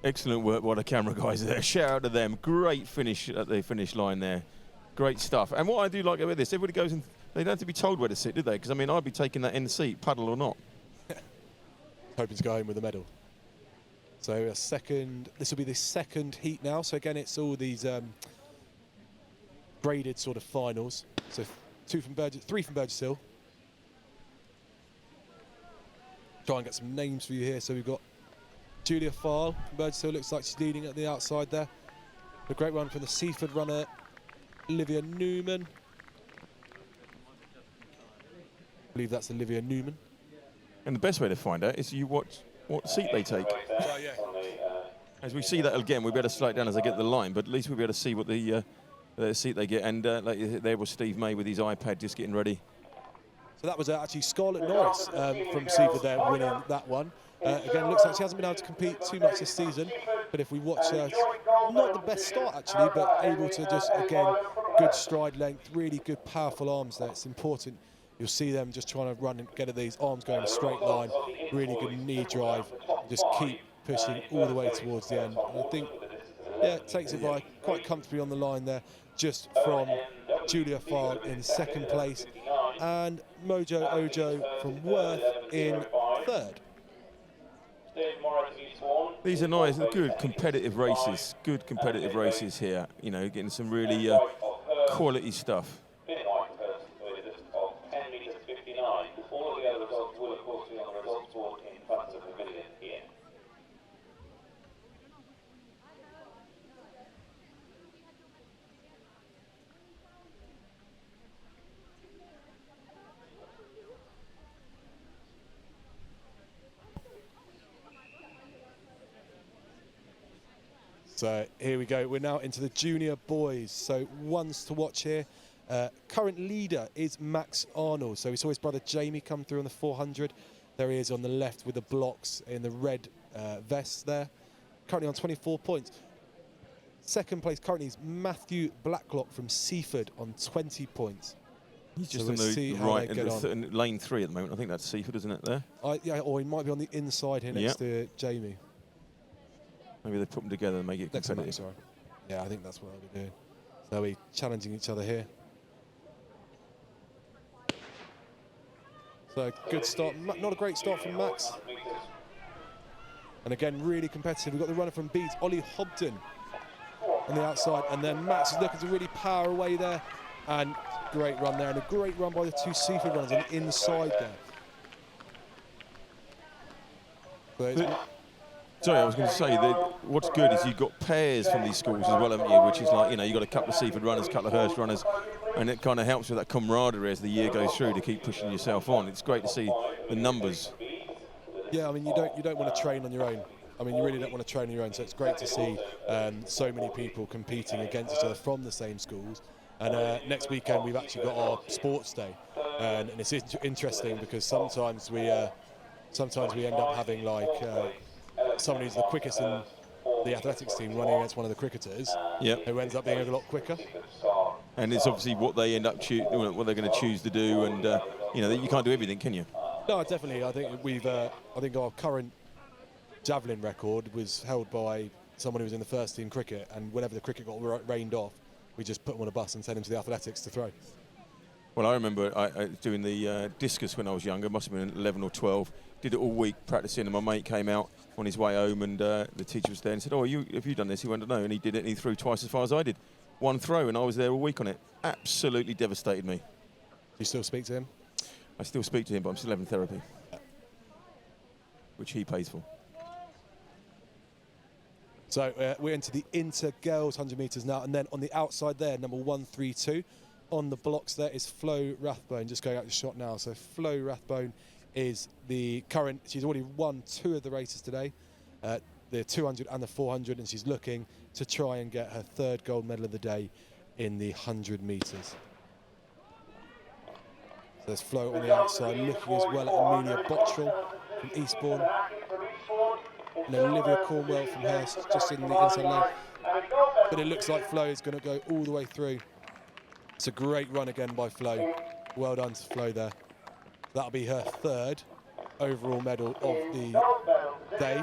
Excellent work by the camera guys there. Shout out to them. Great finish at the finish line there. Great stuff. And what I do like about this, everybody goes and they don't have to be told where to sit, do they? Because, I mean, I'd be taking that in the seat, paddle or not. Hoping to go home with a medal. So this will be the second heat now. So again, it's all these graded sort of finals. So three from Burgess Hill. Try and get some names for you here. So we've got Julia Farl from Burgess Hill, looks like she's leading at the outside there. A great run from the Seaford runner, Olivia Newman. I believe that's Olivia Newman. And the best way to find out is you watch what seat they take. Oh, yeah. As we see that again, we better slow it down as I get the line, but at least we'll be able to see what the seat they get. And like, there was Steve May with his iPad just getting ready. So that was actually Scarlett Norris from Seaford there winning that one. Again, looks like she hasn't been able to compete too much this season, but if we watch her, not the best start actually, but able to just, again, good stride length, really good powerful arms there. It's important. You'll see them just trying to run and get at these arms going in a straight line, really good knee drive, just keep pushing all the way towards the end. And I think, yeah, takes it by quite comfortably on the line there, just from Julia Farl in second place, and Mojo Ojo from Worth in third. These are nice, good competitive races. Good competitive races here. You know, getting some really quality stuff. All of the other results will, of course, be on the results board in front of the pavilion here. So here we go. We're now into the junior boys. So ones to watch here. Current leader is Max Arnold. So we saw his brother Jamie come through on the 400. There he is on the left with the blocks in the red vest there. Currently on 24 points. Second place currently is Matthew Blacklock from Seaford on 20 points. He's just so on the right in lane 3 at the moment. I think that's Seaford, isn't it, there? Yeah, or he might be on the inside here next to Jamie. Maybe they put them together and make it competitive. Sorry. Yeah, I think that's what they'll be doing. So they'll be challenging each other here. So good start. Not a great start from Max. And again, really competitive. We've got the runner from Beats, Ollie Hobden, on the outside. And then Max is looking to really power away there. And great run there. And a great run by the two Seaford runners on the inside there. So sorry, I was going to say that what's good is you've got pairs from these schools as well, haven't you? Which is like, you know, you've got a couple of Seaford runners, a couple of Hurst runners, and it kind of helps with that camaraderie as the year goes through to keep pushing yourself on. It's great to see the numbers. Yeah, I mean, you don't want to train on your own. I mean, you really don't want to train on your own, so it's great to see so many people competing against each other from the same schools. And next weekend we've actually got our sports day, and it's interesting because sometimes we end up having like someone who's the quickest in the athletics team running against one of the cricketers, who ends up being a lot quicker. And it's obviously what they end up what they're going to choose to do, and you know, you can't do everything, can you? No, definitely. I think I think our current javelin record was held by someone who was in the first team cricket, and whenever the cricket got rained off, we just put him on a bus and send him to the athletics to throw. Well, I remember I doing the discus when I was younger. Must have been 11 or 12. Did it all week practicing, and my mate came out on his way home, and the teacher was there and said, "Oh, have you done this?" He went to know, and he did it, and he threw twice as far as I did. One throw, and I was there all week on it. Absolutely devastated me. Do you still speak to him? I still speak to him, but I'm still having therapy, which he pays for. So we're into the inter-girls 100 metres now, and then on the outside there, number 132. On the blocks there is Flo Rathbone, just going out the shot now. So Flo Rathbone is the current, she's already won 2 of the races today, the 200 and the 400, and she's looking to try and get her 3rd gold medal of the day in the 100 metres. So there's Flo on the outside, looking as well at Amelia Bottrell from Eastbourne. And Olivia Cornwell from Hurst, just in the inside lane. But it looks like Flo is going to go all the way through. It's a great run again by Flo. Well done to Flo there. That'll be her 3rd overall medal of the day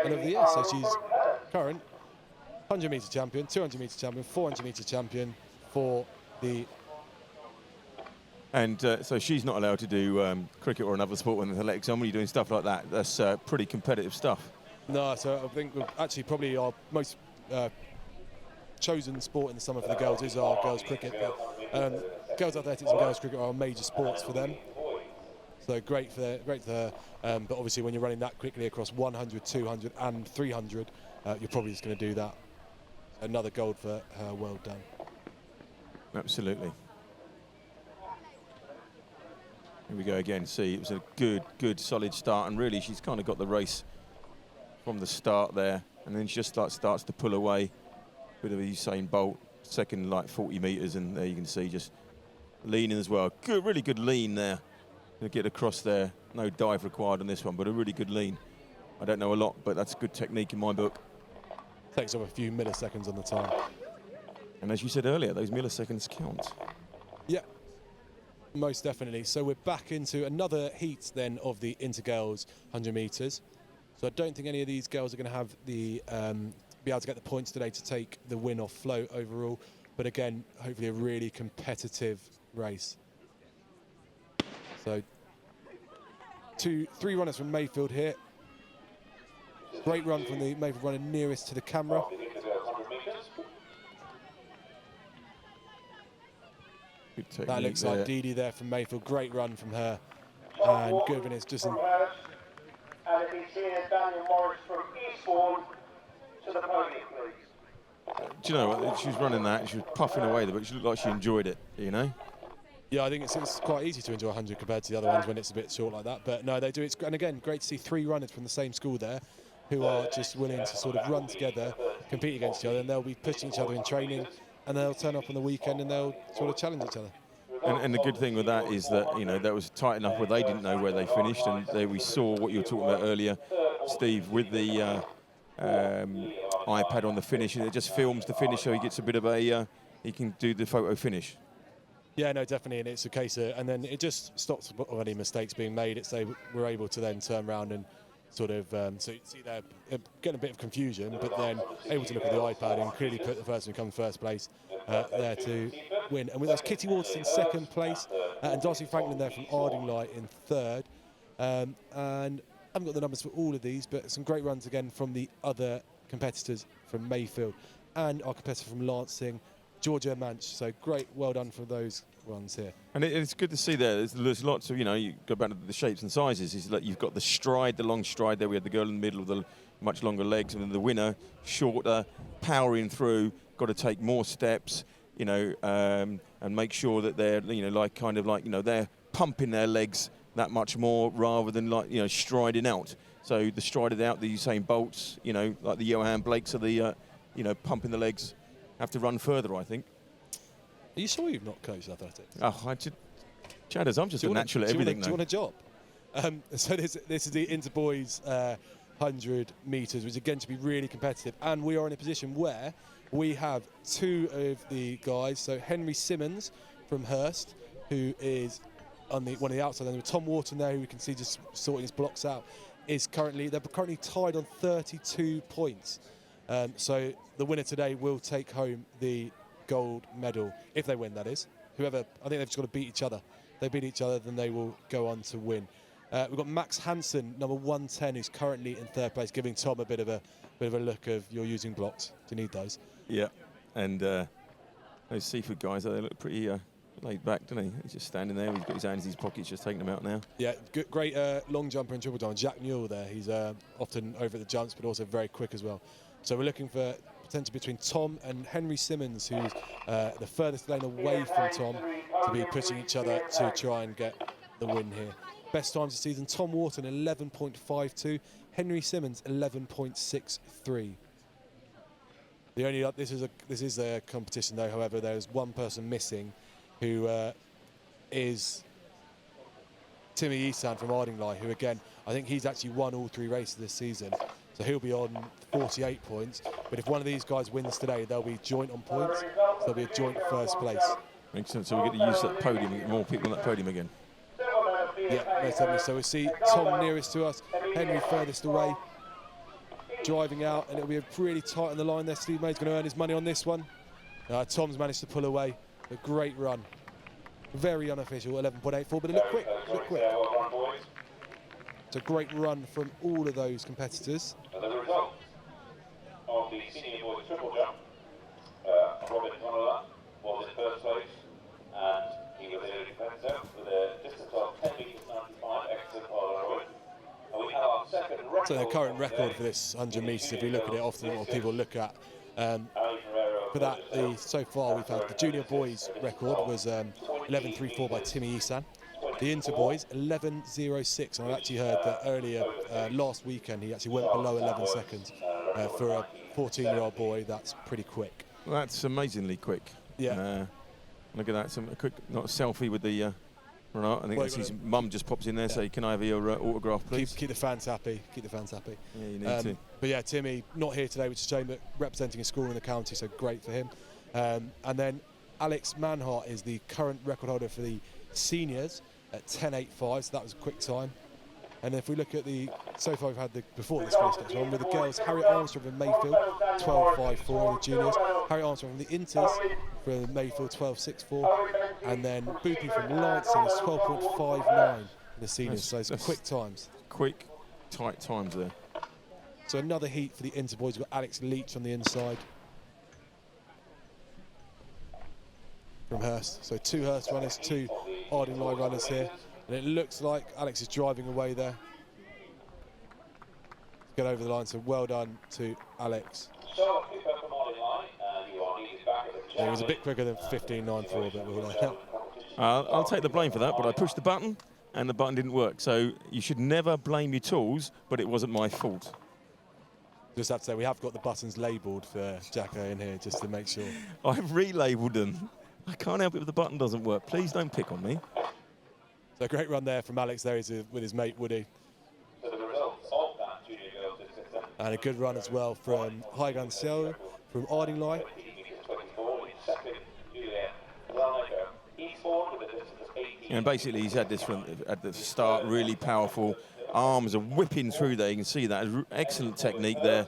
and of the year. So she's current 100 metre champion, 200 metre champion, 400 metre champion for the... And so she's not allowed to do cricket or another sport when the legs on. When you're doing stuff like that, that's pretty competitive stuff. No, so I think actually probably our most chosen sport in the summer for the girls is our girls cricket. But, girls athletics and girls cricket are major sports for them. So great for her. But obviously when you're running that quickly across 100, 200 and 300, you're probably just going to do that. Another gold for her, well done. Absolutely. Here we go again. See, it was a good, solid start, and really she's kind of got the race from the start there, and then she just starts to pull away. Bit of a Usain Bolt, second like 40 metres, and there you can see just leaning as well. Good, really good lean there. To get across there. No dive required on this one, but a really good lean. I don't know a lot, but that's good technique in my book. Takes up a few milliseconds on the time. And as you said earlier, those milliseconds count. Yeah, most definitely. So we're back into another heat then of the Intergirls 100 metres. So I don't think any of these girls are going to have the be able to get the points today to take the win off Flo overall. But again, hopefully a really competitive race. So 3 runners from Mayfield here. Great run from the Mayfield runner nearest to the camera. That looks like Dee Dee there from Mayfield. Great run from her. And Goodwin is just in. And if he's here, Daniel Morris from Eastbourne to the podium, please. Do you know what? She was running that, she was puffing away there, but she looked like she enjoyed it, you know? Yeah, I think it's quite easy to enjoy 100 compared to the other ones when it's a bit short like that. But no, they do. And again, great to see 3 runners from the same school there who are just willing to sort of run together, compete against each other, and they'll be pushing each other in training, and they'll turn up on the weekend and they'll sort of challenge each other. And the good thing with that is that, you know, that was tight enough where they didn't know where they finished, and there we saw what you were talking about earlier, Steve, with the iPad on the finish, and it just films the finish, so he gets a bit of a, he can do the photo finish. Yeah, no, definitely, and it's a case of, and then it just stops any mistakes being made. It's they were able to then turn around and sort of, so you see they're getting a bit of confusion, but then able to look at the iPad and clearly put the person who comes first place there to win. And with us, Kitty Waters in second place, and Darcy Franklin there from Ardingly in third. And I haven't got the numbers for all of these, but some great runs again from the other competitors from Mayfield and our competitor from Lancing, Georgia Manch. So great, well done for those ones here. And it's good to see there. There's lots of, you know, you go back to the shapes and sizes. Is like you've got the stride, the long stride there. We had the girl in the middle with the much longer legs, and then the winner, shorter, powering through. Got to take more steps, you know, and make sure that they're, you know, like kind of like, you know, they're pumping their legs that much more rather than like, you know, striding out. So the strided out, the Usain Bolts, you know, like the Johan Blakes of the, you know, pumping the legs, have to run further, I think. Are you sure you've not coached athletics? Oh, Chadders, I'm just a natural at everything now. Do you want a job? So this is the Interboys 100 metres, which again to be really competitive. And we are in a position where we have 2 of the guys. So Henry Simmons from Hurst, who is on one of the outside, and with Tom Wharton there, who we can see just sorting his blocks out, they're currently tied on 32 points. So the winner today will take home the gold medal, if they win, that is. Whoever, I think they've just got to beat each other. If they beat each other, then they will go on to win. We've got Max Hansen, number 110, who's currently in third place, giving Tom a bit of a look of, you're using blocks. Do you need those? Yeah, and those Seafood guys, they look pretty laid back, don't he? He's just standing there. He's got his hands in his pockets, just taking them out now. Yeah, great long jumper and triple jumper. Jack Newell there. He's often over at the jumps, but also very quick as well. So we're looking for potential between Tom and Henry Simmons, who's the furthest lane away from Tom, to be pushing each other to try and get the win here. Best times this season: Tom Wharton 11.52, Henry Simmons 11.63. The only this is a competition though. However, there's one person missing, who is Timmy Isan from Ardingly, who again, I think he's actually won all 3 races this season. So he'll be on 48 points. But if one of these guys wins today, they'll be joint on points. So there'll be a joint first place. Makes sense. So we get to use that podium, get more people on that podium again. Yeah, most definitely. So we see Tom nearest to us, Henry furthest away, driving out, and it'll be really tight on the line there. Steve May's going to earn his money on this one. Tom's managed to pull away. A great run. Very unofficial, 11.84, but it looked quick. It's a great run from all of those competitors. The result of the senior boys triple jump, Robin Connolly was in first place, and he was a competitor with a distance of 10 metres 95 exit on and we have our second record. So the current record for this 100 metres, if we look at it often, what people look at. For that, so far we've had the junior boys record was 11.34 by Timmy Isan. The inter boys 11.06, and I actually heard that earlier last weekend he actually went below 11 seconds. For a 14-year-old boy, that's pretty quick. Well, that's amazingly quick. Yeah. Look at that, a quick not a selfie with the Renat. I think that's his mum just pops in there, say, can I have your autograph, please? Keep the fans happy. Keep the fans happy. Yeah, you need to. But yeah, Timmy not here today, which is a shame, but representing a school in the county, so great for him. And then Alex Manhart is the current record holder for the seniors at 10.85, so that was a quick time. And if we look at so far we've had before this race gets on with the girls, Harriet Armstrong from Mayfield, 12.54 in the juniors. Harriet Armstrong from the Inters from Mayfield, 12.64. And then Boopy from Lancing is 12.59 in the seniors, so it's quick times. Quick, tight times there. So another heat for the Inter boys. We've got Alex Leach on the inside from Hurst. So 2 Hurst runners, 2 Ardingly runners here. And it looks like Alex is driving away there. Get over the line, so well done to Alex. He was a bit quicker than 15.94, but we'll I'll take the blame for that, but I pushed the button and the button didn't work. So you should never blame your tools, but it wasn't my fault. Just have to say, we have got the buttons labelled for Jacko in here, just to make sure. I've relabelled them. I can't help it if the button doesn't work. Please don't pick on me. So a great run there from Alex there with his mate Woody. And a good run as well from Haigan Seo from Ardingly. And basically he's had this from at the start, really powerful. Arms are whipping through there, you can see that. Excellent technique there.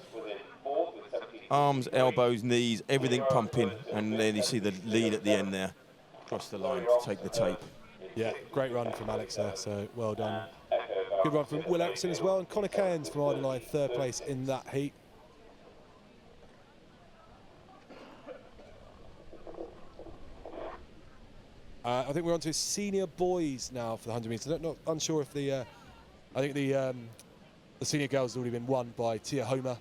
Arms, elbows, knees, everything pumping. And then you see the lead at the end there. Across the line to take the tape. Yeah, great run from Alex there, so well done. Good run from Will Erickson as well, and Connor Cairns from Ardingly, 3rd place in that heat. I think we're on to senior boys now for the 100 metres. I'm not unsure if I think the senior girls has already been won by Tia Homer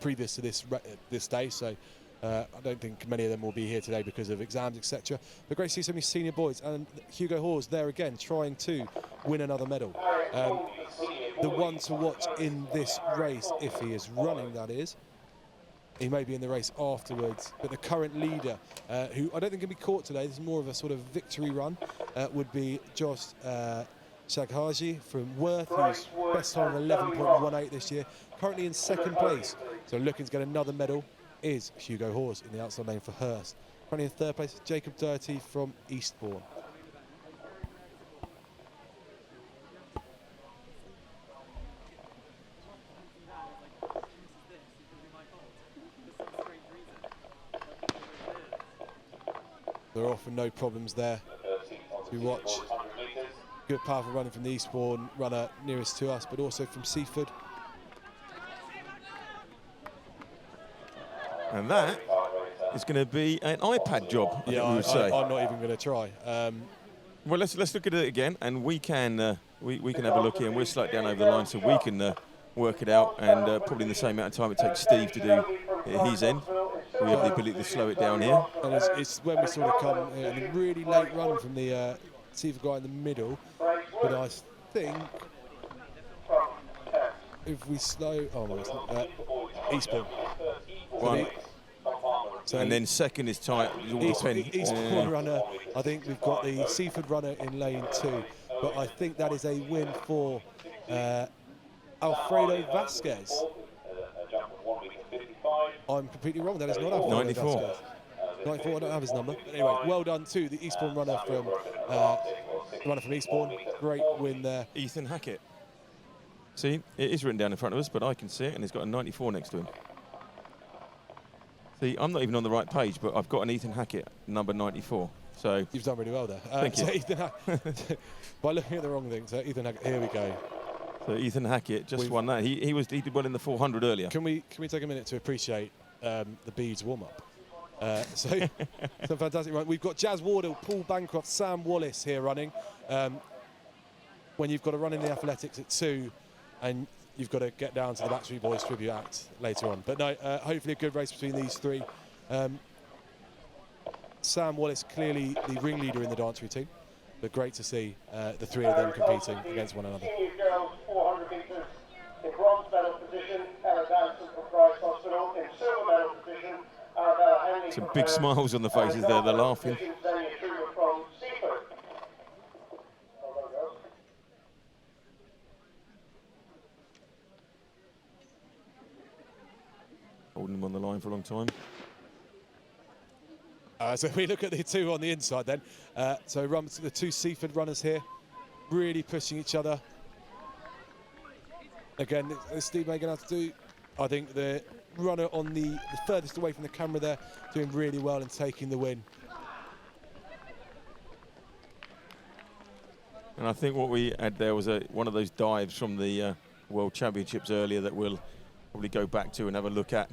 previous to this day, so I don't think many of them will be here today because of exams, etc. But great to see so many senior boys, and Hugo Hawes there again trying to win another medal. The one to watch in this race, if he is running, that is. He may be in the race afterwards, but the current leader, who I don't think can be caught today, this is more of a sort of victory run, would be Josh Shaghaji from Worth, who's best time of 11.18 this year, currently in 2nd place. So looking to get another medal is Hugo Hawes in the outside lane for Hurst. Currently in 3rd place, Jacob Doherty from Eastbourne. There are often no problems there to watch. Good powerful running from the Eastbourne runner nearest to us, but also from Seaford. And that is going to be an iPad job, I think we would say. I'm not even going to try. Well, let's look at it again, and we can we can have a look here, and we'll slow it down over the line so we can work it out, and probably in the same amount of time it takes Steve to do his end. We have the ability to slow it down here. And it's when we sort of come in a really late run from the Seaford guy in the middle, but I think if we slow, Eastbourne. One. So and then 2nd is tight. Eastbourne runner. I think we've got the Seaford runner in lane 2, but I think that is a win for Alfredo Vasquez. I'm completely wrong. That is not Alfredo 94. Vasquez. 94. I don't have his number. But anyway, well done to the Eastbourne runner from Eastbourne. Great win there. Ethan Hackett. See, it is written down in front of us, but I can see it, and it's got a 94 next to him. See, I'm not even on the right page, but I've got an Ethan Hackett, number 94. So you've done really well there. Thank you. Ethan by looking at the wrong thing. So Ethan Hackett, here we go. So Ethan Hackett just won that. He did well in the 400 earlier. Can we take a minute to appreciate the beads warm up? So some fantastic run. We've got Jazz Wardle, Paul Bancroft, Sam Wallace here running. When you've got to run in the athletics at 2, and you've got to get down to the Backstreet Boys tribute act later on. But no, hopefully a good race between these 3. Sam Wallace, clearly the ringleader in the dance routine, but great to see the 3 of them competing against one another. Senior girls 400 metres in bronze medal position, Ella Danson from Christ Hospital. In silver medal position, Arabella Henley. Some big smiles on the faces there. They're laughing. From Seaford. Holding them on the line for a long time. So we look at the 2 on the inside then. So the 2 Seaford runners here, really pushing each other. Again, Steve May going to have to do, I think the runner on the furthest away from the camera there, doing really well and taking the win. And I think what we had there was one of those dives from the World Championships earlier that we'll probably go back to and have a look at.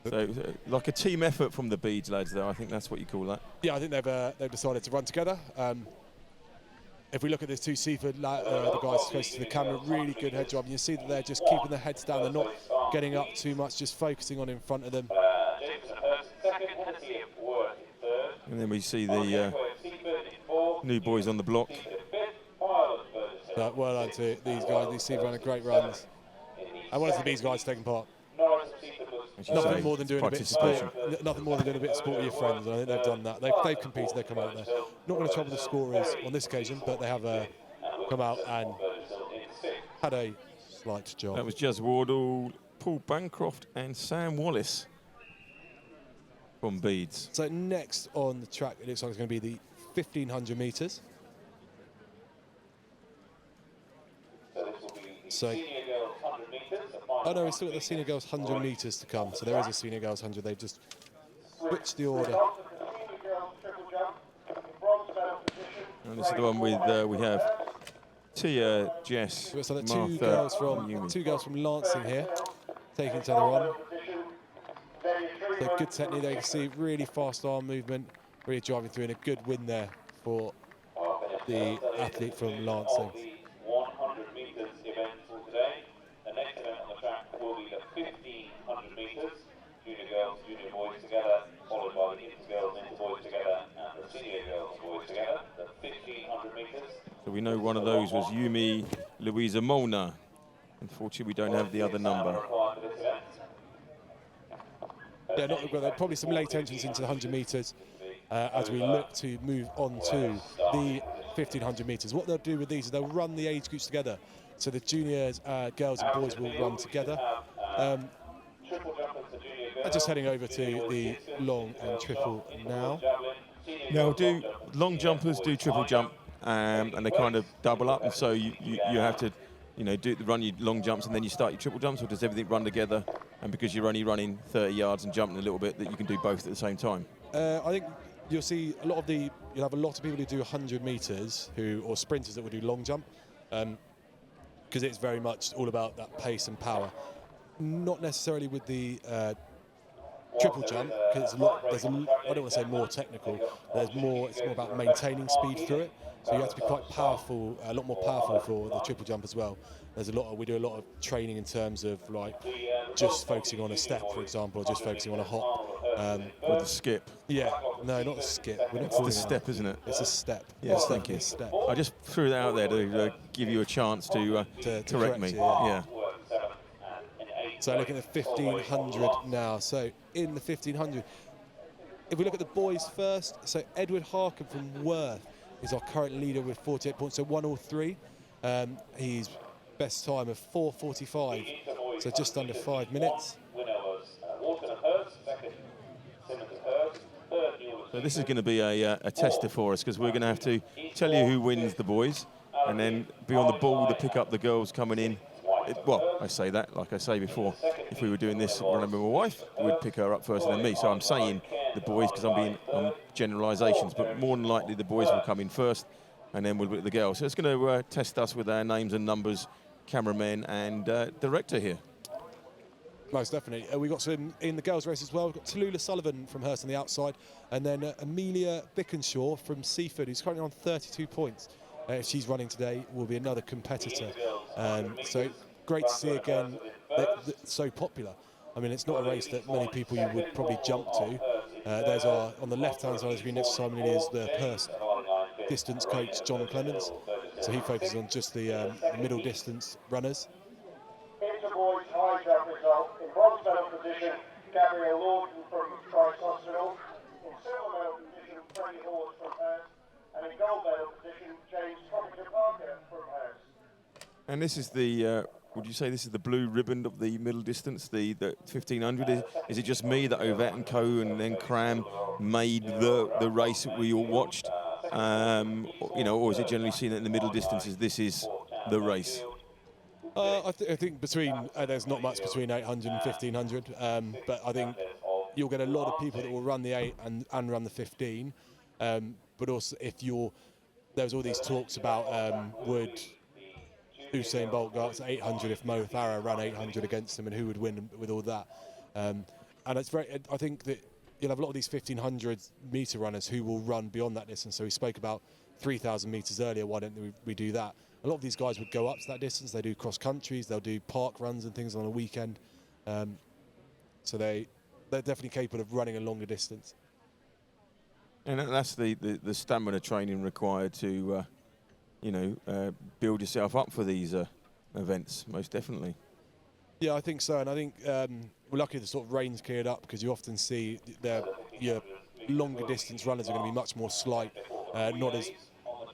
So like a team effort from the beads lads, though. I think that's what you call that. Yeah, I think they've decided to run together. If we look at this 2 Seaford, the guys close to the camera, really good head job. And you see that they're just keeping their heads down. They're not getting up too much, just focusing on in front of them. And then we see the new boys on the block. But well done to these guys. These Seaford running great runs. And what is these guys taking part? Nothing more than doing a bit of sport. Nothing more than doing a bit of sport with your friends. And I think they've done that. They've competed. They've come out there. Not going to trouble the scorers on this occasion, but they have come out and had a slight job. That was Jazz Wardle, Paul Bancroft, and Sam Wallace from beads. So next on the track, it looks like it's going to be the 1500 metres. So. Oh no, we're still at the senior girls 100 metres to come. So there is a senior girls 100. They've just switched the order. And this is the one with we have Tia, Jess, So the Martha, two girls from Lancing here, taking each other on. So good technique there. You can see really fast arm movement, really driving through, and a good win there for the athlete from Lancing. 100 metres event for today. The next event on the track will be the 1500 metres. Junior girls, junior boys together, followed by the inter-girls, inter-boys together, and the senior girls, boys together. The 1500 metres. So we know one of those was Yumi Louisa Molnar. Unfortunately, we don't have the other number. Yeah, probably some late entrance into the 100 metres as we look to move on to the 1500 metres. What they'll do with these is they'll run the age groups together. So the juniors, girls and boys will run together. And just heading over to the long and triple now. Now, do long jumpers do triple jump, and they kind of double up, and so you have to, run your long jumps and then you start your triple jumps, or does everything run together? And because you're only running 30 yards and jumping a little bit, that you can do both at the same time? I think you'll see you'll have a lot of people who do 100 metres or sprinters that will do long jump, because it's very much all about that pace and power. Not necessarily with the triple jump, because I don't want to say more technical. It's more about maintaining speed through it. So you have to be quite powerful, a lot more powerful for the triple jump as well. We do a lot of training in terms of like just focusing on a step, for example, or just focusing on a hop. Or the skip. Yeah, no, not a skip. It's the step, isn't it? It's a step. Yes, thank you. A step. I just threw that out there to give you a chance to correct me. You, yeah. So looking at the 1500 now. So in the 1500, if we look at the boys first, so Edward Harkin from Worth is our current leader with 48 points, so 1-3. He's best time of 4:45, so just under 5 minutes. Winner was Wharton and Hurst, second Simmons and Hurst, third Newell. So this is going to be a tester for us, because we're going to have to tell you who wins the boys and then be on the ball to pick up the girls coming in. Well, I say that, like I say before, if we were doing this running with my wife, we'd pick her up first and then me. So I'm saying the boys because I'm being on generalisations, but more than likely the boys will come in first and then we'll look at the girls. So it's going to test us with our names and numbers, cameramen and director here. Most definitely. We got some in the girls' race as well. We've got Tallulah Sullivan from Hurst on the outside, and then Amelia Bickenshaw from Seaford, who's currently on 32 points. If she's running today, will be another competitor. So great to see again that so popular. I mean, it's not a race that many people you would probably jump to. There's on the left-hand side of the screen next to Simon is the Hurst distance coach, John Clements. So he focuses on just the middle distance runners. Into boys high jump result. In bronze medal position, Gabrielle Lawton from Christ Hospital. In silver medal position, Freddie Hawes from Hurst. And in gold medal position, James Toppington Parker from Hurst. And this is the, would you say this is the blue ribbon of the middle distance, the 1500? Is it just me that Ovette and Co and then Cram made the race that we all watched? You know, or is it generally seen that in the middle distances this is the race? I think between there's not much between 800 and 1500, but I think you'll get a lot of people that will run the 8 and run the 15. But also, there's all these talks about would Usain Bolt go up to 800 if Mo Farah ran 800 against him, and who would win with all that? And it's I think that you'll have a lot of these 1500 metre runners who will run beyond that distance. So we spoke about 3,000 metres earlier. Why don't we do that? A lot of these guys would go up to that distance. They do cross countries. They'll do park runs and things on a weekend. So they're definitely capable of running a longer distance. And that's the stamina training required to, build yourself up for these events, most definitely. Yeah, I think so. And I think we're lucky the sort of rain's cleared up, because you often see your longer distance runners are going to be much more slight, not as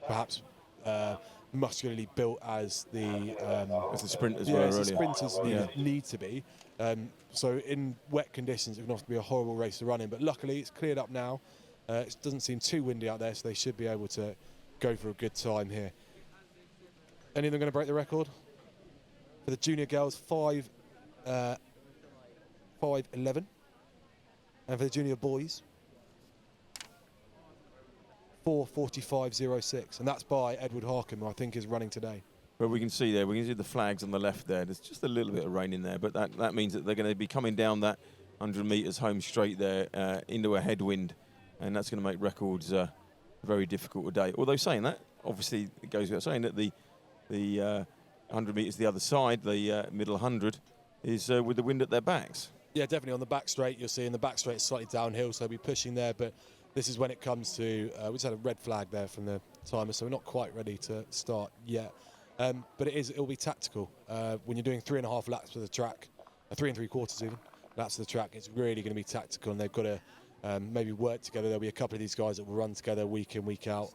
perhaps muscularly built as the sprinters were earlier. As the sprinters need to be. So in wet conditions, it can often be a horrible race to run in. But luckily, it's cleared up now. It doesn't seem too windy out there, so they should be able to go for a good time here. Any of them going to break the record? For the junior girls, 5:11, and for the junior boys, 4:45.06, and that's by Edward Harkham, who I think is running today. But we can see the flags on the left there. There's just a little bit of rain in there, but that means that they're going to be coming down that 100 metres home straight there into a headwind, and that's going to make records very difficult today. Although saying that, obviously it goes without saying that the 100 metres the other side, the middle 100, is with the wind at their backs. Yeah, definitely on the back straight. You'll see in the back straight it's slightly downhill, so they'll be pushing there. But this is when it comes to, we just had a red flag there from the timer, so we're not quite ready to start yet. But it'll be tactical. When you're doing 3.5 laps of the track, 3 3/4 even laps of the track, it's really going to be tactical, and they've got to maybe work together. There'll be a couple of these guys that will run together week in, week out.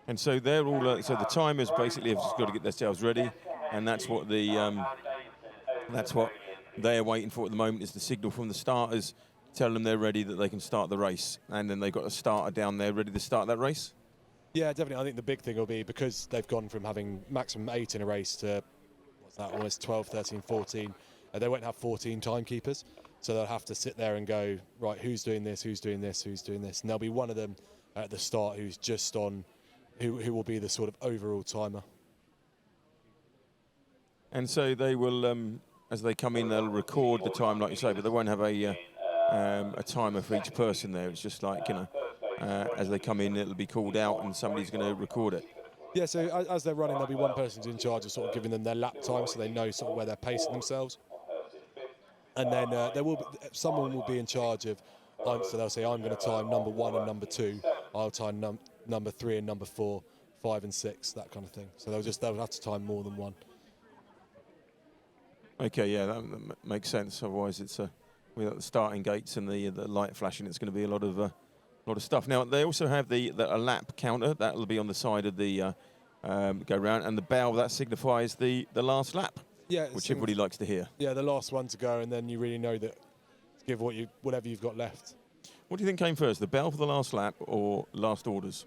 And so they're all. So the timers basically have just got to get themselves ready, and that's what they're waiting for at the moment, is the signal from the starters, telling them they're ready, that they can start the race, and then they've got a starter down there ready to start that race. Yeah, definitely. I think the big thing will be, because they've gone from having maximum 8 in a race to almost 12, 13, 14. They won't have 14 timekeepers, so they'll have to sit there and go, right, who's doing this, who's doing this, who's doing this, and there'll be one of them at the start who's just on. Who will be the sort of overall timer. And so they will, as they come in, they'll record the time, like you say, but they won't have a timer for each person there. It's just like, as they come in, it'll be called out and somebody's going to record it. Yeah, so as they're running, there'll be one person who's in charge of sort of giving them their lap time, so they know sort of where they're pacing themselves. And then someone will be in charge of, so they'll say, I'm going to time number 1 and number 2. I'll time number 3 and number 4, 5 and 6, that kind of thing. So they'll have to time more than one. Okay, yeah, that makes sense. Otherwise, it's without the starting gates and the light flashing, it's going to be a lot of A lot of stuff. Now, they also have a lap counter. That will be on the side of the go round. And the bell, that signifies the last lap, Yeah, which everybody likes to hear. Yeah, the last one to go, and then you really know that to give whatever you've got left. What do you think came first, the bell for the last lap or last orders?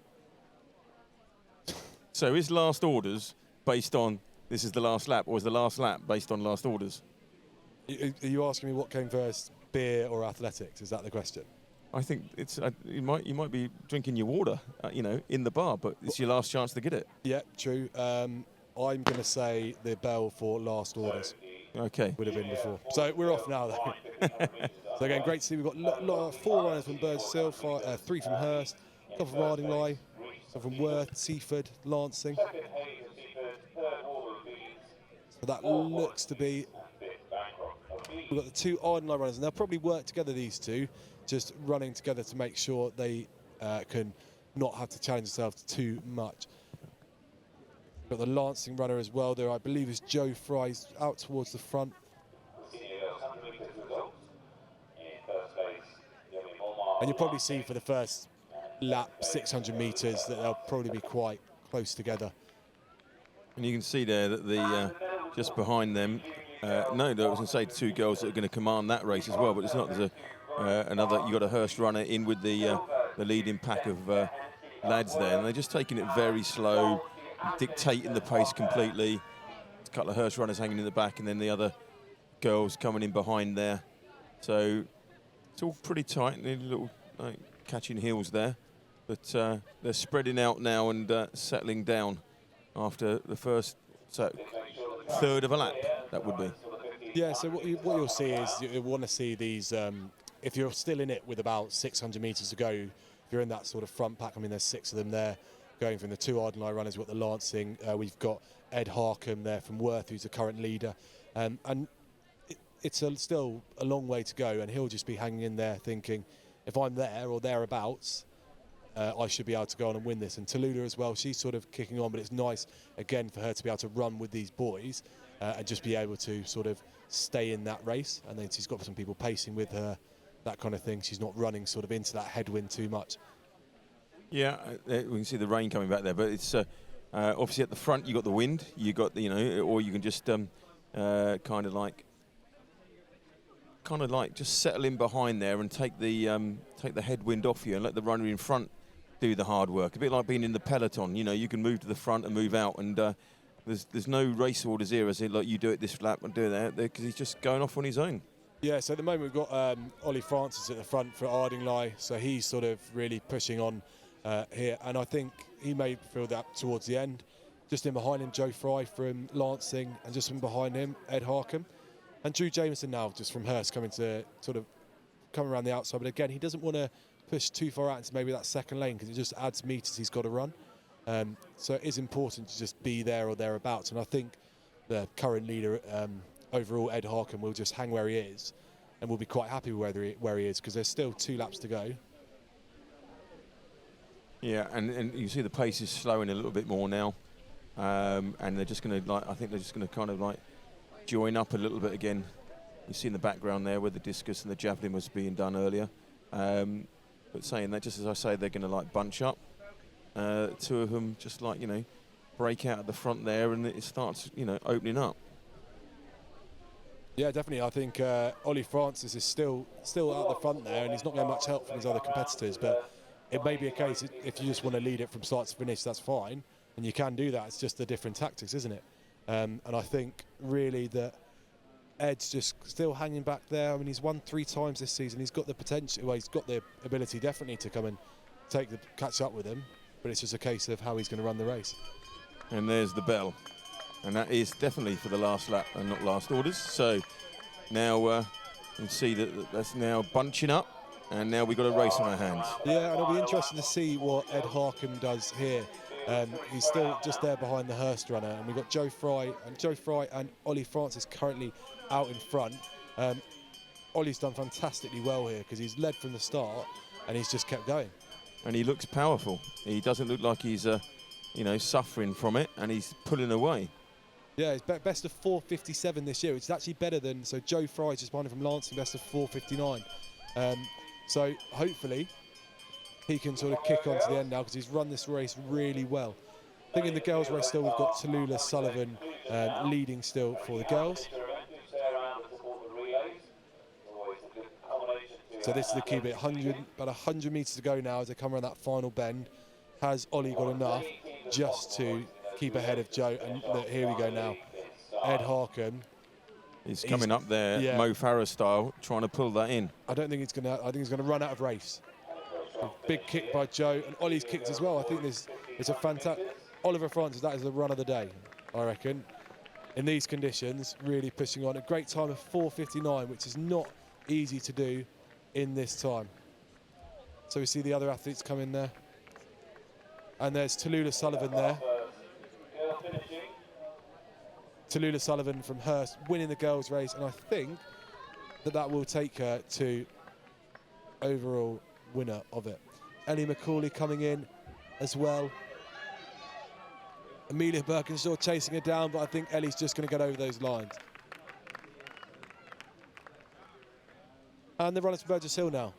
So is last orders based on this is the last lap, or is the last lap based on last orders? Are you asking me what came first, beer or athletics? Is that the question? I think it's you might be drinking your water, in the bar, but it's your last chance to get it. Yeah, true. I'm going to say the bell for last orders. Okay. Would have been before. So we're off now, though. So again, great to see. We've got 4 runners from Birdshill, 3 from Hurst, a couple from Ardingly, some from Worth, Seaford, Lancing. So that looks to be. We've got the 2 Ardingly runners, and they'll probably work together, these two, just running together to make sure they can not have to challenge themselves too much. Got the Lancing runner as well there, I believe, is Joe Fry's out towards the front. And you'll probably see for the first lap, 600 metres, that they'll probably be quite close together. And you can see there that the just behind them, I was going to say 2 girls that are going to command that race as well, but it's not. There's another. You got a Hurst runner in with the leading pack of lads there, and they're just taking it very slow, dictating the pace completely. A couple of Hurst runners hanging in the back, and then the other girls coming in behind there. So it's all pretty tight, and a little catching heels there, but they're spreading out now and settling down after the first third of a lap. That would be. Yeah. So what you'll see is you want to see these. If you're still in it with about 600 metres to go, if you're in that sort of front pack, I mean, there's 6 of them there, going from the 2 Ardingly runners. We've got the Lancing. We've got Ed Harkham there from Worth, who's the current leader, and it's still a long way to go, and he'll just be hanging in there thinking, if I'm there or thereabouts, I should be able to go on and win this. And Tallulah as well, she's sort of kicking on, but it's nice, again, for her to be able to run with these boys and just be able to sort of stay in that race. And then she's got some people pacing with her, that kind of thing. She's not running sort of into that headwind too much. Yeah, we can see the rain coming back there, but it's obviously at the front, you got the wind, you got the, or you can just kind of like just settle in behind there and take the headwind off you and let the runner in front do the hard work. A bit like being in the peloton, you can move to the front and move out, and there's no race orders here as in like you do it this lap and do that, because he's just going off on his own. Yeah, so at the moment we've got Ollie Francis at the front for Ardingly, so he's sort of really pushing on here, and I think he may feel that towards the end. Just in behind him, Joe Fry from Lancing, and just from behind him, Ed Harkham. And Drew Jameson now, just from Hurst, coming to sort of come around the outside. But again, he doesn't want to push too far out into maybe that second lane, because it just adds meters he's got to run. So it is important to just be there or thereabouts. And I think the current leader overall, Ed Harkham, will just hang where he is, and will be quite happy with where he is, because there's still 2 laps to go. Yeah, and you see the pace is slowing a little bit more now, and they're just going to I think they're just going to kind of join up a little bit again. You see in the background there where the discus and the javelin was being done earlier. But saying that, just as I say, they're going to bunch up. 2 of them just break out at the front there, and it starts opening up. Yeah, definitely. I think Ollie Francis is still out the front there, and he's not getting much help from his other competitors. But it may be a case if you just want to lead it from start to finish, that's fine, and you can do that. It's just the different tactics, isn't it? And I think really that Ed's just still hanging back there. I mean, he's won 3 times this season. He's got the potential, well, he's got the ability definitely to come and catch up with him, but it's just a case of how he's going to run the race. And there's the bell, and that is definitely for the last lap and not last orders. So now you can see that's now bunching up, and now we've got a race on our hands. Yeah, and it'll be interesting to see what Ed Harkham does here. He's still just there behind the Hurst runner, and we've got Joe Fry and Ollie Francis currently out in front. Ollie's done fantastically well here, because he's led from the start and he's just kept going. And he looks powerful. He doesn't look like he's suffering from it, and he's pulling away. Yeah, he's best of 4:57 this year, which is actually better than, so Joe Fry's just behind him from Lancing, best of 4:59. So hopefully he can sort of kick on to the end now, because he's run this race really well. I think in the girls' race still we've got Tallulah Sullivan leading still for the girls. So this is the key bit, about 100 metres to go now as they come around that final bend. Has Ollie got enough just to keep ahead of Joe? And look, here we go now. Ed Harkham. He's coming up there, yeah, Mo Farah style, trying to pull that in. I don't think he's going to. I think he's going to run out of race. A big kick by Joe, and Ollie's kicked as well. I think this is a fantastic. Oliver Francis, that is the run of the day, I reckon. In these conditions, really pushing on. A great time of 4:59, which is not easy to do in this time. So we see the other athletes come in there. And there's Tallulah Sullivan there. Tallulah Sullivan from Hurst winning the girls' race, and I think that will take her to overall winner of it. Ellie McCauley coming in as well. Amelia Birkinshaw chasing her down, but I think Ellie's just going to get over those lines. And the runners from Burgess Hill now.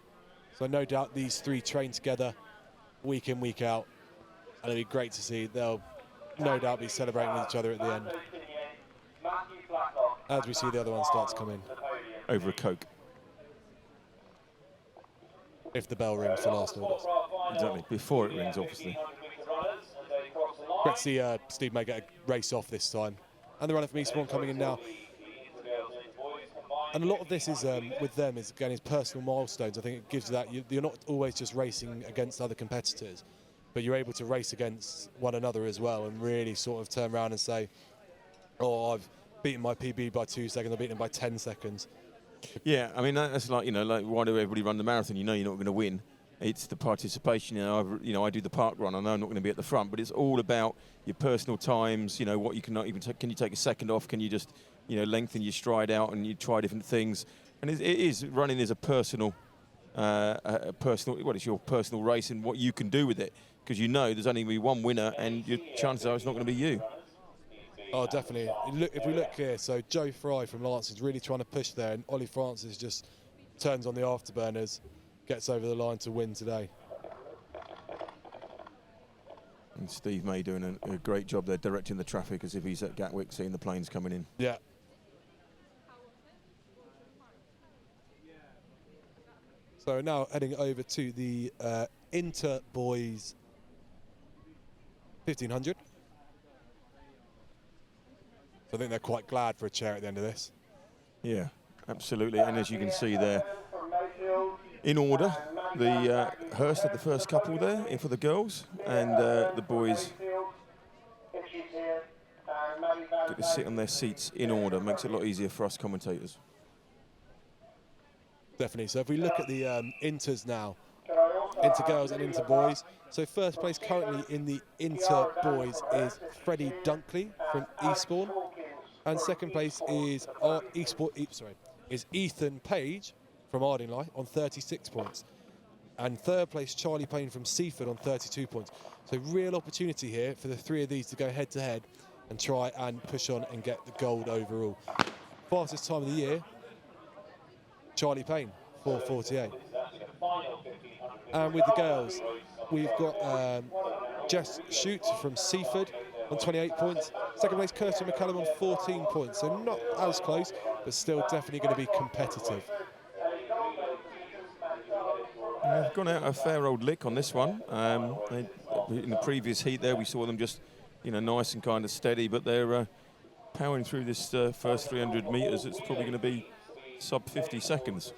So no doubt these three train together week in, week out. And it'll be great to see. They'll no doubt be celebrating with each other at the end. As we see the other one start to come in. Over a Coke. If the bell rings for last orders. Exactly, before it rings, obviously. Let's see Steve May get a race off this time. And the runner from Eastbourne coming in now. And a lot of this is with them is again his personal milestones. I think it gives you that you're not always just racing against other competitors, but you're able to race against one another as well and really sort of turn around and say, oh, I've beaten my PB by 2 seconds, I've beaten him by 10 seconds. Yeah, I mean, that's like, like why do everybody run the marathon? You know you're not going to win. It's the participation. I do the park run. I know I'm not going to be at the front, but it's all about your personal times. What you cannot even take. Can you take a second off? Can you just, lengthen your stride out and you try different things? And it is running is a personal, what is your personal race and what you can do with it, because there's only going to be one winner, and your chances are it's not going to be you. Oh, definitely. If we look here, so Joe Fry from Lance is really trying to push there, and Ollie Francis just turns on the afterburners, gets over the line to win today. And Steve May doing a great job there, directing the traffic as if he's at Gatwick, seeing the planes coming in. Yeah. So now heading over to the Inter Boys 1500. So I think they're quite glad for a chair at the end of this. Yeah, absolutely. And as you can see there, in order, the Hurst had the first couple there for the girls, and the boys get to sit on their seats in order. Makes it a lot easier for us commentators. Definitely. So if we look at the Inters now, Inter girls and Inter boys. So first place currently in the Inter boys is Freddie Dunkley from Eastbourne, and second place is Ethan Page from Ardingly on 36 points, and third place Charlie Payne from Seaford on 32 points. So real opportunity here for the three of these to go head to head and try and push on and get the gold overall. Fastest time of the year, Charlie Payne, 4:48. And with the girls, we've got Jess Shute from Seaford on 28 points. Second place, Kirsten McCallum on 14 points. So not as close, but still definitely going to be competitive. They've gone out a fair old lick on this one. In the previous heat there, we saw them just, nice and kind of steady, but they're powering through this first 300 metres. It's probably going to be sub 50 seconds.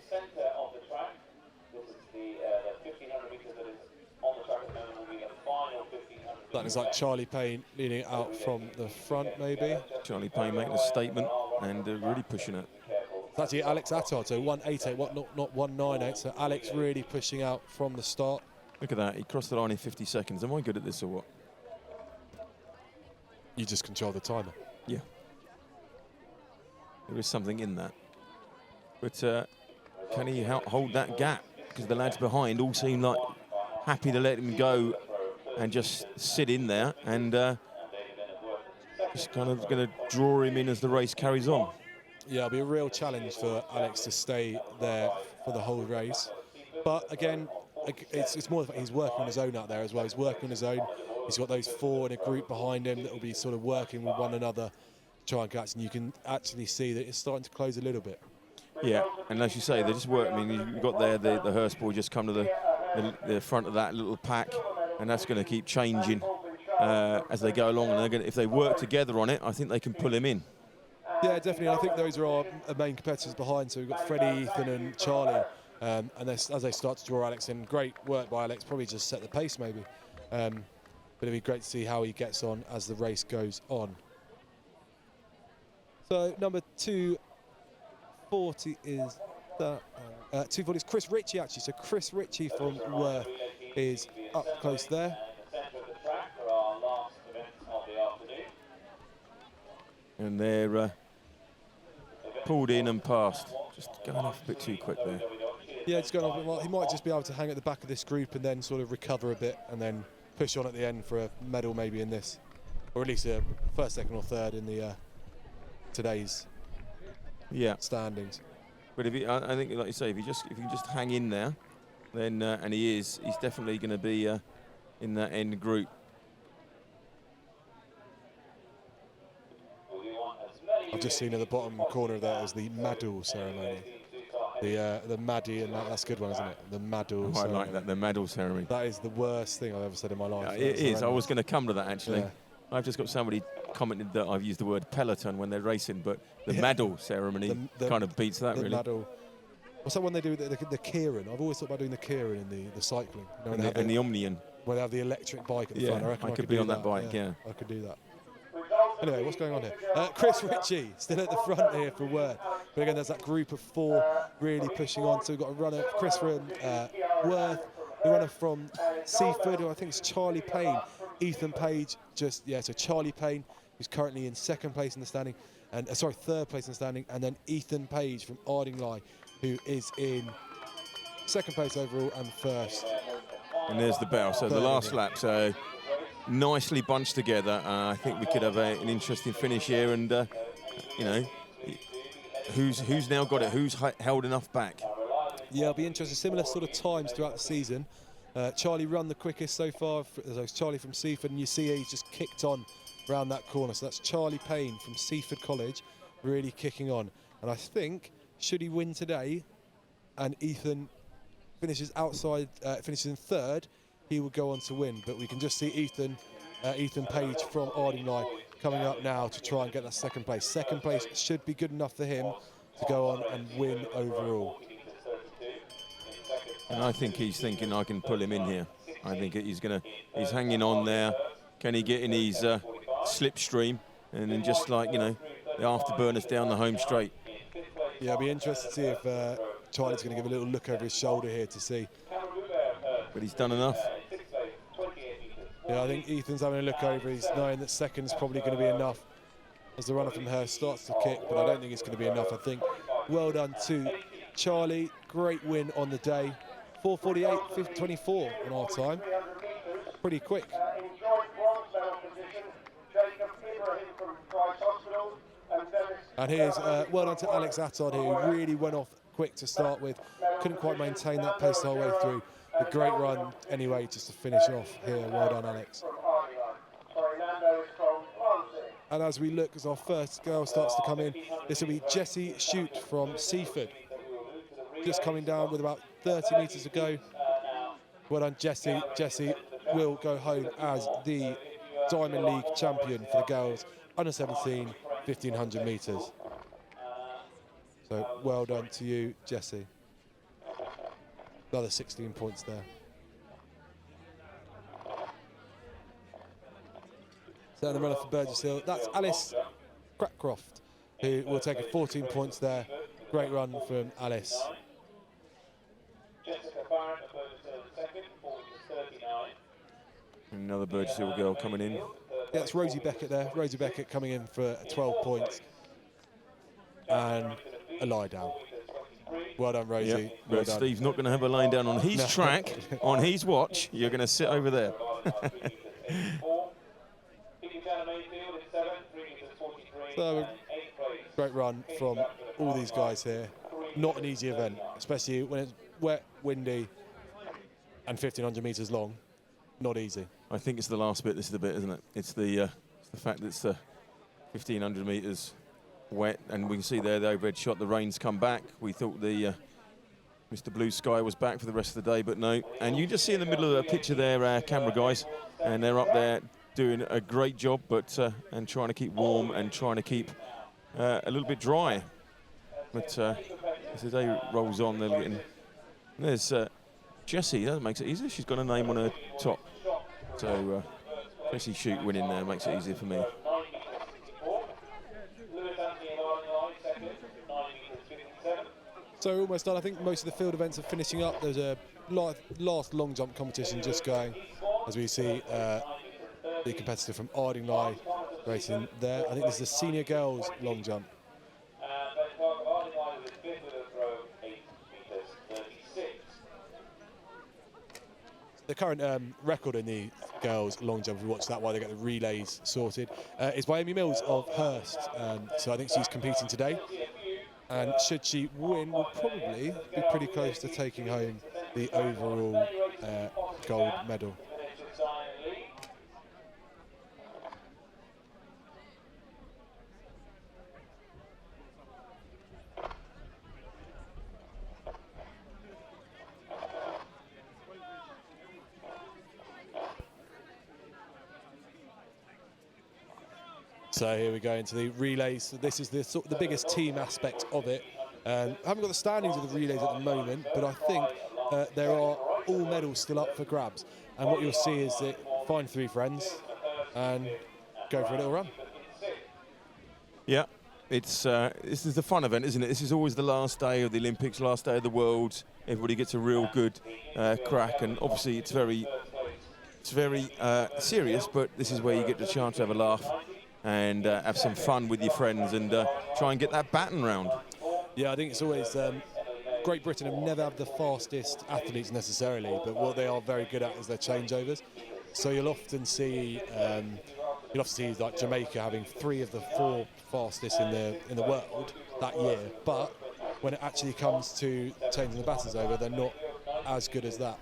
That is like Charlie Payne leading it out from the front, maybe. Charlie Payne making a statement and really pushing it. It's actually Alex Attard, so 188, not 198. So Alex really pushing out from the start. Look at that, he crossed the line in 50 seconds. Am I good at this or what? You just control the timer. Yeah. There is something in that. But can he hold that gap? Because the lads behind all seem like happy to let him go and just sit in there and just kind of going to draw him in as the race carries on. Yeah, it'll be a real challenge for Alex to stay there for the whole race. But again, it's more the fact he's working on his own out there as well. He's working on his own. He's got those 4 in a group behind him that will be sort of working with one another to try and catch, and you can actually see that it's starting to close a little bit. Yeah, and as you say, they just work. I mean, you've got there the Hurst boy just come to the front of that little pack, and that's going to keep changing as they go along. And they're if they work together on it, I think they can pull him in. Yeah, definitely. I think those are our main competitors behind. So we've got Freddie, Ethan, and Charlie. And as they start to draw Alex in, great work by Alex. Probably just set the pace, maybe. But it'll be great to see how he gets on as the race goes on. So number 240 is that. 240 is Chris Ritchie, actually. So Chris Ritchie from Worth is up close there. And they're pulled in and past. Just going off a bit too quick there. Yeah, it's going off a bit. Well, he might just be able to hang at the back of this group and then sort of recover a bit and then push on at the end for a medal maybe in this, or at least a first, second, or third in the today's standings. But if I think, like you say, if you can just hang in there, then and he's definitely going to be in that end group. I've just seen at the bottom corner there is the medal ceremony. The Maddie, and that's a good one, isn't it? The medal ceremony. I like that, the medal ceremony. That is the worst thing I've ever said in my life. It is. Horrendous. I was going to come to that, actually. Yeah. I've just got somebody commented that I've used the word peloton when they're racing, but the medal ceremony kind of beats that, really. Medal. What's that one they do with the Kieran? I've always thought about doing the Kieran in the cycling. You know, and the Omnium. When they have the electric bike at the front. I reckon I could be on that bike, yeah. I could do that. Anyway, what's going on here? Chris Ritchie still at the front here for Worth. But again, there's that group of 4 really pushing on. So we've got a runner, Chris from Worth, the runner from Seaford, who I think is Charlie Payne. Ethan Page, so Charlie Payne, who's currently in second place in the standing, and third place in the standing, and then Ethan Page from Ardingly, who is in second place overall and first. And there's the bell. So the last lap. So nicely bunched together. I think we could have an interesting finish here, and you know, who's now got it? Who's held enough back? Yeah, it'll be interesting. Similar sort of times throughout the season. Charlie run the quickest so far. There's Charlie from Seaford, and you see he's just kicked on around that corner. So that's Charlie Payne from Seaford College, really kicking on. And I think, should he win today, and Ethan finishes finishes in third, he will go on to win. But we can just see Ethan Page from Ardingly coming up now to try and get that second place. Second place should be good enough for him to go on and win overall. And I think he's thinking I can pull him in here. I think he's hanging on there. Can he get in his slipstream and then just like, you know, the afterburners down the home straight? Yeah, I'll be interested to see if Charlie's going to give a little look over his shoulder here to see. But he's done enough. Yeah, I think Ethan's having a look over. He's knowing that second's probably going to be enough as the runner from Hurst starts to kick, but I don't think it's going to be enough. I think well done to Charlie. Great win on the day. 4:48.24 on our time. Pretty quick. And here's well done to Alex Attard, who really went off quick to start with. Couldn't quite maintain that pace the whole way through. A great run anyway, just to finish off here. Well done, Alex. And as we look, as our first girl starts to come in, this will be Jessie Shute from Seaford. Just coming down with about 30 metres to go. Well done, Jessie. Jessie will go home as the Diamond League champion for the girls under 17, 1500 metres. So well done to you, Jessie. Another 16 points there. So the runner for Burgess Hill, that's Alice Crackcroft, who will take 14 points there. Great run from Alice. Another Burgess Hill girl coming in. Yeah, it's Rosie Beckett there. Rosie Beckett coming in for 12 points. And a lie down. Well done, Rosie. Yep. Well done. Steve's not going to have a line down on his track, on his watch. You're going to sit over there. So, great run from all these guys here. Not an easy event, especially when it's wet, windy, and 1,500 metres long, not easy. I think it's the last bit. This is the bit, isn't it? It's the fact that it's 1,500 metres wet, and we can see there the overhead shot. The rain's come back. We thought the Mr. Blue Sky was back for the rest of the day, but no. And you just see in the middle of the picture there, our camera guys, and they're up there doing a great job, but and trying to keep warm and trying to keep a little bit dry. But as the day rolls on, they're getting. There's Jessie. That makes it easier. She's got a name on her top. So Jessie Shoot winning there makes it easier for me. So we're almost done. I think most of the field events are finishing up. There's a last long jump competition just going, as we see the competitor from Ardingly racing there. I think this is the senior girls long jump. The current record in the girls long jump, if we watch that while they get the relays sorted, is by Amy Mills of Hurst. So I think she's competing today. And should she win, will probably be pretty close to taking home the overall gold medal. So here we go into the relays. So this is the biggest team aspect of it. I haven't got the standings of the relays at the moment, but I think there are all medals still up for grabs. And what you'll see is that find 3 friends and go for a little run. Yeah, this is the fun event, isn't it? This is always the last day of the Olympics, last day of the Worlds. Everybody gets a real good crack, and obviously it's very serious, but this is where you get the chance to have a laugh and have some fun with your friends and try and get that baton round. Yeah, I think it's always Great Britain have never had the fastest athletes necessarily, but what they are very good at is their changeovers. So you'll often see like Jamaica having 3 of the 4 fastest in the world that year, but when it actually comes to changing the batons over, they're not as good as that.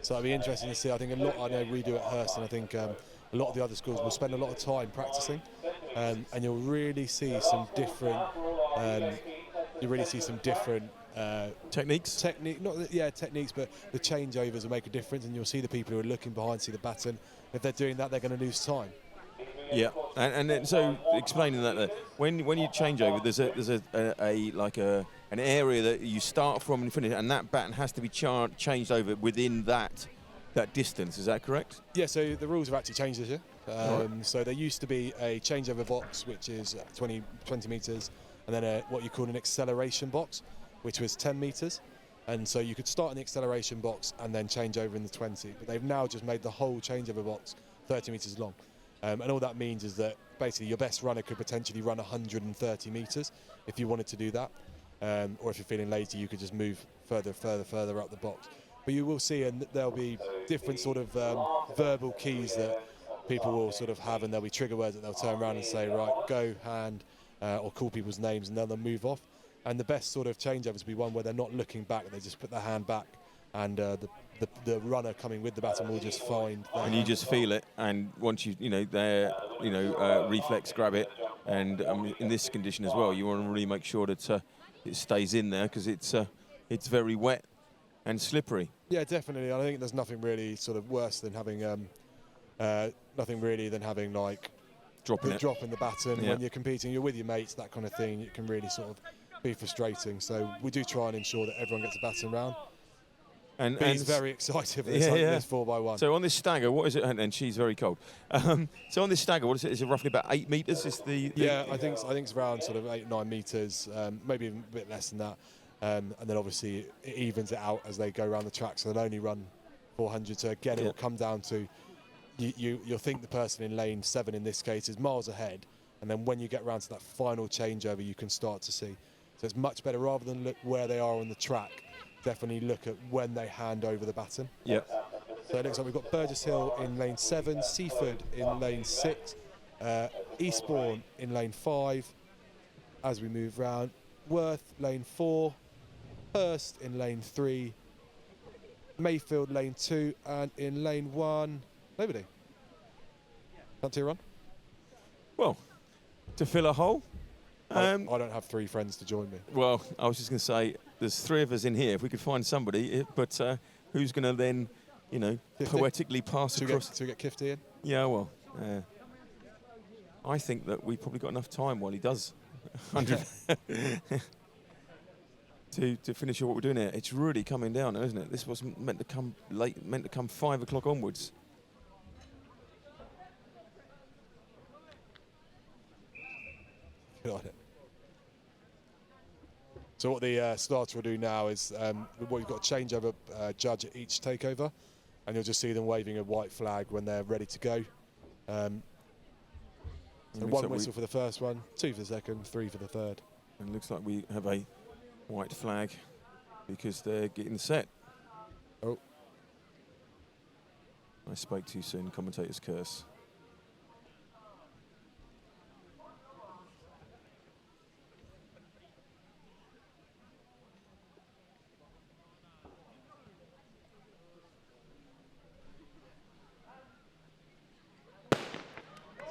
So it'll be interesting to see. I think I know we do at Hurst, and I think a lot of the other schools will spend a lot of time practicing, and you'll really see some different. Techniques. Techniques, but the changeovers will make a difference, and you'll see the people who are looking behind see the baton. If they're doing that, they're going to lose time. Yeah, and then, so explaining that when you change over, there's an area that you start from and finish, and that baton has to be changed over within that distance. Is that correct? Yeah. So the rules have actually changed this year. So there used to be a changeover box, which is 20 metres, and then what you call an acceleration box, which was 10 metres. And so you could start in the acceleration box and then change over in the 20. But they've now just made the whole changeover box 30 metres long. And all that means is that basically your best runner could potentially run 130 metres if you wanted to do that. Or if you're feeling lazy, you could just move further up the box. But you will see, and there'll be different sort of verbal keys that people will sort of have, and there'll be trigger words that they'll turn around and say, right, go, hand, or call people's names, and then they'll move off. And the best sort of changeovers will be one where they're not looking back, they just put their hand back, and the runner coming with the baton will just find. And you just feel it, and once their reflex grab it, and in this condition as well, you want to really make sure that it stays in there, because it's very wet and slippery. Yeah, definitely. I think there's nothing really sort of worse than having like dropping the baton when you're competing. You're with your mates, that kind of thing. It can really sort of be frustrating. So we do try and ensure that everyone gets a baton round. And he's very excited for this, this 4x1. So on this stagger, what is it? And she's very cold. So on this stagger, what is it? Is it roughly about 8 metres? I think it's around sort of 8-9 metres, maybe even a bit less than that. And then obviously it evens it out as they go around the track, so they'll only run 400. So again, it will come down to you'll think the person in lane 7 in this case is miles ahead, and then when you get around to that final changeover, you can start to see. So it's much better, rather than look where they are on the track, definitely look at when they hand over the baton. Yep. So it looks like we've got Burgess Hill in lane 7, Seaford in lane 6, Eastbourne in lane 5 as we move round, Worth lane 4, Hurst in lane 3, Mayfield lane 2, and in lane 1, nobody. Fancy a run? Well, to fill a hole. I don't have 3 friends to join me. Well, I was just going to say, there's 3 of us in here. If we could find somebody, but who's going to then, you know, 50? poetically pass across? To get Kifty in? Yeah, well, I think that we've probably got enough time while he does 100 to finish what we're doing here. It's really coming down, isn't it? This wasn't meant to come late, meant to come 5 o'clock onwards. Good on it. So what the starter will do now is, we've got a changeover judge at each takeover, and you'll just see them waving a white flag when they're ready to go. So 1 whistle for the first one, 2 for the second, 3 for the third. And it looks like we have a white flag because they're getting set. Oh. I spoke too soon, commentator's curse.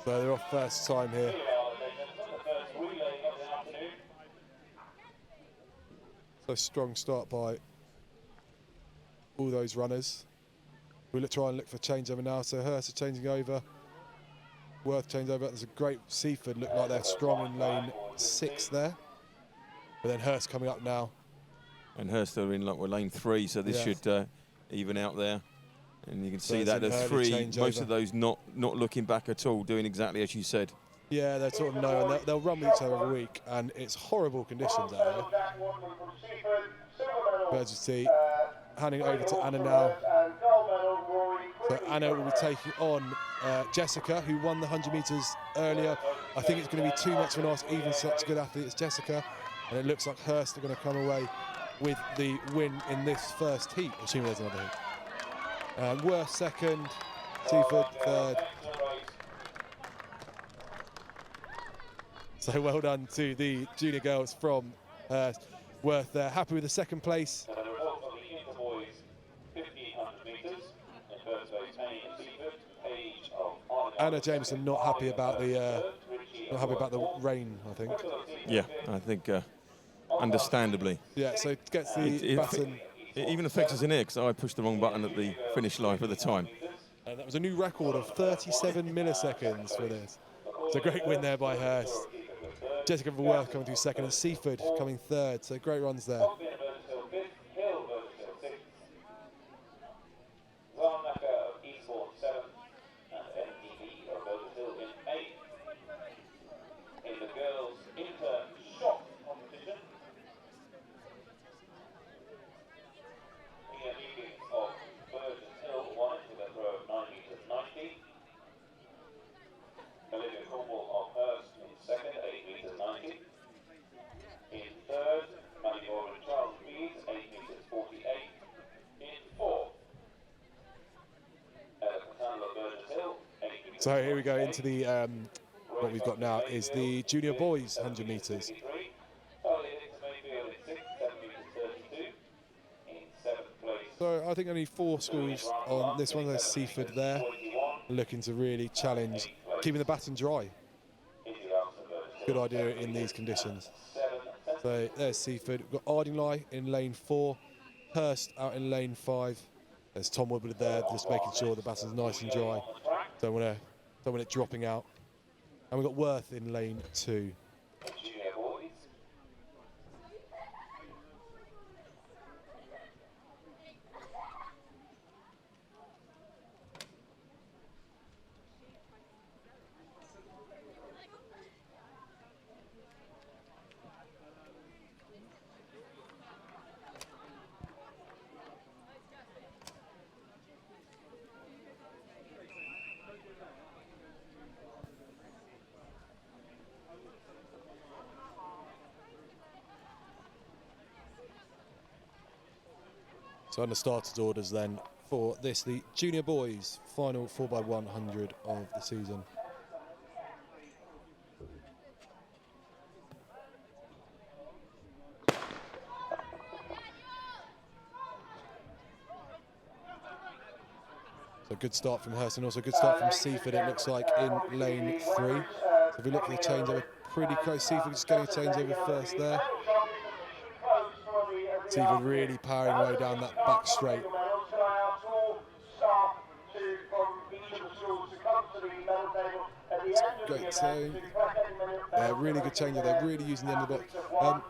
So they're off first time here. So strong start by all those runners. We'll try and look for changeover now. So Hurst is changing over. Worth change over. There's a great Seaford, look like they're strong in lane 6 there. But then Hurst coming up now. And Hurst are in like lane 3, so this should even out there. And you can see So that there's 3, most of changeover. those not looking back at all, doing exactly as you said. Yeah, they sort of know, and they'll run with each other every week, and it's horrible conditions out here. But as you see, handing over to Anna now. So Anna will be taking on Jessica, who won the 100 metres earlier. I think it's going to be too much of an ask, even such a good athlete as Jessica. And it looks like Hurst are going to come away with the win in this first heat, assuming there's another heat. Worth second, Seaford third. So well done to the junior girls from Hurst. Worth there, happy with the second place. Anna Jameson not happy about the rain, I think. Yeah, I think understandably. Yeah, so gets the button. It even affects us in here because I pushed the wrong button at the finish line at the time. And that was a new record of 37 milliseconds for this. It's a great win there by Hurst. Jessica Worth coming through second and Seaford coming third. So great runs there. So here we go into the, what we've got now is the junior boys 100 metres. So I think only 4 schools on this one. There's Seaford there, looking to really challenge, keeping the baton dry. Good idea in these conditions. So there's Seaford. We've got Ardingly in lane 4, Hurst out in lane 5. There's Tom Woodward there, just making sure the baton's nice and dry. Don't want it dropping out. And we've got Worth in lane 2. So on the starters orders then for this, the junior boys final 4x100 of the season. good start from Hurst and also a good start from Seaford, it looks like, in lane 3. So if we look for the changeover, pretty close. Seaford just getting a changeover first there. Seaford really powering away down that back straight. Great tone. Really good changeover. They're really using the end of the box.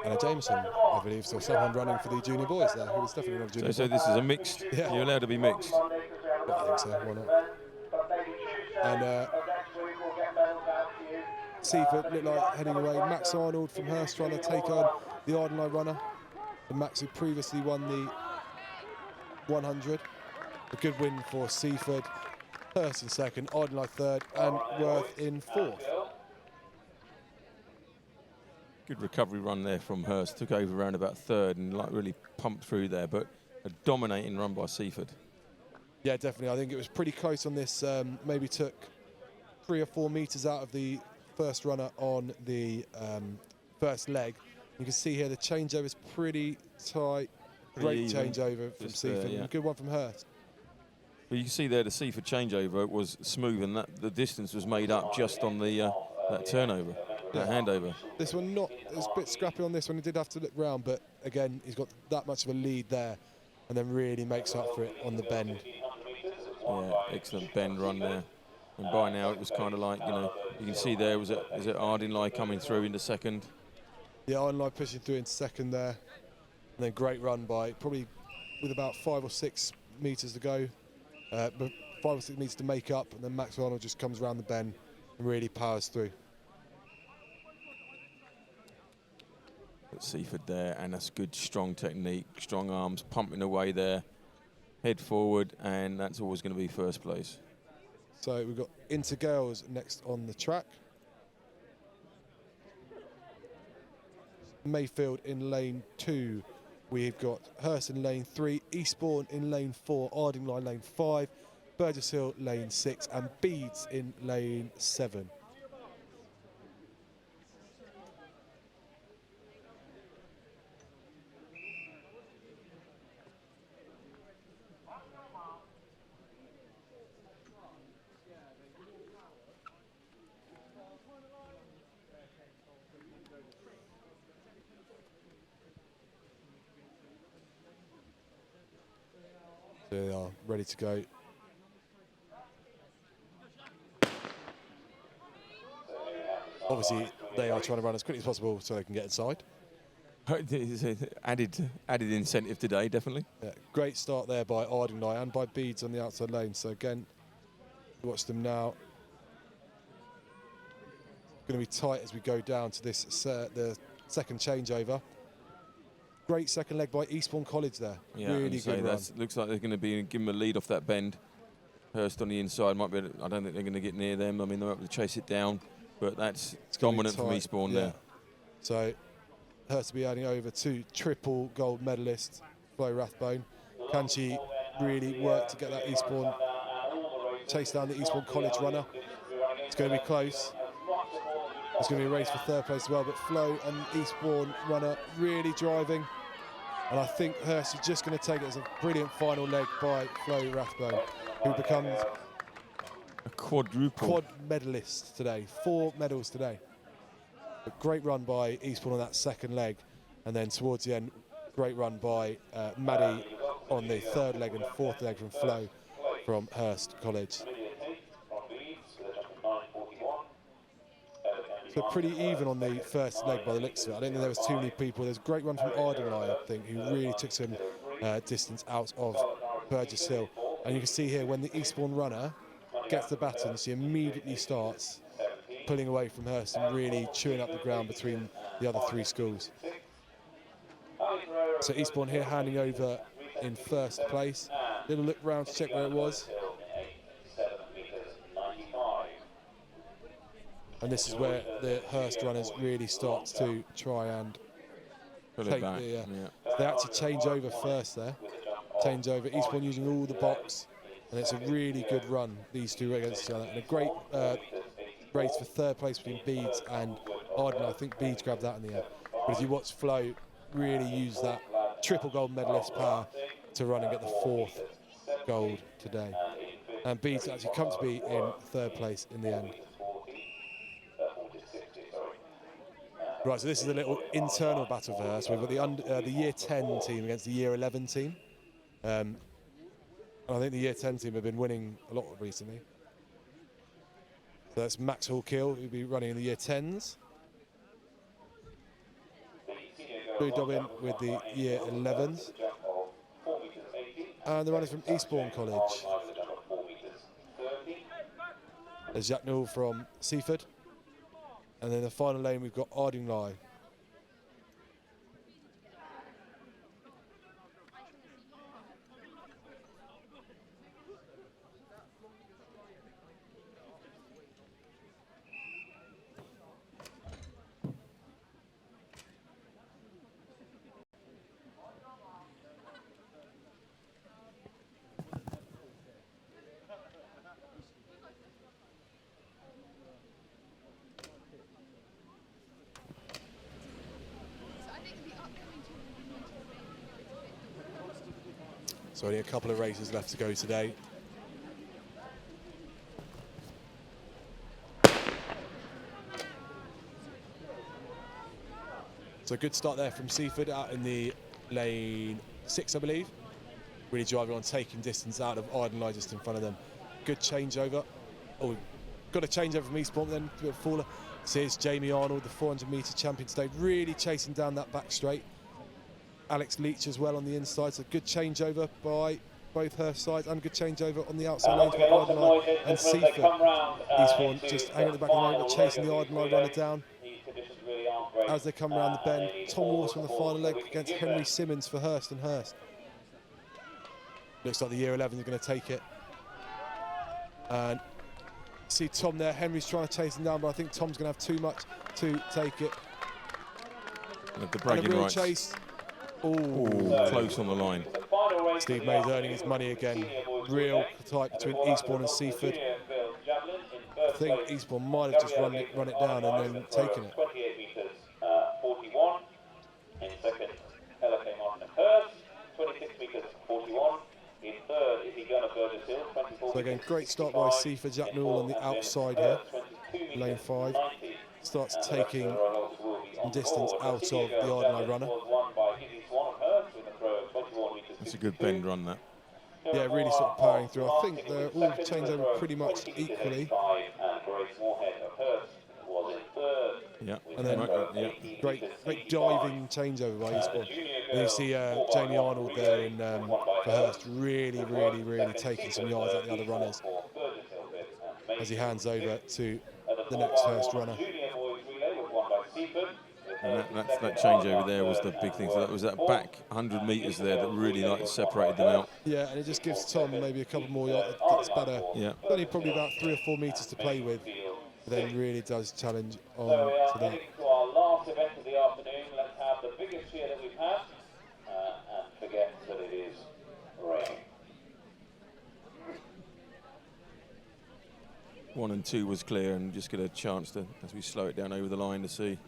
And Jameson, I believe, so someone running for the junior boys there, who was definitely one of the junior boys. So this is a mixed, yeah. You're allowed to be mixed. Yeah, I think so, why not? And Seaford looked like heading away. Max Arnold from Hurst trying to take on the Ardenline runner. And Max, who previously won the 100. A good win for Seaford. Hurst in second, Ardenline third, and Worth in fourth. Good recovery run there from Hurst. Took over around about third and like really pumped through there, but a dominating run by Seaford. Yeah, definitely. I think it was pretty close on this. Maybe took 3 or 4 meters out of the first runner on the first leg. You can see here the changeover is pretty tight. Great changeover from Seaford. Yeah. Good one from Hurst. Well, you can see there the Seaford changeover was smooth, and that the distance was made up just on the that turnover, that handover. This one it was a bit scrappy on this one. He did have to look round, but again, he's got that much of a lead there, and then really makes up for it on the bend. Yeah, excellent bend run there. And by now it was kind of like, you can see there is it Ardinley coming through into second. Yeah, Ardinley pushing through into second there, and then great run by probably with about 5 or 6 meters to go. But 5 or 6 meters to make up, and then Max Arnold just comes around the bend and really powers through. But Seaford there, and that's good, strong technique, strong arms, pumping away there, head forward, and that's always going to be first place. So we've got Intergales next on the track. Mayfield in lane 2. We've got Hurst in lane 3, Eastbourne in lane 4, Ardingly lane 5, Burgess Hill lane 6, and Beeds in lane 7. They are ready to go. Obviously, they are trying to run as quickly as possible so they can get inside. Added incentive today, definitely. Yeah, great start there by Ardingly and by Beeds on the outside lane. So again, watch them now. Going to be tight as we go down to this the second changeover. Great second leg by Eastbourne College there. Yeah, really good run. Looks like they're going to be give them a lead off that bend. Hurst on the inside might be. I don't think they're going to get near them. I mean, they're able to chase it down, but that's dominant from Eastbourne there. So Hurst will be adding over to triple gold medalist Flo Rathbone. Can she really work to get that Eastbourne, chase down the Eastbourne College runner? It's going to be close. It's going to be a race for third place as well, but Flo and Eastbourne runner really driving. And I think Hurst is just going to take it as a brilliant final leg by Flo Rathbone, who becomes a quad medalist today, 4 medals today. A great run by Eastbourne on that second leg, and then towards the end, great run by Maddie on the third leg and fourth leg from Flo from Hurst College. So pretty even on the first leg by the looks of it. I don't think there was too many people. There's a great run from Ardingly, I think, who really took some distance out of Burgess Hill. And you can see here when the Eastbourne runner gets the baton, she immediately starts pulling away from Hurst and really chewing up the ground between the other 3 schools. So Eastbourne here handing over in first place. Little look round to check where it was. And this is where the Hurst runners really start to try and take the... They actually change over first there. Change over. Eastbourne using all the box. And it's a really good run, these 2 against each other. And a great race for third place between Beeds and Ardingly. I think Beeds grabbed that in the end. But if you watch Flo really use that triple gold medalist power to run and get the 4th gold today. And Beads actually comfortably in third place in the end. Right, so this is a little internal battle for her. So we've got the year 10 team against the year 11 team. And I think the year 10 team have been winning a lot recently. So that's Max Hall-Kill, who'll be running in the year 10s. Blue Dobbin with the year 11s. And the runners from Eastbourne College. There's Jack Newell from Seaford. And then the final lane we've got Ardingly. So only a couple of races left to go today. So a good start there from Seaford out in the lane 6, I believe. Really driving on, taking distance out of Ardingly just in front of them. Good changeover. Oh, we've got a changeover from Eastbourne, then a bit of faller. So here's Jamie Arnold, the 400-metre champion today, really chasing down that back straight. Alex Leach as well on the inside, so good changeover by both Hurst sides and good changeover on the outside lanes by Ardingly and Seaford. Eastbourne just hanging at the back of the road, but chasing the Ardingly runner down. As they come around the bend, Tom Water on the final leg against Henry Simmons for Hurst and Hurst. Looks like the year 11 is going to take it. And see Tom there, Henry's trying to chase him down, but I think Tom's going to have too much to take it. The bragging and a real rights. chase. Ooh, close on the line. Steve May's earning his money again. Real tight between Eastbourne and Seaford. I think Eastbourne might have just run it down and then taken it. 28 metres, 41. In second, Hella came on Hurst, 26 metres, 41. In third, is he going to Burgess Hill, 24. So again, great start by Seaford. Jack Newell on the outside here, lane 5. Starts taking some distance out of the Ardingly runner. That's a good bend run, that. Yeah, really sort of powering through. I think they're all changed over pretty much equally. Yeah. And then great diving changeover by Eastbourne. And you see Jamie Arnold there in, for Hurst, really taking some yards at the other runners as he hands over to the next Hurst runner. And that changeover there was the big thing. So that was that back 100 metres there that really separated them out. Yeah, and it just gives Tom maybe a couple more yards. Gets better. Yeah. Only probably about 3 or 4 metres to play with. But then really does challenge on to that. To our last event of the afternoon, let's have the biggest cheer that we've had and forget that it is raining. 1 and 2 was clear, and just get a chance to, as we slow it down over the line, to see.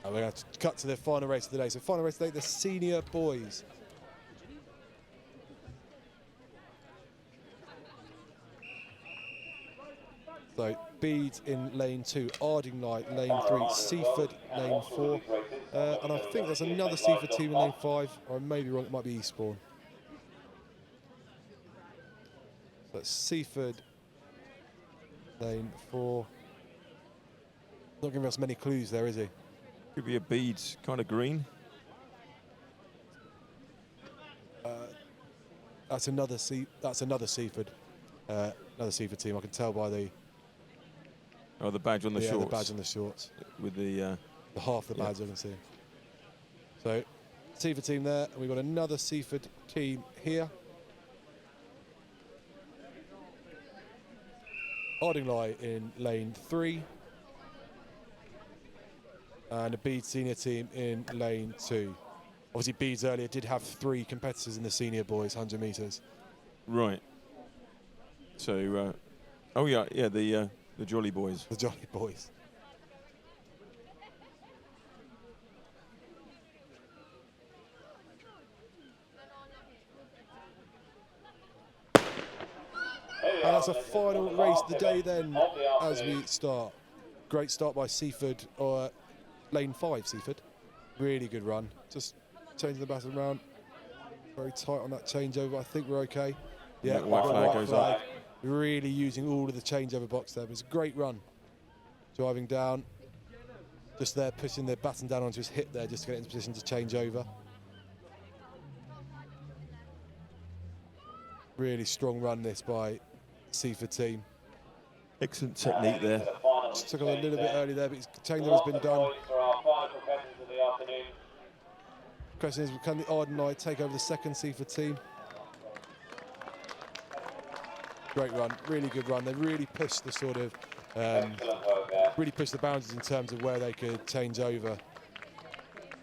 And we're going to cut to the final race of the day. So final race of the day, the senior boys. So Beads in lane 2, Ardingly lane 3, Seaford lane 4. And I think there's another Seaford team in lane 5, or I may be wrong, it might be Eastbourne. So that's Seaford lane 4. Not giving us many clues there, is he? Could be a beads kind of green. That's another Seaford. Another Seaford team. I can tell by the The badge on the shorts. the badge on the shorts. With the half the badge I can see. So Seaford team there, and we've got another Seaford team here. Ardingly in lane 3. And a Beads senior team in lane 2. Obviously, Beads earlier did have 3 competitors in the senior boys 100 metres. Right. So, the Jolly Boys. The Jolly Boys. that's a final race of the day then as we start. Great start by Seaford, or lane 5 Seaford. Really good run. Just changing the baton around. Very tight on that changeover. I think we're okay. Yeah, that white flag goes up. Really using all of the changeover box there. But it's a great run. Driving down. Just there, pushing the baton down onto his hip there, just to get into position to change over. Really strong run this by Seaford team. Excellent technique there. Just took him a little bit early there, but his changeover's been done. Question is, can the Arden Knight take over the second Seaford team? Great run, really good run. They really pushed the sort of, really pushed the boundaries in terms of where they could change over.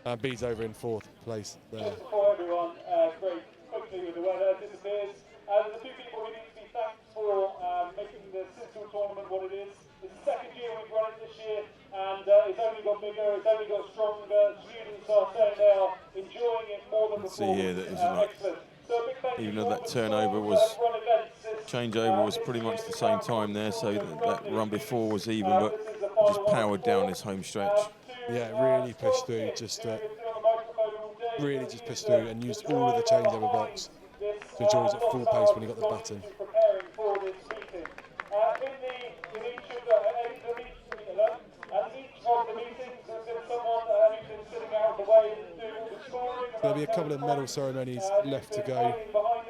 And B's over in 4th place there. Just before everyone, very quickly with the weather disappears. There's a few people who need to be thanked for making the Sistel tournament what it is. It's the second year we've run it this year, and it's only got bigger, it's only got stronger. Students are saying they are enjoying it more than before. See here that it's like, even though that turnover was, changeover was pretty much the same time there, so that run before was even, but just powered down this home stretch. Yeah, really pushed through, just really just pushed through and used all of the changeover box to ensure he's at full pace when he got the baton. There'll be a couple of medal ceremonies left to go.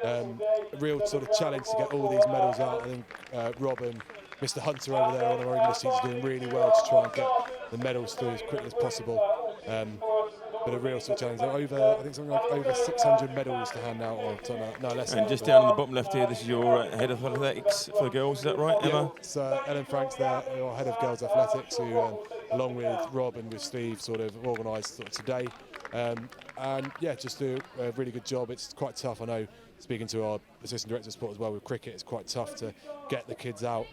A real sort of challenge to get all these medals out. I think Rob and Mr. Hunter over there on our English team is doing really well to try and get the medals through as quickly as possible. But a real sort of challenge. I think something like over 600 medals to hand out, or something like, no, less. And just down on the bottom left here, this is your head of athletics for the girls, is that right, Emma? Yeah, it's Ellen Franks there, our head of girls athletics, who, along with Rob and with Steve, sort of organised sort of today. And yeah, just do a really good job. It's quite tough, I know, speaking to our assistant director of sport as well with cricket, it's quite tough to get the kids out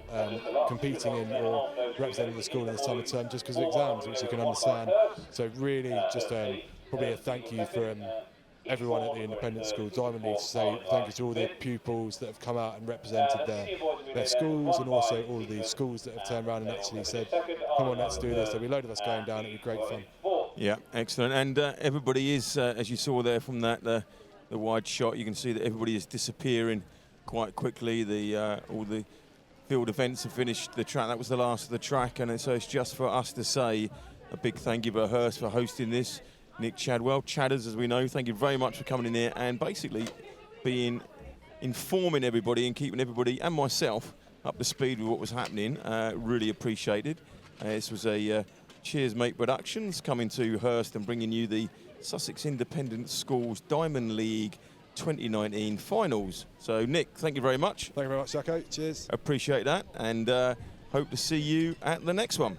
competing in or representing the school in this time of term just because of exams, which you can understand. So really just probably a thank you from everyone at the independent school Diamond League to say thank you to all the pupils that have come out and represented their schools, and also all of the schools that have turned around and actually said, come on, let's do this. There'll be a load of us going down, it'll be great fun. Yeah, excellent. And everybody is, as you saw there from that the wide shot, you can see that everybody is disappearing quite quickly. All the field events have finished the track. That was the last of the track, and so it's just for us to say a big thank you to Hurst for hosting this. Nick Chadwell, Chadders as we know, thank you very much for coming in here and basically informing everybody and keeping everybody and myself up to speed with what was happening. Really appreciated. This was a Cheers Mate Productions coming to Hurst and bringing you the Sussex Independent Schools Diamond League 2019 finals. So Nick, thank you very much. Thank you very much, Jacko. Cheers. Appreciate that, and hope to see you at the next one.